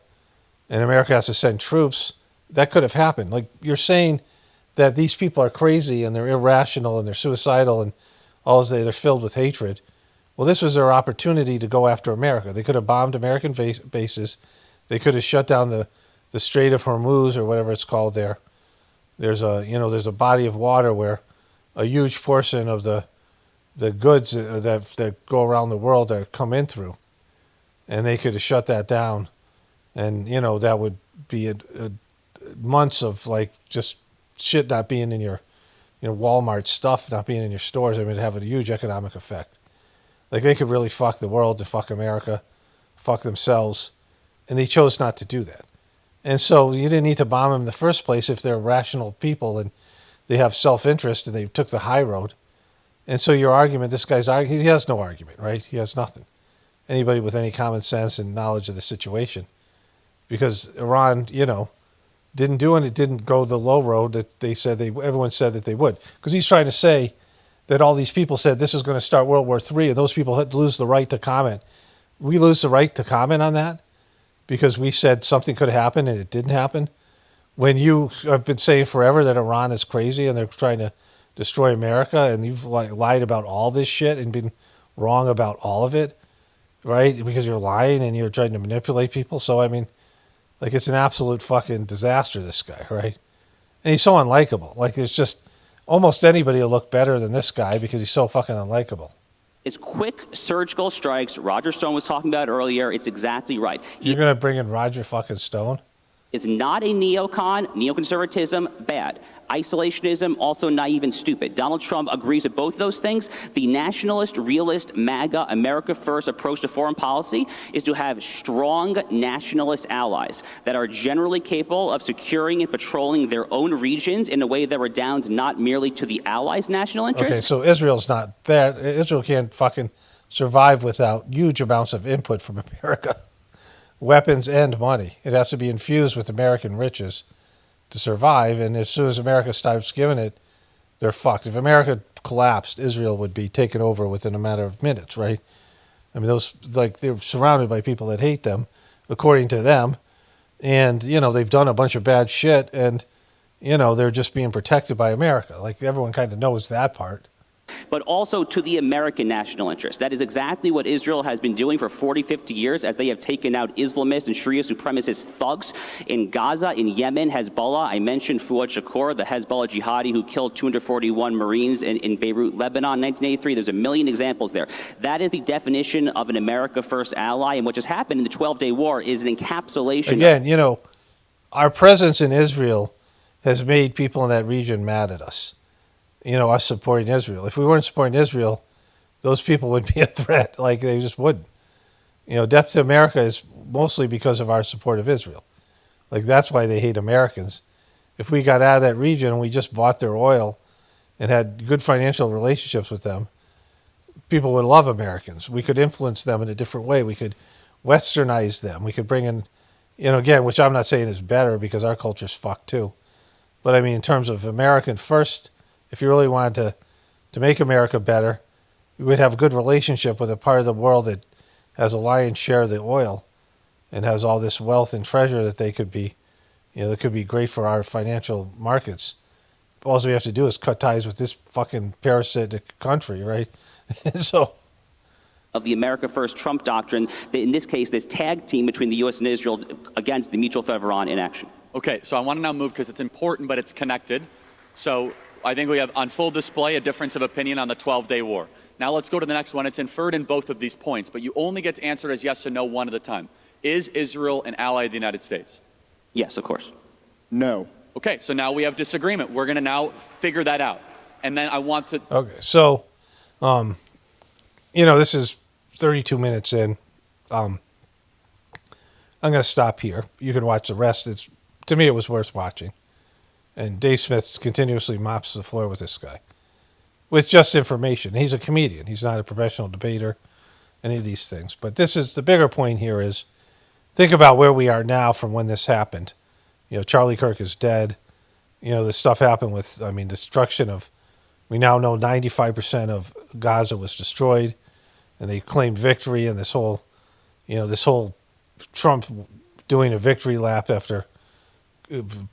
and America has to send troops, that could have happened. Like you're saying that these people are crazy and they're irrational and they're suicidal and they're filled with hatred. Well, this was their opportunity to go after America. They could have bombed American bases. They could have shut down the Strait of Hormuz or whatever it's called there. There's a body of water where a huge portion of the goods that go around the world that come in through, and they could have shut that down, and that would be months of like just shit not being in your Walmart stuff not being in your stores. I mean, it'd have a huge economic effect. Like they could really fuck the world, to fuck America, fuck themselves, and they chose not to do that. And so you didn't need to bomb them in the first place if they're rational people and they have self-interest and they took the high road. And so your argument, this guy's argument, he has no argument, right? He has nothing. Anybody with any common sense and knowledge of the situation. Because Iran, didn't do it. It didn't go the low road that they said everyone said that they would. Because he's trying to say that all these people said this is going to start World War III and those people lose the right to comment. We lose the right to comment on that because we said something could happen and it didn't happen. When you have been saying forever that Iran is crazy and they're trying to destroy America, and you've lied about all this shit and been wrong about all of it, right? Because you're lying and you're trying to manipulate people. So, I mean, like it's an absolute fucking disaster, this guy, right? And he's so unlikable. Like it's just almost anybody will look better than this guy because he's so fucking unlikable. It's quick surgical strikes. Roger Stone was talking about earlier. It's exactly right. You're going to bring in Roger fucking Stone? Is not a neocon, neoconservatism, bad. Isolationism, also naive and stupid. Donald Trump agrees with both those things. The nationalist, realist, MAGA, America First approach to foreign policy is to have strong nationalist allies that are generally capable of securing and patrolling their own regions in a way that redounds not merely to the allies' national interests. Okay, so Israel's not that. Israel can't fucking survive without huge amounts of input from America. Weapons and money. It has to be infused with American riches to survive, and as soon as America starts giving it, they're fucked. If America collapsed, Israel would be taken over within a matter of minutes, right? I mean, they're surrounded by people that hate them, according to them. And, they've done a bunch of bad shit, and, they're just being protected by America. Like, everyone kind of knows that part. But also to the American national interest. That is exactly what Israel has been doing for 40, 50 years as they have taken out Islamists and Sharia supremacist thugs in Gaza, in Yemen, Hezbollah. I mentioned Fuad Shakur, the Hezbollah jihadi who killed 241 Marines in Beirut, Lebanon, 1983. There's a million examples there. That is the definition of an America First ally, and what just happened in the 12-day war is an encapsulation. Again, our presence in Israel has made people in that region mad at us. Us supporting Israel. If we weren't supporting Israel, those people would be a threat. Like, they just wouldn't. Death to America is mostly because of our support of Israel. Like, that's why they hate Americans. If we got out of that region and we just bought their oil and had good financial relationships with them, people would love Americans. We could influence them in a different way. We could westernize them. We could bring in, again, which I'm not saying is better because our culture's fucked too. But I mean, in terms of American first, if you really wanted to make America better, we would have a good relationship with a part of the world that has a lion's share of the oil and has all this wealth and treasure that they could be, that could be great for our financial markets. All we have to do is cut ties with this fucking parasitic country, right? So, of the America First Trump doctrine, in this case, this tag team between the U.S. and Israel against the mutual threat of Iran in action. Okay, so I want to now move because it's important, but it's connected. So I think we have on full display a difference of opinion on the 12-day war. Now let's go to the next one. It's inferred in both of these points, but you only get to answer it as yes or no one at a time. Is Israel an ally of the United States? Yes, of course. No. Okay, so now we have disagreement. We're going to now figure that out. And then I want to... Okay, so, this is 32 minutes in. I'm going to stop here. You can watch the rest. To me, it was worth watching. And Dave Smith continuously mops the floor with this guy with just information. He's a comedian. He's not a professional debater, any of these things. But the bigger point here is, think about where we are now from when this happened. Charlie Kirk is dead. This stuff happened with, destruction of, we now know 95% of Gaza was destroyed, and they claimed victory, and this whole Trump doing a victory lap after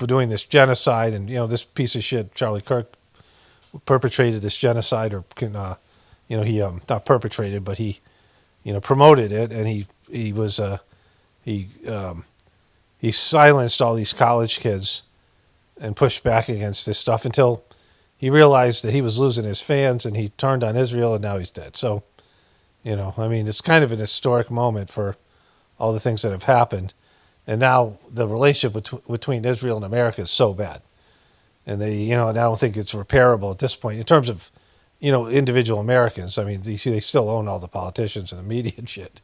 doing this genocide, and this piece of shit Charlie Kirk perpetrated this genocide, or he not perpetrated, but he promoted it, and he silenced all these college kids and pushed back against this stuff until he realized that he was losing his fans, and he turned on Israel, and now he's dead. So it's kind of an historic moment for all the things that have happened. And now the relationship between Israel and America is so bad. And and I don't think it's repairable at this point in terms of, individual Americans. I mean, you see, they still own all the politicians and the media and shit.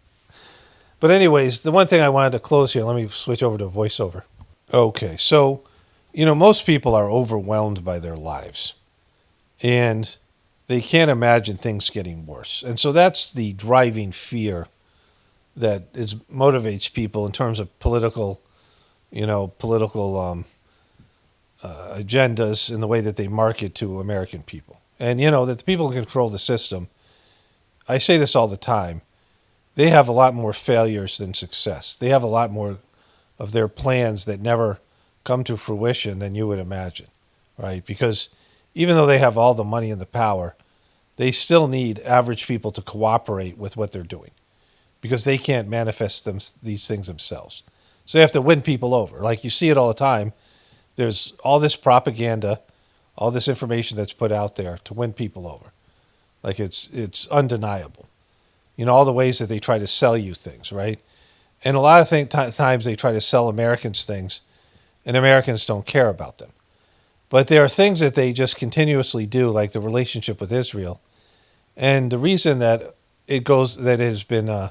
But anyways, the one thing I wanted to close here, let me switch over to voiceover. Okay, so, most people are overwhelmed by their lives. And they can't imagine things getting worse. And so that's the driving fear that motivates people in terms of political agendas in the way that they market to American people. And, that the people who control the system, I say this all the time, they have a lot more failures than success. They have a lot more of their plans that never come to fruition than you would imagine, right? Because even though they have all the money and the power, they still need average people to cooperate with what they're doing, because they can't manifest these things themselves. So they have to win people over. Like, you see it all the time. There's all this propaganda, all this information that's put out there to win people over. Like, it's undeniable. All the ways that they try to sell you things, right? And a lot of times they try to sell Americans things, and Americans don't care about them. But there are things that they just continuously do, like the relationship with Israel. And the reason that it has been,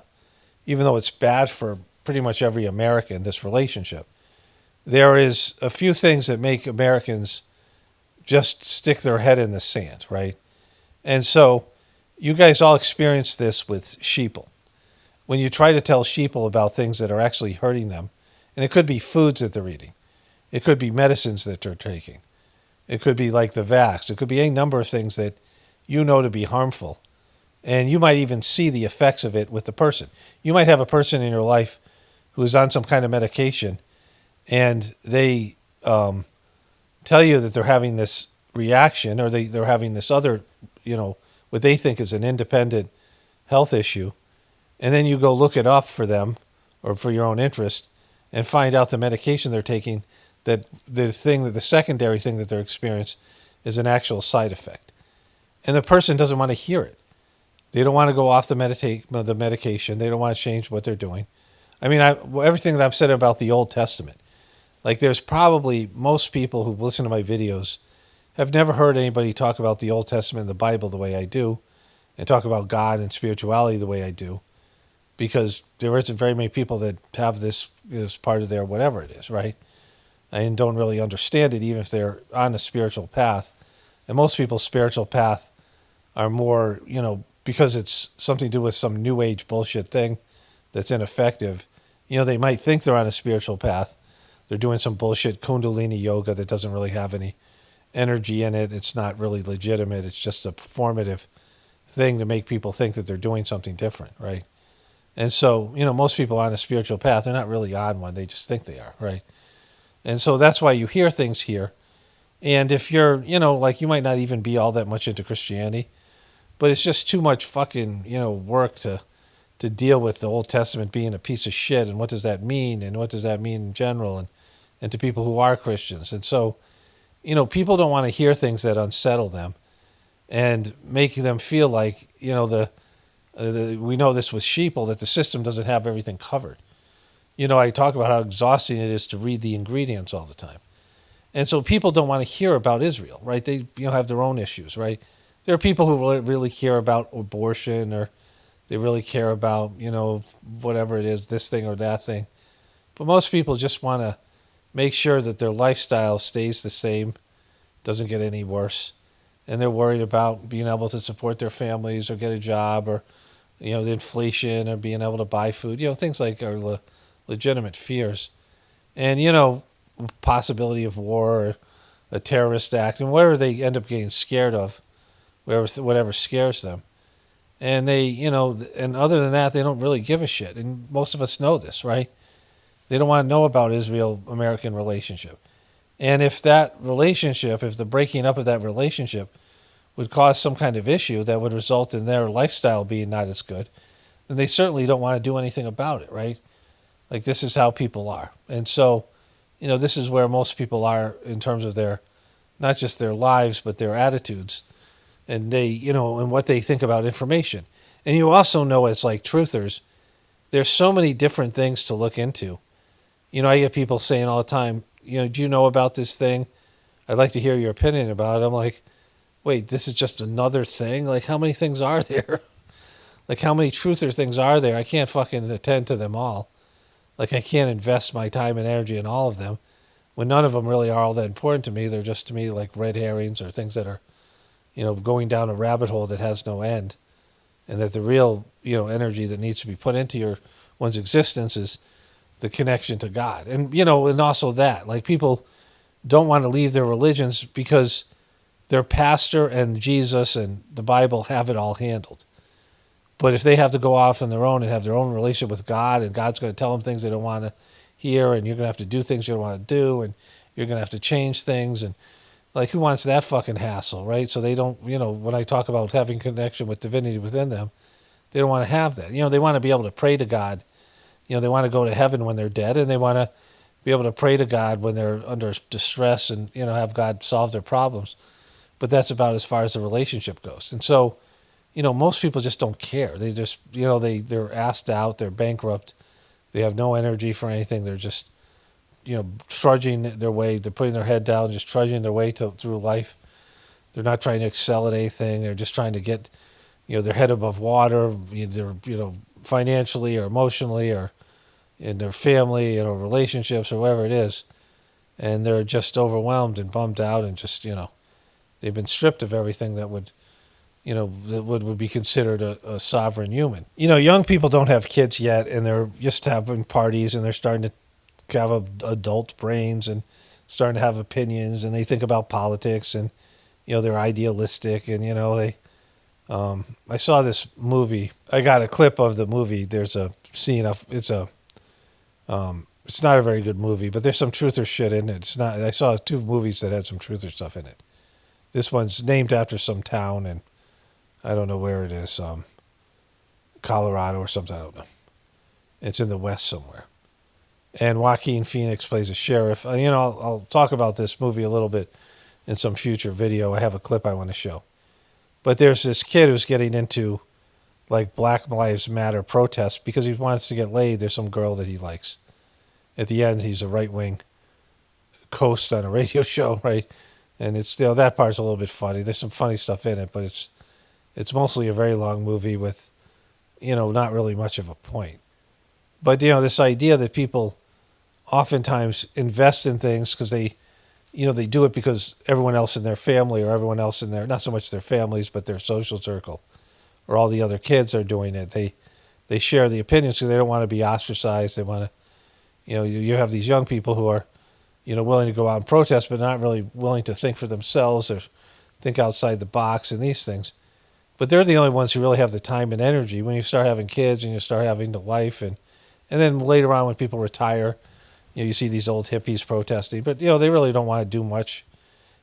even though it's bad for pretty much every American, this relationship, there is a few things that make Americans just stick their head in the sand, right? And so you guys all experience this with sheeple. When you try to tell sheeple about things that are actually hurting them, and it could be foods that they're eating, it could be medicines that they're taking, it could be like the vax, it could be any number of things that you know to be harmful. And you might even see the effects of it with the person. You might have a person in your life who is on some kind of medication, and they tell you that they're having this reaction, or they're having this other, what they think is an independent health issue. And then you go look it up for them or for your own interest and find out the medication they're taking, that the secondary thing that they're experiencing is an actual side effect. And the person doesn't want to hear it. They don't want to go off the medication. They don't want to change what they're doing. I mean, everything that I've said about the Old Testament, like there's probably most people who listen to my videos have never heard anybody talk about the Old Testament and the Bible the way I do, and talk about God and spirituality the way I do, because there isn't very many people that have this as part of their whatever it is, right? And don't really understand it, even if they're on a spiritual path. And most people's spiritual path are more, because it's something to do with some new age bullshit thing that's ineffective. They might think they're on a spiritual path. They're doing some bullshit Kundalini yoga that doesn't really have any energy in it. It's not really legitimate. It's just a performative thing to make people think that they're doing something different, right? And so, most people on a spiritual path, they're not really on one. They just think they are, right? And so that's why you hear things here. And if you're, like you might not even be all that much into Christianity, but it's just too much fucking, work to deal with the Old Testament being a piece of shit, and what does that mean, and what does that mean in general, and to people who are Christians. And so, people don't want to hear things that unsettle them and make them feel like, we know this with sheeple, that the system doesn't have everything covered. I talk about how exhausting it is to read the ingredients all the time. And so people don't want to hear about Israel, right? They have their own issues, right? There are people who really care about abortion, or they really care about, whatever it is, this thing or that thing. But most people just want to make sure that their lifestyle stays the same, doesn't get any worse. And they're worried about being able to support their families or get a job, or, the inflation, or being able to buy food, things like are legitimate fears. And, possibility of war, or a terrorist act, and whatever they end up getting scared of, whatever scares them. And they, and other than that, they don't really give a shit. And most of us know this, right? They don't want to know about Israel-American relationship. And if the breaking up of that relationship would cause some kind of issue that would result in their lifestyle being not as good, then they certainly don't want to do anything about it, right? Like, this is how people are. And so, this is where most people are in terms of their, not just their lives, but their attitudes. And they, and what they think about information. And you also know, as like truthers, there's so many different things to look into. I get people saying all the time, do you know about this thing? I'd like to hear your opinion about it. I'm like, wait, this is just another thing? Like, how many things are there? Like, how many truther things are there? I can't fucking attend to them all. Like, I can't invest my time and energy in all of them, when none of them really are all that important to me. They're just, to me, like red herrings, or things that are, going down a rabbit hole that has no end. And that the real, energy that needs to be put into one's existence is the connection to God. And, and also that, like, people don't want to leave their religions because their pastor and Jesus and the Bible have it all handled. But if they have to go off on their own and have their own relationship with God, and God's going to tell them things they don't want to hear, and you're going to have to do things you don't want to do, and you're going to have to change things, and like, who wants that fucking hassle, right? So they don't, when I talk about having connection with divinity within them, they don't want to have that. They want to be able to pray to God. They want to go to heaven when they're dead, and they want to be able to pray to God when they're under distress, and, have God solve their problems. But that's about as far as the relationship goes. And so, most people just don't care. They just, they're asked out, they're bankrupt, they have no energy for anything. They're just, trudging their way. They're putting their head down, just trudging their way through life. They're not trying to excel at anything. They're just trying to get, their head above water, either, financially or emotionally, or in their family, relationships, or whatever it is. And they're just overwhelmed and bummed out, and just, they've been stripped of everything that would, that would be considered a sovereign human. Young people don't have kids yet, and they're just having parties, and they're starting to have adult brains, and starting to have opinions, and they think about politics, and, they're idealistic, and, I saw this movie. I got a clip of the movie. There's a scene of it's not a very good movie, but there's some truther shit in it. It's not. I saw 2 movies that had some truther stuff in it. This one's named after some town, and I don't know where it is. Colorado or something. I don't know. It's in the West somewhere. And Joaquin Phoenix plays a sheriff. I'll talk about this movie a little bit in some future video. I have a clip I want to show. But there's this kid who's getting into like Black Lives Matter protests because he wants to get laid. There's some girl that he likes. At the end, he's a right-wing host on a radio show, right? And it's still, that part's a little bit funny. There's some funny stuff in it, but it's mostly a very long movie with, not really much of a point. But, this idea that people oftentimes invest in things because they do it because everyone else in their family or everyone else in their, not so much their families, but their social circle or all the other kids are doing it. They share the opinions because they don't want to be ostracized. They want to, you have these young people who are, willing to go out and protest, but not really willing to think for themselves or think outside the box and these things. But they're the only ones who really have the time and energy. When you start having kids and you start having the life, and then later on when people retire, you see these old hippies protesting, but they really don't want to do much,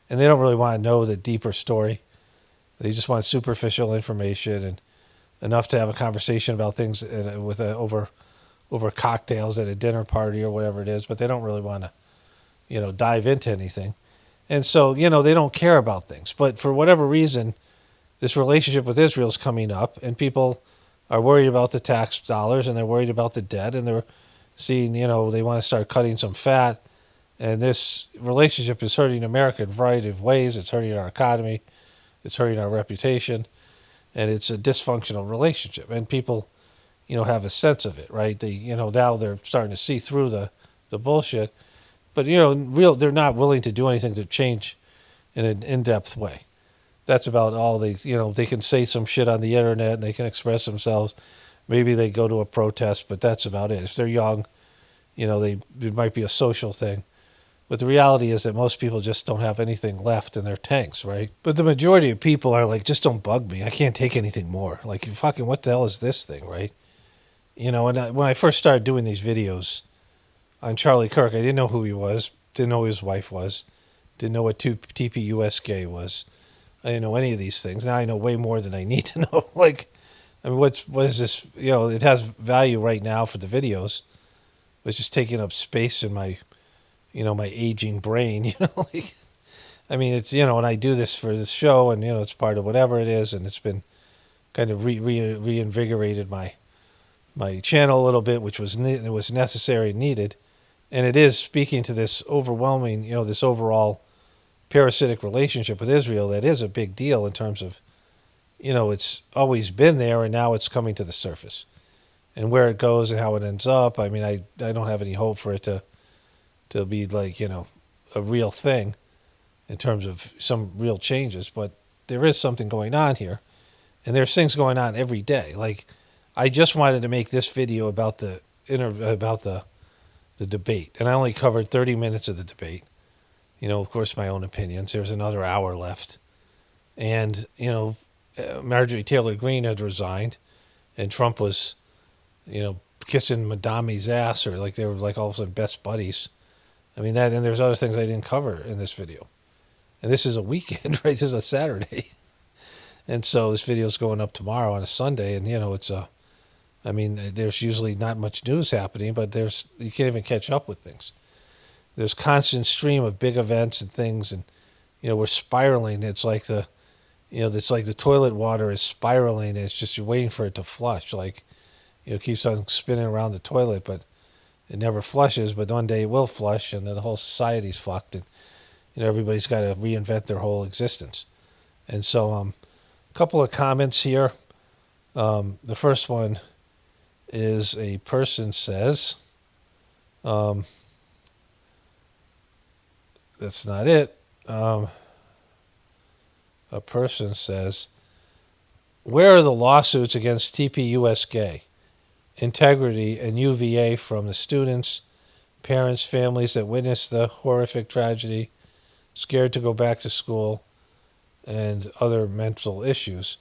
and they don't really want to know the deeper story. They just want superficial information and enough to have a conversation about things over cocktails at a dinner party or whatever it is, but they don't really want to, dive into anything. And so, they don't care about things. But for whatever reason, this relationship with Israel is coming up, and people are worried about the tax dollars, and they're worried about the debt, and they're seeing, they want to start cutting some fat. And this relationship is hurting America in a variety of ways. It's hurting our economy. It's hurting our reputation. And it's a dysfunctional relationship. And people, have a sense of it, right? Now they're starting to see through the bullshit. But, they're not willing to do anything to change in an in-depth way. That's about all they can say some shit on the internet and they can express themselves. Maybe they go to a protest, but that's about it. If they're young, it might be a social thing. But the reality is that most people just don't have anything left in their tanks, right? But the majority of people are like, just don't bug me. I can't take anything more. Like, fucking, what the hell is this thing, right? And when I first started doing these videos on Charlie Kirk, I didn't know who he was, didn't know who his wife was, didn't know what TPUS gay was. I didn't know any of these things. Now I know way more than I need to know. What is this? It has value right now for the videos. It's just taking up space in my, my aging brain, it's, and I do this for this show and, it's part of whatever it is. And it's been kind of reinvigorated my channel a little bit, which was necessary and needed. And it is speaking to this overwhelming, this overall parasitic relationship with Israel that is a big deal in terms of, it's always been there and now it's coming to the surface. And where it goes and how it ends up, I don't have any hope for it to be like, a real thing in terms of some real changes. But there is something going on here. And there's things going on every day. Like, I just wanted to make this video about the debate. And I only covered 30 minutes of the debate. Of course, my own opinions. There's another hour left. And, Marjorie Taylor Greene had resigned. And Trump was, kissing Mamdani's ass, or like they were like all of a sudden best buddies. And there's other things I didn't cover in this video. And this is a weekend, right? This is a Saturday. And so this video is going up tomorrow on a Sunday. And, it's there's usually not much news happening, but you can't even catch up with things. There's constant stream of big events and things, and we're spiraling. It's like the toilet water is spiraling. It's just you're waiting for it to flush. Like, it keeps on spinning around the toilet, but it never flushes. But one day it will flush, and then the whole society's fucked, and everybody's got to reinvent their whole existence. And so, a couple of comments here. The first one is a person says. That's not it. A person says, where are the lawsuits against TPUS Gay, Integrity, and UVA from the students, parents, families that witnessed the horrific tragedy, scared to go back to school, and other mental issues?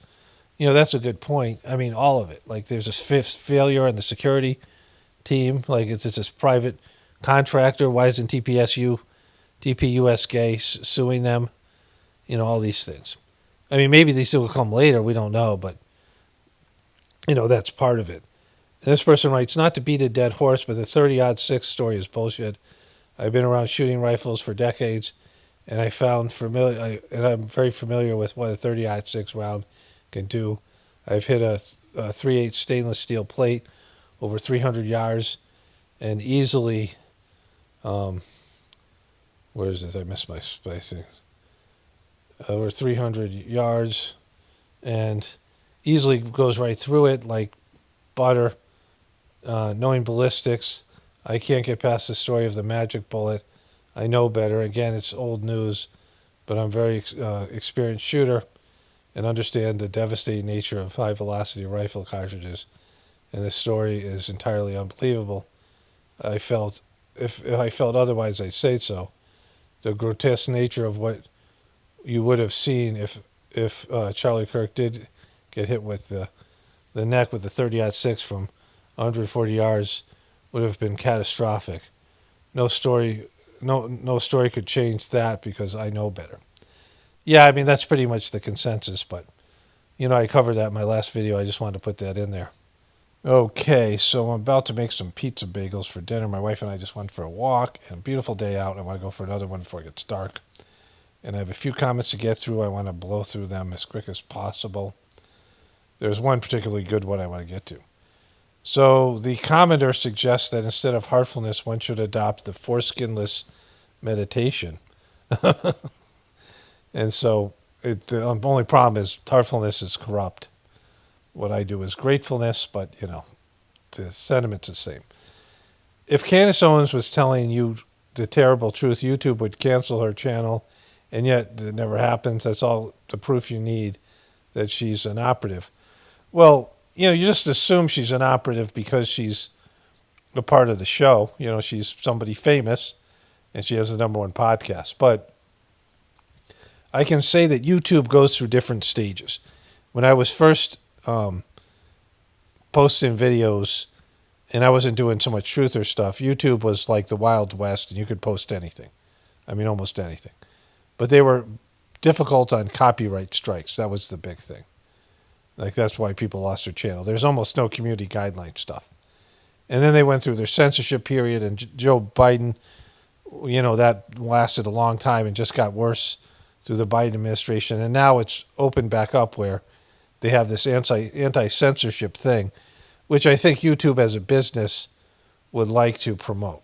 That's a good point. I mean, all of it. Like, there's a fifth failure in the security team. Like, it's this private contractor. Why isn't TPUSK suing them? All these things. I mean, maybe these will come later. We don't know, but that's part of it. And this person writes, not to beat a dead horse, but the 30-06 story is bullshit. I've been around shooting rifles for decades, and I'm very familiar with what a 30-06 round can do. I've hit a 3/8 stainless steel plate over 300 yards, and easily, where is this? I missed my spacing. Over 300 yards, and easily goes right through it like butter. Knowing ballistics, I can't get past the story of the magic bullet. I know better. Again, it's old news, but I'm a very experienced shooter and understand the devastating nature of high-velocity rifle cartridges. And this story is entirely unbelievable. If I felt otherwise, I'd say so. The grotesque nature of what you would have seen if Charlie Kirk did get hit with the neck with the 30-06 from 140 yards would have been catastrophic. No story could change that because I know better. Yeah, I mean, that's pretty much the consensus, but, I covered that in my last video. I just wanted to put that in there. Okay, so I'm about to make some pizza bagels for dinner. My wife and I just went for a walk, and a beautiful day out. I want to go for another one before it gets dark. And I have a few comments to get through. I want to blow through them as quick as possible. There's one particularly good one I want to get to. So the commenter suggests that instead of heartfulness, one should adopt the foreskinless meditation. And so the only problem is heartfulness is corrupt. What I do is gratefulness, but, the sentiment's the same. If Candace Owens was telling you the terrible truth, YouTube would cancel her channel, and yet it never happens. That's all the proof you need that she's an operative. Well, you just assume she's an operative because she's a part of the show. She's somebody famous, and she has the #1 podcast. But I can say that YouTube goes through different stages. When I was first posting videos, and I wasn't doing so much truther stuff, YouTube was like the Wild West, and you could post anything. I mean, almost anything. But they were difficult on copyright strikes. That was the big thing. Like, that's why people lost their channel. There's almost no community guideline stuff. And then they went through their censorship period, and Joe Biden, that lasted a long time and just got worse through the Biden administration. And now it's opened back up where they have this anti-censorship thing, which I think YouTube as a business would like to promote.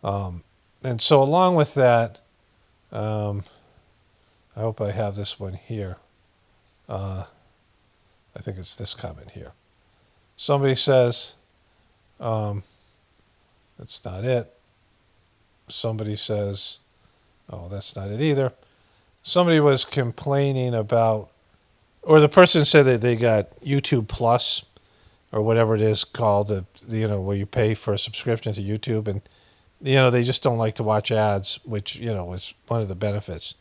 And so along with that, I hope I have this one here. I think it's this comment here. Somebody says, that's not it. Somebody says, oh, that's not it either. Somebody was complaining about, or the person said that they got YouTube Plus, or whatever it is called, where you pay for a subscription to YouTube, and they just don't like to watch ads, which is one of the benefits.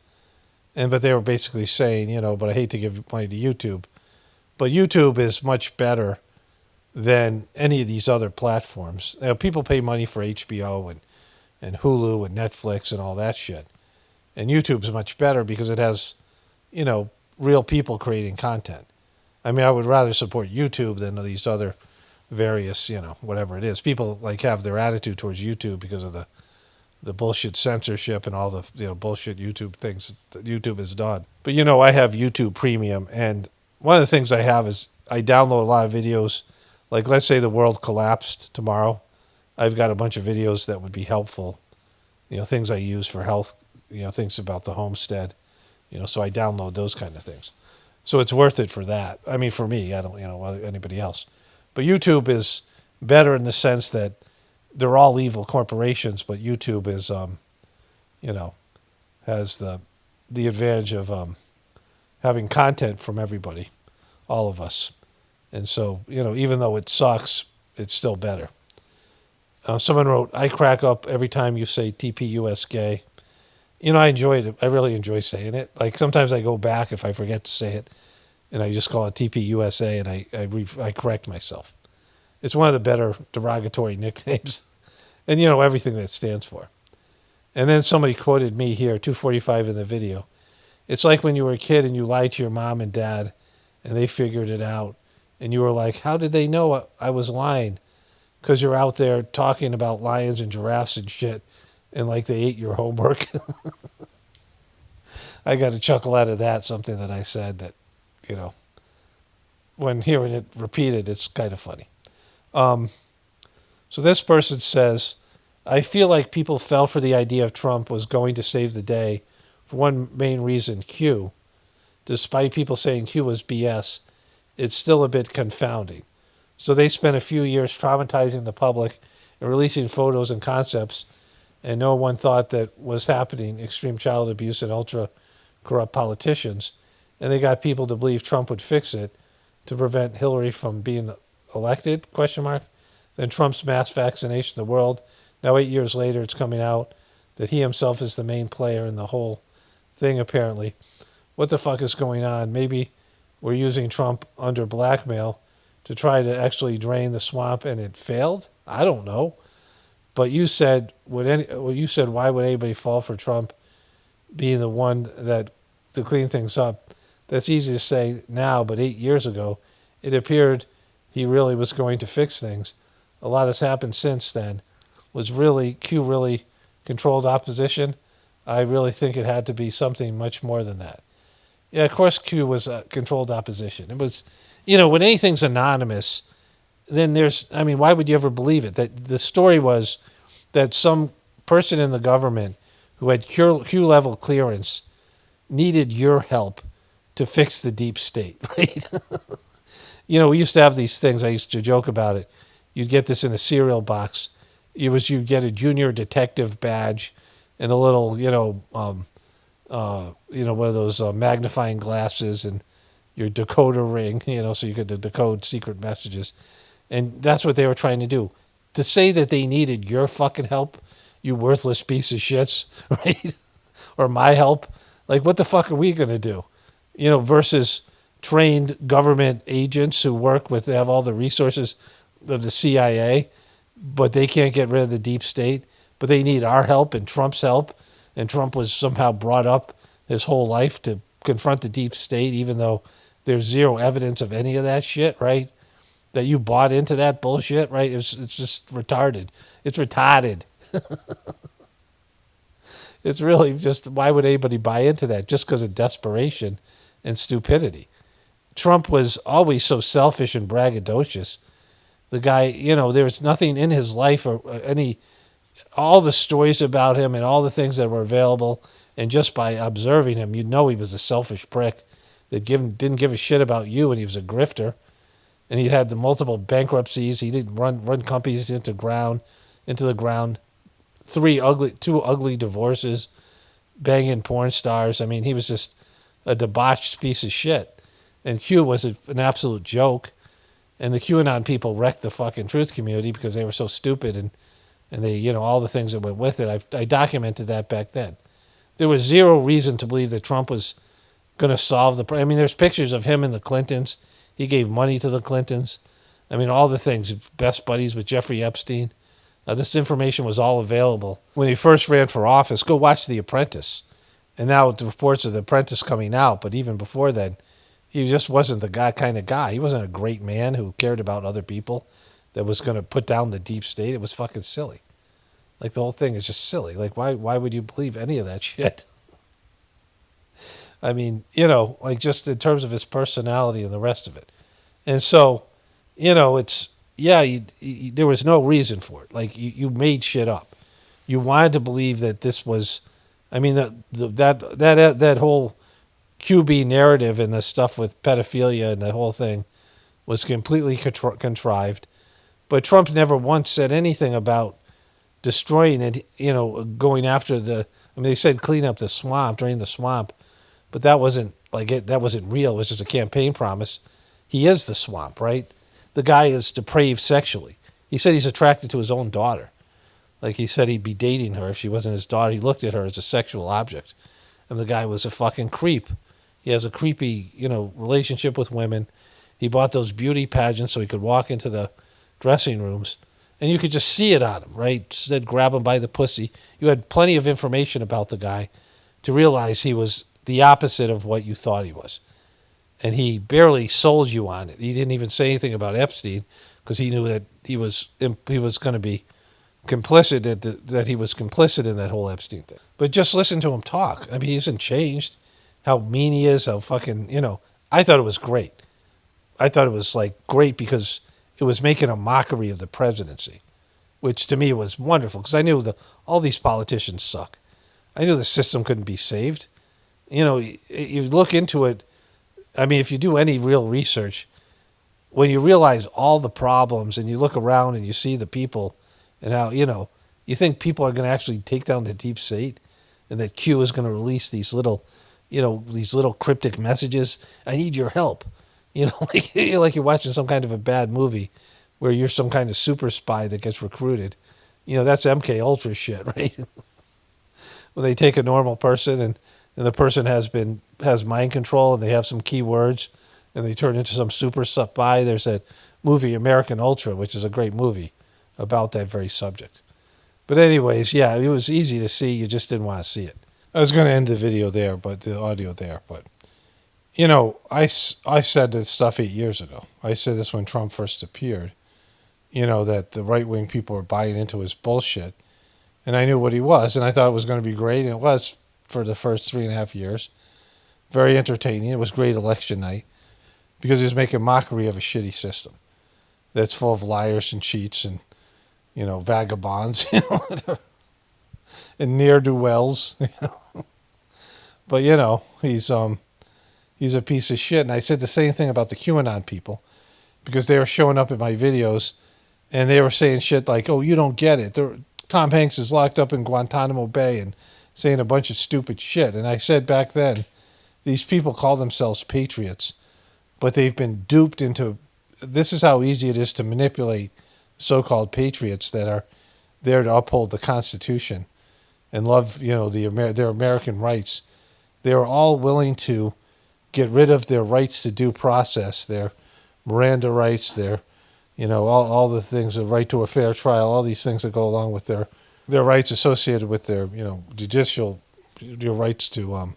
But they were basically saying, but I hate to give money to YouTube, but YouTube is much better than any of these other platforms. People pay money for HBO and Hulu and Netflix and all that shit, and YouTube's much better because it has, real people creating content. I mean, I would rather support YouTube than these other various, whatever it is. People have their attitude towards YouTube because of the bullshit censorship and all the bullshit YouTube things that YouTube has done. But I have YouTube Premium, and one of the things I have is I download a lot of videos. Like, let's say the world collapsed tomorrow. I've got a bunch of videos that would be helpful. Things I use for health. Things about the homestead. So I download those kind of things. So it's worth it for that. I mean, for me, I don't, anybody else. But YouTube is better in the sense that they're all evil corporations, but YouTube is, has the advantage of having content from everybody, all of us. And so, even though it sucks, it's still better. Someone wrote, I crack up every time you say TPUSK. I enjoyed it. I really enjoy saying it. Like, sometimes I go back if I forget to say it. and I just call it TPUSA, and I correct myself. It's one of the better derogatory nicknames, and everything that stands for. And then somebody quoted me here, 245 in the video. It's like when you were a kid and you lied to your mom and dad, and they figured it out, and you were like, how did they know I was lying? Because you're out there talking about lions and giraffes and shit, and like they ate your homework. I got a chuckle out of that, something that I said that, when hearing it repeated, it's kind of funny. So this person says, I feel like people fell for the idea of Trump was going to save the day for one main reason, Q. Despite people saying Q was BS, it's still a bit confounding. So they spent a few years traumatizing the public and releasing photos and concepts, and no one thought that was happening, extreme child abuse and ultra-corrupt politicians, and they got people to believe Trump would fix it to prevent Hillary from being elected, ? Then Trump's mass vaccination of the world. Now 8 years later, it's coming out that he himself is the main player in the whole thing, apparently. What the fuck is going on? Maybe we're using Trump under blackmail to try to actually drain the swamp, and it failed? I don't know. But you said, why would anybody fall for Trump being the one that to clean things up? That's easy to say now, but 8 years ago, it appeared he really was going to fix things. A lot has happened since then. Was Q really controlled opposition? I really think it had to be something much more than that. Yeah, of course Q was controlled opposition. It was, when anything's anonymous, then why would you ever believe it? That the story was that some person in the government who had Q-level clearance needed your help to fix the deep state, right? We used to have these things. I used to joke about it. You'd get this in a cereal box. You'd get a junior detective badge and a little, one of those magnifying glasses and your decoder ring, so you could decode secret messages. And that's what they were trying to do. To say that they needed your fucking help, you worthless piece of shits, right? Or my help. Like, what the fuck are we going to do? Versus trained government agents who they have all the resources of the CIA, but they can't get rid of the deep state, but they need our help and Trump's help, and Trump was somehow brought up his whole life to confront the deep state, even though there's zero evidence of any of that shit, right? That you bought into that bullshit, right? It's just retarded. It's retarded. It's really just, why would anybody buy into that? Just because of desperation and stupidity. Trump was always so selfish and braggadocious. The guy, there was nothing in his life or all the stories about him and all the things that were available, and just by observing him, he was a selfish prick that didn't give a shit about you, and he was a grifter. And he'd had the multiple bankruptcies. He didn't run companies into the ground. Two ugly divorces, banging porn stars. He was just a debauched piece of shit. And Q was an absolute joke. And the QAnon people wrecked the fucking truth community because they were so stupid and they, all the things that went with it. I documented that back then. There was zero reason to believe that Trump was going to solve the problem. There's pictures of him and the Clintons. He gave money to the Clintons. All the things, best buddies with Jeffrey Epstein. This information was all available. When he first ran for office, go watch The Apprentice. And now the reports of The Apprentice coming out, but even before then, he just wasn't the kind of guy. He wasn't a great man who cared about other people that was going to put down the deep state. It was fucking silly. Like, the whole thing is just silly. Like, why would you believe any of that shit? Just in terms of his personality and the rest of it. And so, it's, there was no reason for it. Like, you made shit up. You wanted to believe that this was, that whole QB narrative and the stuff with pedophilia and the whole thing was completely contrived. But Trump never once said anything about destroying it, going after they said clean up the swamp, drain the swamp, but that wasn't that wasn't real. It was just a campaign promise. He is the swamp, right? The guy is depraved sexually. He said he's attracted to his own daughter. Like, he said he'd be dating her if she wasn't his daughter. He looked at her as a sexual object. And the guy was a fucking creep. He has a creepy, relationship with women. He bought those beauty pageants so he could walk into the dressing rooms. And you could just see it on him, right? Said grab him by the pussy. You had plenty of information about the guy to realize he was the opposite of what you thought he was. And he barely sold you on it. He didn't even say anything about Epstein because he knew that he was going to be complicit, that he was complicit in that whole Epstein thing. But just listen to him talk. I mean, he hasn't changed. How mean he is, how fucking, I thought it was great. I thought it was like great because it was making a mockery of the presidency, which to me was wonderful because I knew all these politicians suck. I knew the system couldn't be saved. You look into it. I mean, if you do any real research, when you realize all the problems and you look around and you see the people and how, you think people are going to actually take down the deep state and that Q is going to release these little cryptic messages. I need your help. Like you're watching some kind of a bad movie where you're some kind of super spy that gets recruited. That's MK Ultra shit, right? When they take a normal person and the person has mind control and they have some key words and they turn into some super spy. There's that movie American Ultra, which is a great movie about that very subject. But anyways, yeah, it was easy to see. You just didn't want to see it. I was going to end the video there, but the audio there. But, I said this stuff 8 years ago. I said this when Trump first appeared, that the right-wing people were buying into his bullshit. And I knew what he was, and I thought it was going to be great, and it was for the first 3.5 years. Very entertaining. It was great election night because he was making mockery of a shitty system that's full of liars and cheats and, vagabonds, and ne'er-do-wells, But, he's a piece of shit. And I said the same thing about the QAnon people because they were showing up in my videos and they were saying shit like, oh, you don't get it. Tom Hanks is locked up in Guantanamo Bay and saying a bunch of stupid shit. And I said back then, these people call themselves patriots, but they've been duped into, this is how easy it is to manipulate so-called patriots that are there to uphold the Constitution and love, their American rights. They're all willing to get rid of their rights to due process, their Miranda rights, their, all the things, the right to a fair trial, all these things that go along with their rights associated with their, judicial, your rights to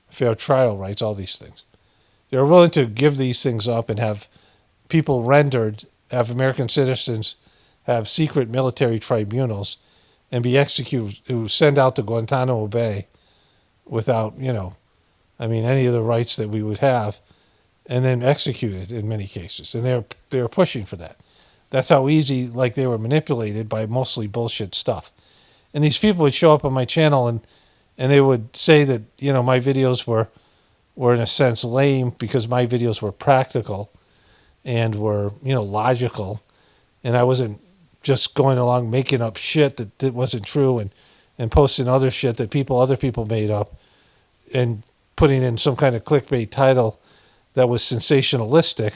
fair trial rights, all these things. They're willing to give these things up and have people have American citizens have secret military tribunals and be executed, who send out to Guantanamo Bay without, any of the rights that we would have, and then executed in many cases. And they're pushing for that. That's how easy, they were manipulated by mostly bullshit stuff. And these people would show up on my channel and they would say that, my videos were in a sense lame because my videos were practical and were, logical. And I wasn't just going along making up shit that wasn't true and posting other shit that other people made up and putting in some kind of clickbait title that was sensationalistic,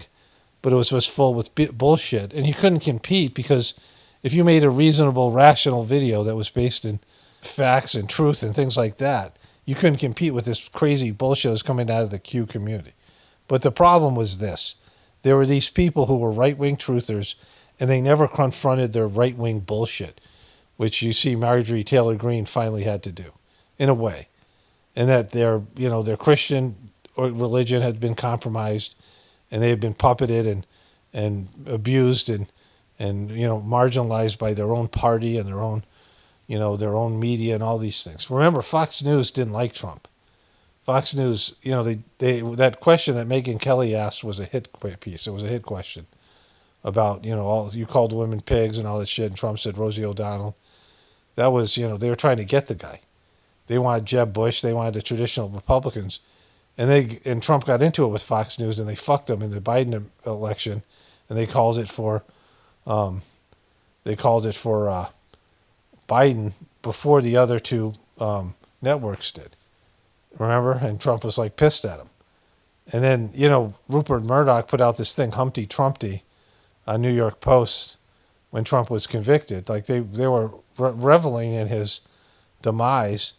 but it was just full with bullshit. And you couldn't compete because if you made a reasonable, rational video that was based in facts and truth and things like that, you couldn't compete with this crazy bullshit that was coming out of the Q community. But the problem was this. There were these people who were right-wing truthers, and they never confronted their right-wing bullshit, which you see Marjorie Taylor Greene finally had to do, in a way. And that their Christian religion had been compromised, and they had been puppeted and abused and marginalized by their own party and their own media and all these things. Remember, Fox News didn't like Trump. Fox News, that question that Megyn Kelly asked was a hit piece. It was a hit question about, you called women pigs and all that shit, and Trump said Rosie O'Donnell. That was, they were trying to get the guy. They wanted Jeb Bush. They wanted the traditional Republicans. And Trump got into it with Fox News, and they fucked him in the Biden election, and they called it for Biden before the other two networks did. Remember? And Trump was pissed at him. And then, Rupert Murdoch put out this thing, Humpty Trumpty, on New York Post when Trump was convicted. They were reveling in his demise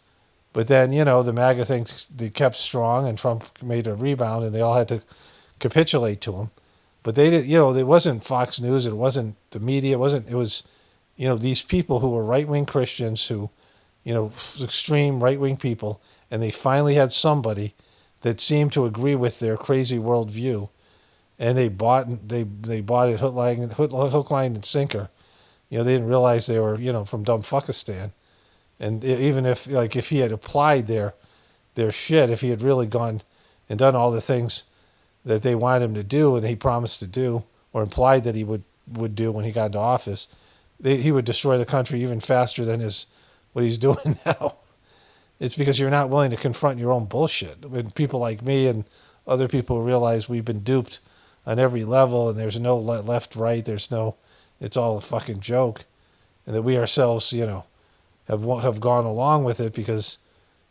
But then, the MAGA things, they kept strong, and Trump made a rebound, and they all had to capitulate to him. But they did, it wasn't Fox News, it wasn't the media, it was, these people who were right-wing Christians who, extreme right-wing people, and they finally had somebody that seemed to agree with their crazy worldview, and they bought it hook, line, and sinker. They didn't realize they were, from Dumbfuckistan. And even if he had applied their shit, if he had really gone and done all the things that they wanted him to do and he promised to do, or implied that he would do when he got into office, he would destroy the country even faster than what he's doing now. It's because you're not willing to confront your own bullshit. When people like me and other people realize we've been duped on every level, and there's no left, right, it's all a fucking joke, and that we ourselves, have gone along with it because,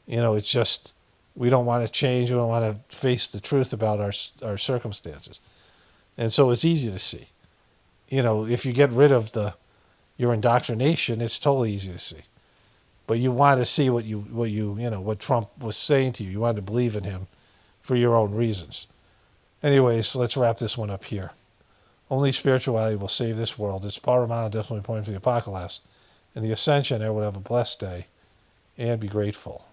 it's just, we don't want to change. We don't want to face the truth about our circumstances. And so it's easy to see. If you get rid of your indoctrination, it's totally easy to see. But you want to see what Trump was saying to you. You want to believe in him for your own reasons. Anyways, let's wrap this one up here. Only spirituality will save this world. It's paramount, definitely pointing for the apocalypse. In the ascension, everyone have a blessed day and be grateful.